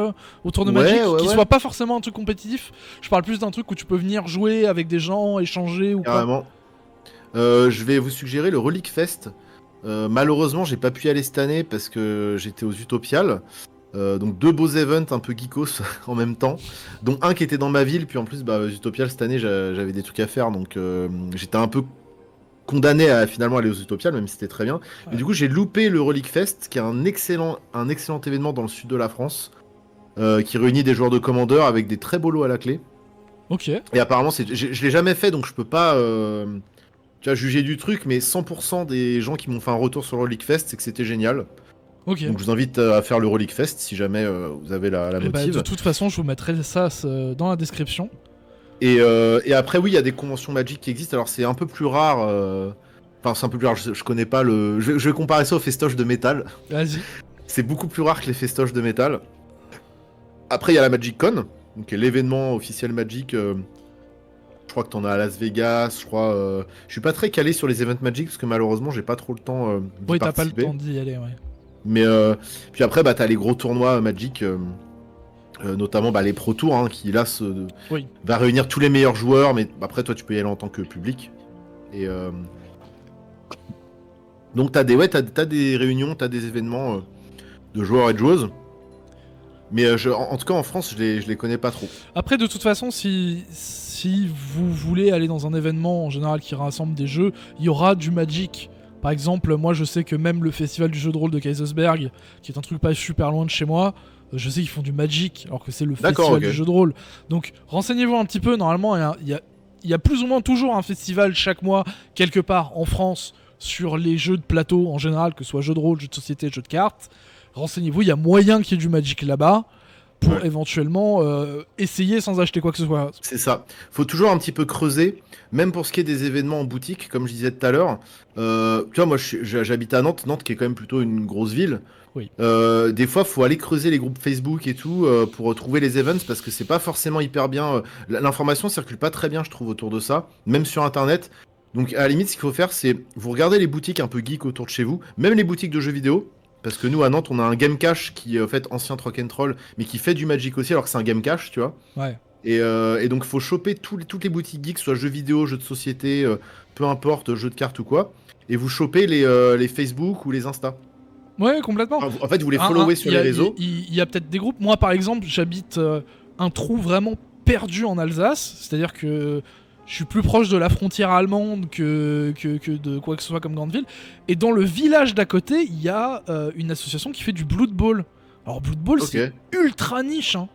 autour de Magic qui soit pas forcément un truc compétitif? Je parle plus d'un truc où tu peux venir jouer avec des gens, échanger ou carrément. Je vais vous suggérer le Relic Fest. Malheureusement j'ai pas pu y aller cette année parce que j'étais aux Utopiales. Donc 2 beaux events un peu geekos en même temps, dont un qui était dans ma ville, puis en plus aux Utopiales cette année j'avais des trucs à faire, donc j'étais un peu condamné à finalement aller aux Utopiales, même si c'était très bien. Ouais. Mais du coup, j'ai loupé le Relic Fest, qui est un excellent événement dans le sud de la France, qui réunit des joueurs de Commander avec des très beaux lots à la clé. Ok. Et apparemment, je l'ai jamais fait, donc je peux pas juger du truc, mais 100% des gens qui m'ont fait un retour sur le Relic Fest, c'est que c'était génial. Ok. Donc je vous invite à faire le Relic Fest si jamais vous avez la Et bah, motive. de toute façon, je vous mettrai ça dans la description. Et après, oui, il y a des conventions Magic qui existent. Alors c'est un peu plus rare. Enfin, c'est un peu plus rare. Je connais pas le. Je vais comparer ça aux festoches de métal. Vas-y. C'est beaucoup plus rare que les festoches de métal. Après, il y a la Magic Con, donc l'événement officiel Magic. Je crois que t'en as à Las Vegas. Je suis pas très calé sur les events Magic parce que malheureusement, j'ai pas trop le temps d'y Oui, t'as pas le participer. temps d'y aller, ouais. Mais puis après, bah, t'as les gros tournois Magic, notamment bah, les Pro Tours, hein, qui là Oui. va réunir tous les meilleurs joueurs. Mais après, toi, tu peux y aller en tant que public. Et donc, t'as des réunions, t'as des événements de joueurs et de joueuses. Mais en tout cas, en France, je les connais pas trop. Après, de toute façon, si vous voulez aller dans un événement en général qui rassemble des jeux, il y aura du Magic. Par exemple, moi je sais que même le festival du jeu de rôle de Kaisersberg, qui est un truc pas super loin de chez moi, je sais qu'ils font du Magic, alors que c'est le festival du jeu de rôle. Donc renseignez-vous un petit peu, normalement il y a plus ou moins toujours un festival chaque mois, quelque part en France, sur les jeux de plateau en général, que ce soit jeux de rôle, jeux de société, jeux de cartes. Renseignez-vous, il y a moyen qu'il y ait du Magic là-bas, pour éventuellement essayer sans acheter quoi que ce soit. C'est ça. Faut toujours un petit peu creuser, même pour ce qui est des événements en boutique, comme je disais tout à l'heure. Tu vois, moi j'habite à Nantes, Nantes qui est quand même plutôt une grosse ville. Oui. Des fois, faut aller creuser les groupes Facebook et tout pour trouver les events parce que c'est pas forcément hyper bien. L'information circule pas très bien, je trouve, autour de ça, même sur internet. Donc, à la limite, ce qu'il faut faire, c'est vous regardez les boutiques un peu geek autour de chez vous, même les boutiques de jeux vidéo. Parce que nous, à Nantes, on a un Game Cache qui est en fait ancien Trock and Troll, mais qui fait du Magic aussi, alors que c'est un Game Cache, tu vois. Ouais. Et donc, il faut choper toutes les boutiques geeks, soit jeux vidéo, jeux de société, peu importe, jeux de cartes ou quoi. Et vous chopez les Facebook ou les Insta. Ouais, complètement. En fait, vous les followez sur les réseaux. Il y a peut-être des groupes. Moi, par exemple, j'habite un trou vraiment perdu en Alsace. C'est-à-dire que je suis plus proche de la frontière allemande que de quoi que ce soit comme grande ville. Et dans le village d'à côté, il y a une association qui fait du Blood Bowl. Alors, Blood Bowl, c'est ultra niche, hein.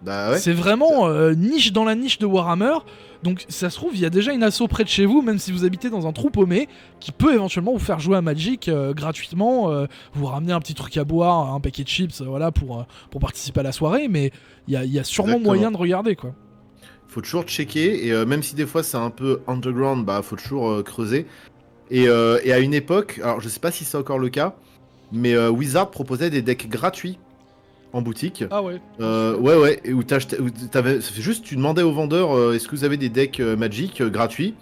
Bah ouais. C'est vraiment niche dans la niche de Warhammer. Donc ça se trouve, il y a déjà une asso près de chez vous, même si vous habitez dans un trou paumé, qui peut éventuellement vous faire jouer à Magic gratuitement, vous ramener un petit truc à boire, un paquet de chips, voilà, pour participer à la soirée. Mais il y a sûrement moyen de regarder, quoi. Faut toujours checker, et même si des fois c'est un peu underground, bah faut toujours creuser. Et à une époque, alors je sais pas si c'est encore le cas, mais Wizard proposait des decks gratuits en boutique. Ah ouais. Ouais, et où tu demandais aux vendeurs est-ce que vous avez des decks Magic gratuits.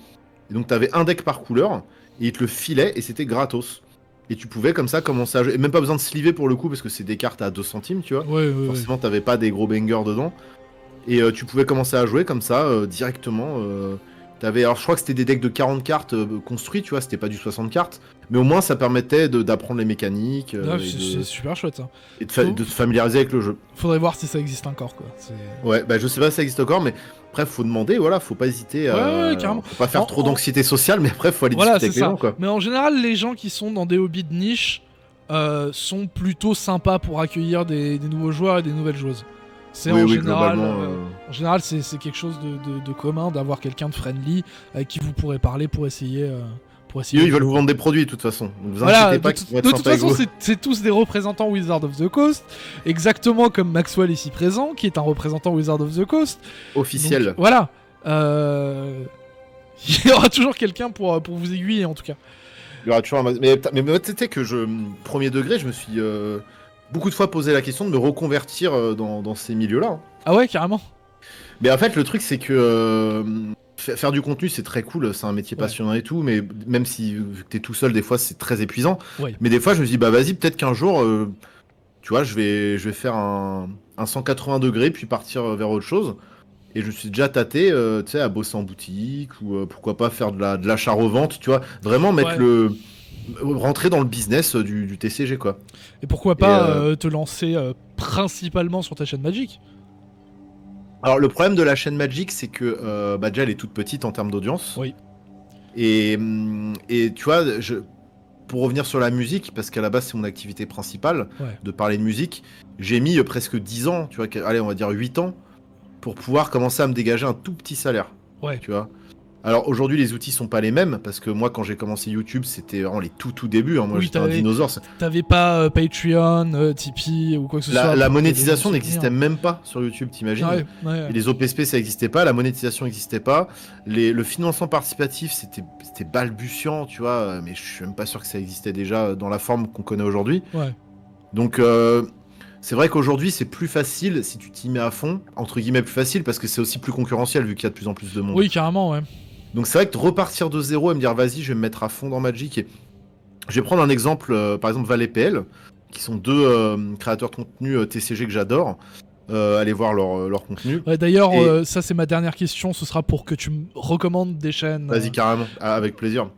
Et donc t'avais un deck par couleur, et ils te le filaient, et c'était gratos. Et tu pouvais comme ça commencer à jouer. Et même pas besoin de sliver pour le coup, parce que c'est des cartes à 2 centimes, tu vois. Forcément, t'avais pas des gros bangers dedans. Et tu pouvais commencer à jouer comme ça, directement. Alors je crois que c'était des decks de 40 cartes construits, tu vois, c'était pas du 60 cartes. Mais au moins ça permettait d'apprendre les mécaniques. C'est super chouette, ça. Et de te familiariser avec le jeu. Faudrait voir si ça existe encore, quoi. Ouais, bah je sais pas si ça existe encore, mais après faut demander, voilà, faut pas hésiter à... Ouais, carrément. Faut pas faire trop d'anxiété sociale, mais après faut aller discuter avec les gens, quoi. Mais en général, les gens qui sont dans des hobbies de niche sont plutôt sympas pour accueillir des nouveaux joueurs et des nouvelles joueuses. En général, c'est quelque chose de commun d'avoir quelqu'un de friendly avec qui vous pourrez parler pour essayer. Ils veulent vous vendre des produits de toute façon. Donc vous inquiétez pas qu'ils vont être de toute façon, c'est tous des représentants Wizard of the Coast, exactement comme Maxwell ici présent, qui est un représentant Wizard of the Coast. Officiel. Donc, voilà. Il y aura toujours quelqu'un pour vous aiguiller en tout cas. Il y aura toujours un... Mais tu sais que premier degré, je me suis beaucoup de fois posé la question de me reconvertir dans ces milieux-là. Hein. Ah ouais, carrément. Mais en fait, le truc, c'est que faire du contenu, c'est très cool, c'est un métier passionnant et tout, mais même si vu que t'es tout seul, des fois, c'est très épuisant. Ouais. Mais des fois, je me dis, bah vas-y, peut-être qu'un jour, tu vois, je vais faire un 180 degrés, puis partir vers autre chose. Et je me suis déjà tâté, tu sais, à bosser en boutique, ou pourquoi pas faire de l'achat-revente, tu vois, vraiment mettre rentrer dans le business du TCG, quoi. Et pourquoi pas te lancer principalement sur ta chaîne Magic. Alors le problème de la chaîne Magic, c'est que déjà elle est toute petite en termes d'audience. Oui. Et tu vois, pour revenir sur la musique, parce qu'à la base c'est mon activité principale, de parler de musique, j'ai mis presque 10 ans, tu vois, allez on va dire 8 ans, pour pouvoir commencer à me dégager un tout petit salaire. Ouais. Tu vois. Alors aujourd'hui, les outils sont pas les mêmes parce que moi, quand j'ai commencé YouTube, c'était vraiment les tout débuts. Hein. Moi, Oui, j'étais un dinosaure. T'avais pas Patreon, Tipeee ou quoi que ce soit. La monétisation n'existait même pas sur YouTube, t'imagines? Ouais. Et les OPSP, ça n'existait pas, la monétisation n'existait pas. Le financement participatif, c'était balbutiant, tu vois, mais je suis même pas sûr que ça existait déjà dans la forme qu'on connaît aujourd'hui. Ouais. Donc, c'est vrai qu'aujourd'hui, c'est plus facile si tu t'y mets à fond, entre guillemets plus facile, parce que c'est aussi plus concurrentiel vu qu'il y a de plus en plus de monde. Oui, carrément, ouais. Donc, c'est vrai que de repartir de zéro et me dire, vas-y, je vais me mettre à fond dans Magic. Et... Je vais prendre un exemple, par exemple, ValetPL, qui sont deux créateurs de contenu TCG que j'adore. Allez voir leur contenu. Ouais, d'ailleurs, ça c'est ma dernière question, ce sera pour que tu me recommandes des chaînes. Vas-y, carrément, avec plaisir.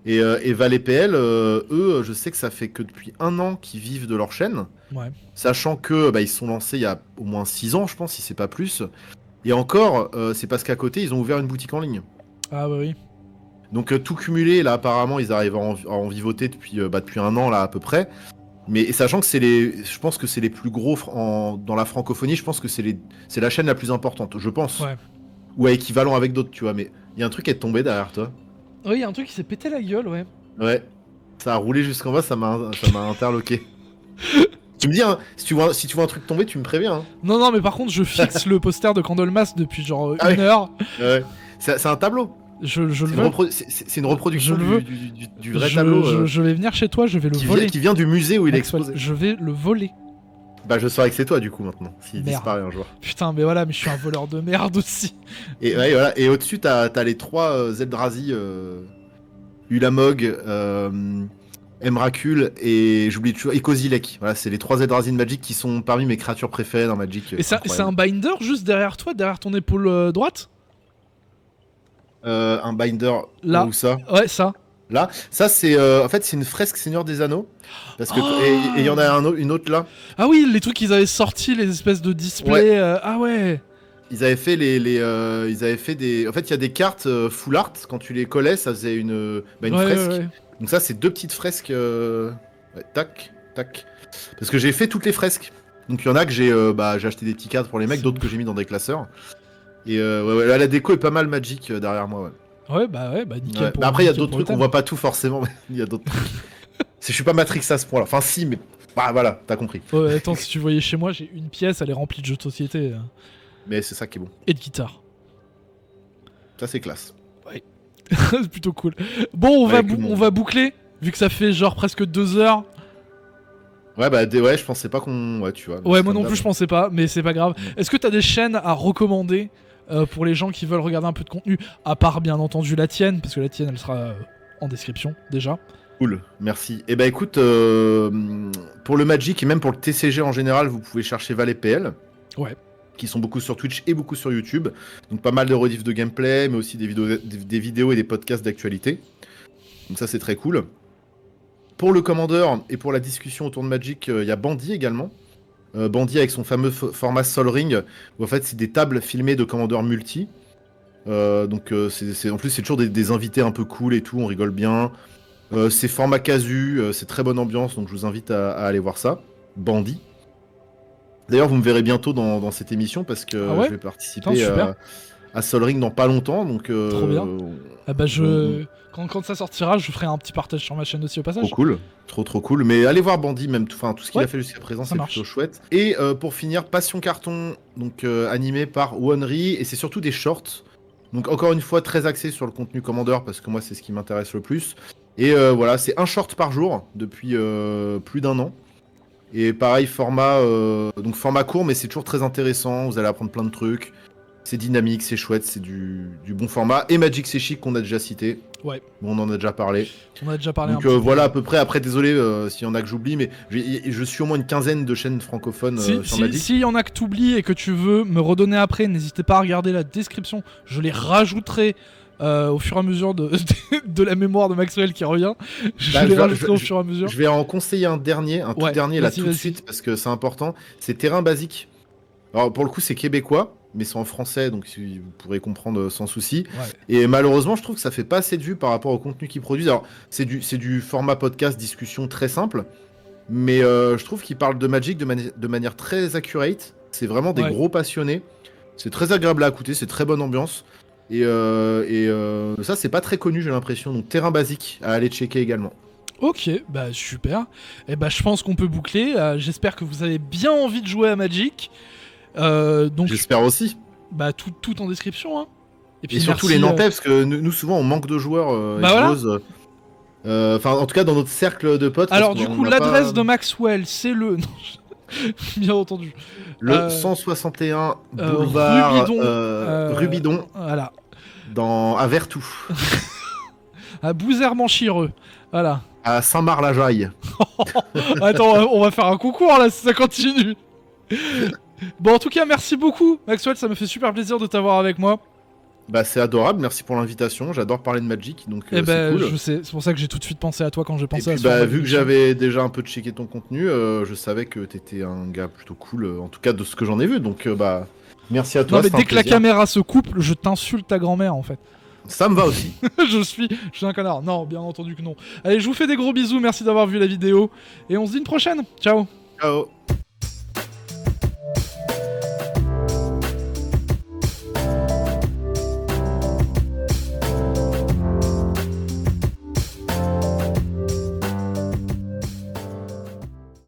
Et ValetPL, eux, je sais que ça fait que depuis 1 an qu'ils vivent de leur chaîne. Ouais. Sachant que ils se sont lancés il y a au moins 6 ans, je pense, si c'est pas plus. Et encore, c'est parce qu'à côté, ils ont ouvert une boutique en ligne. Ah bah oui. Donc tout cumulé, là, apparemment, ils arrivent à en vivoter depuis 1 an, là, à peu près. Mais et sachant que je pense que c'est les plus gros dans la francophonie, je pense que c'est la chaîne la plus importante, je pense. Ouais. Ou à équivalent avec d'autres, tu vois. Mais il y a un truc qui est tombé derrière toi. Oui, il y a un truc qui s'est pété la gueule, ouais. Ouais. Ça a roulé jusqu'en bas, ça m'a interloqué. Tu me dis, hein, si tu vois un truc tomber, tu me préviens. Hein. Non, mais par contre, je fixe le poster de Candlemas depuis genre 1 ouais. heure. Ouais. C'est un tableau. Je le veux. C'est une reproduction du vrai je, tableau. Je vais venir chez toi, je vais le voler. Qui vient du musée où il est exposé. Je vais le voler. Bah je saurais que c'est toi du coup maintenant, s'il Merde. disparaît un jour. Putain, mais voilà, mais je suis un voleur de merde aussi. Et ouais, voilà. Et au-dessus, t'as les 3 Eldrazi, Ulamog, Emrakul et j'oublie toujours, et Kozilek. Voilà, c'est les 3 Eldrazi de Magic qui sont parmi mes créatures préférées dans Magic. Et c'est un binder juste derrière toi, derrière ton épaule droite? Un binder, là. Où ça? Ouais, ça. Là, ça c'est en fait c'est une fresque Seigneur des Anneaux parce que et il y en a une autre là. Ah oui, les trucs qu'ils avaient sortis, les espèces de displays. Ouais. Ah ouais. Ils avaient fait ils avaient fait des. En fait, il y a des cartes full art quand tu les collais, ça faisait une fresque. Ouais. Donc ça, c'est 2 petites fresques. Ouais, tac. Parce que j'ai fait toutes les fresques. Donc il y en a que j'ai acheté des petits cadres pour les mecs, d'autres que j'ai mis dans des classeurs. Et la déco est pas mal Magic derrière moi. Ouais. Ouais, bah nickel. Ouais. Après, il y a d'autres trucs, on voit pas tout forcément, mais il y a d'autres trucs. Je suis pas Matrix à ce point-là. Enfin, si, mais voilà, t'as compris. Ouais, attends, si tu voyais chez moi, j'ai une pièce, elle est remplie de jeux de société. Mais c'est ça qui est bon. Et de guitare. Ça, c'est classe. Ouais. C'est plutôt cool. Bon, on va boucler, vu que ça fait genre presque 2 heures. Ouais, ouais, je pensais pas qu'on. Ouais, tu vois. Ouais, moi non plus, je pensais pas, mais c'est pas grave. Est-ce que t'as des chaînes à recommander pour les gens qui veulent regarder un peu de contenu, à part bien entendu la tienne, parce que la tienne elle sera en description déjà. Cool, merci. Et écoute, pour le Magic et même pour le TCG en général, vous pouvez chercher ValetPL. Ouais. Qui sont beaucoup sur Twitch et beaucoup sur YouTube. Donc pas mal de rediffs de gameplay, mais aussi des vidéos et des podcasts d'actualité. Donc ça c'est très cool. Pour le Commander et pour la discussion autour de Magic, il y a Bandy également. Bandy avec son fameux format Sol Ring, où en fait c'est des tables filmées de Commander multi. Donc en plus c'est toujours des invités un peu cool et tout, on rigole bien. C'est format casu, c'est très bonne ambiance, donc je vous invite à aller voir ça. Bandy. D'ailleurs vous me verrez bientôt dans cette émission parce que je vais participer à Sol Ring dans pas longtemps. Donc, trop bien. Quand ça sortira, je ferai un petit partage sur ma chaîne aussi au passage. Trop cool, trop cool. Mais allez voir Bandy, même tout ce qu'il a fait jusqu'à présent, c'est plutôt chouette. Et pour finir, Passion Carton, donc animé par Onry, et c'est surtout des shorts. Donc encore une fois très axé sur le contenu Commander parce que moi c'est ce qui m'intéresse le plus. Et voilà, c'est un short par jour depuis plus d'1 an. Et pareil, format court, mais c'est toujours très intéressant. Vous allez apprendre plein de trucs. C'est dynamique, c'est chouette, c'est du bon format. Et Magic c'est chic qu'on a déjà cité. Ouais. Bon, on en a déjà parlé. Donc voilà à peu près. Après, désolé s'il y en a que j'oublie, mais je suis au moins une 15aine de chaînes francophones sur Magic. S'il y en a que t'oublies et que tu veux me redonner après, n'hésitez pas à regarder la description. Je les rajouterai au fur et à mesure de la mémoire de Maxwell qui revient. Je les rajouterai au fur et à mesure. Je vais en conseiller un dernier, tout dernier là tout de suite parce que c'est important. C'est Terrain Basique. Alors pour le coup, c'est québécois, mais c'est en français, donc vous pourrez comprendre sans souci. Ouais. Et malheureusement, je trouve que ça fait pas assez de vues par rapport au contenu qu'ils produisent. Alors c'est du format podcast discussion très simple, mais je trouve qu'ils parlent de Magic de manière très accurate. C'est vraiment des gros passionnés. C'est très agréable à écouter, c'est très bonne ambiance. Ça, c'est pas très connu, j'ai l'impression. Donc, terrain basique à aller checker également. Ok, bah super. Et bah je pense qu'on peut boucler. J'espère que vous avez bien envie de jouer à Magic. Donc J'espère aussi. bah tout en description. Hein. Et surtout les Nantais, parce que nous, souvent, on manque de joueurs et Bah joueuses. Enfin, en tout cas, dans notre cercle de potes. Alors parce du qu'on coup, n'a l'adresse pas- de Maxwell, c'est le... Non, bien entendu. Le 161 boulevard Rubidon, Voilà. à Vertou, À Bouzermans-Chireux. Voilà. à Saint-Marc-la-Jaille. Attends, on va faire un concours là si ça continue. Bon, en tout cas, merci beaucoup, Maxwell. Ça me fait super plaisir de t'avoir avec moi. Bah, c'est adorable, merci pour l'invitation. J'adore parler de Magic, donc Et c'est ben, cool. je sais. C'est pour ça que j'ai tout de suite pensé à toi quand j'ai Et pensé à puis, ce format vu que d'émission. j'avais déjà un peu checké ton contenu, je savais que t'étais un gars plutôt cool, en tout cas de ce que j'en ai vu. Donc, bah, merci à toi. Non, mais c'était dès un que la plaisir. caméra se coupe, je t'insulte ta grand-mère en fait. Ça me va aussi. je suis un connard. Non, bien entendu que non. Allez, je vous fais des gros bisous. Merci d'avoir vu la vidéo. Et on se dit une prochaine. Ciao. Ciao.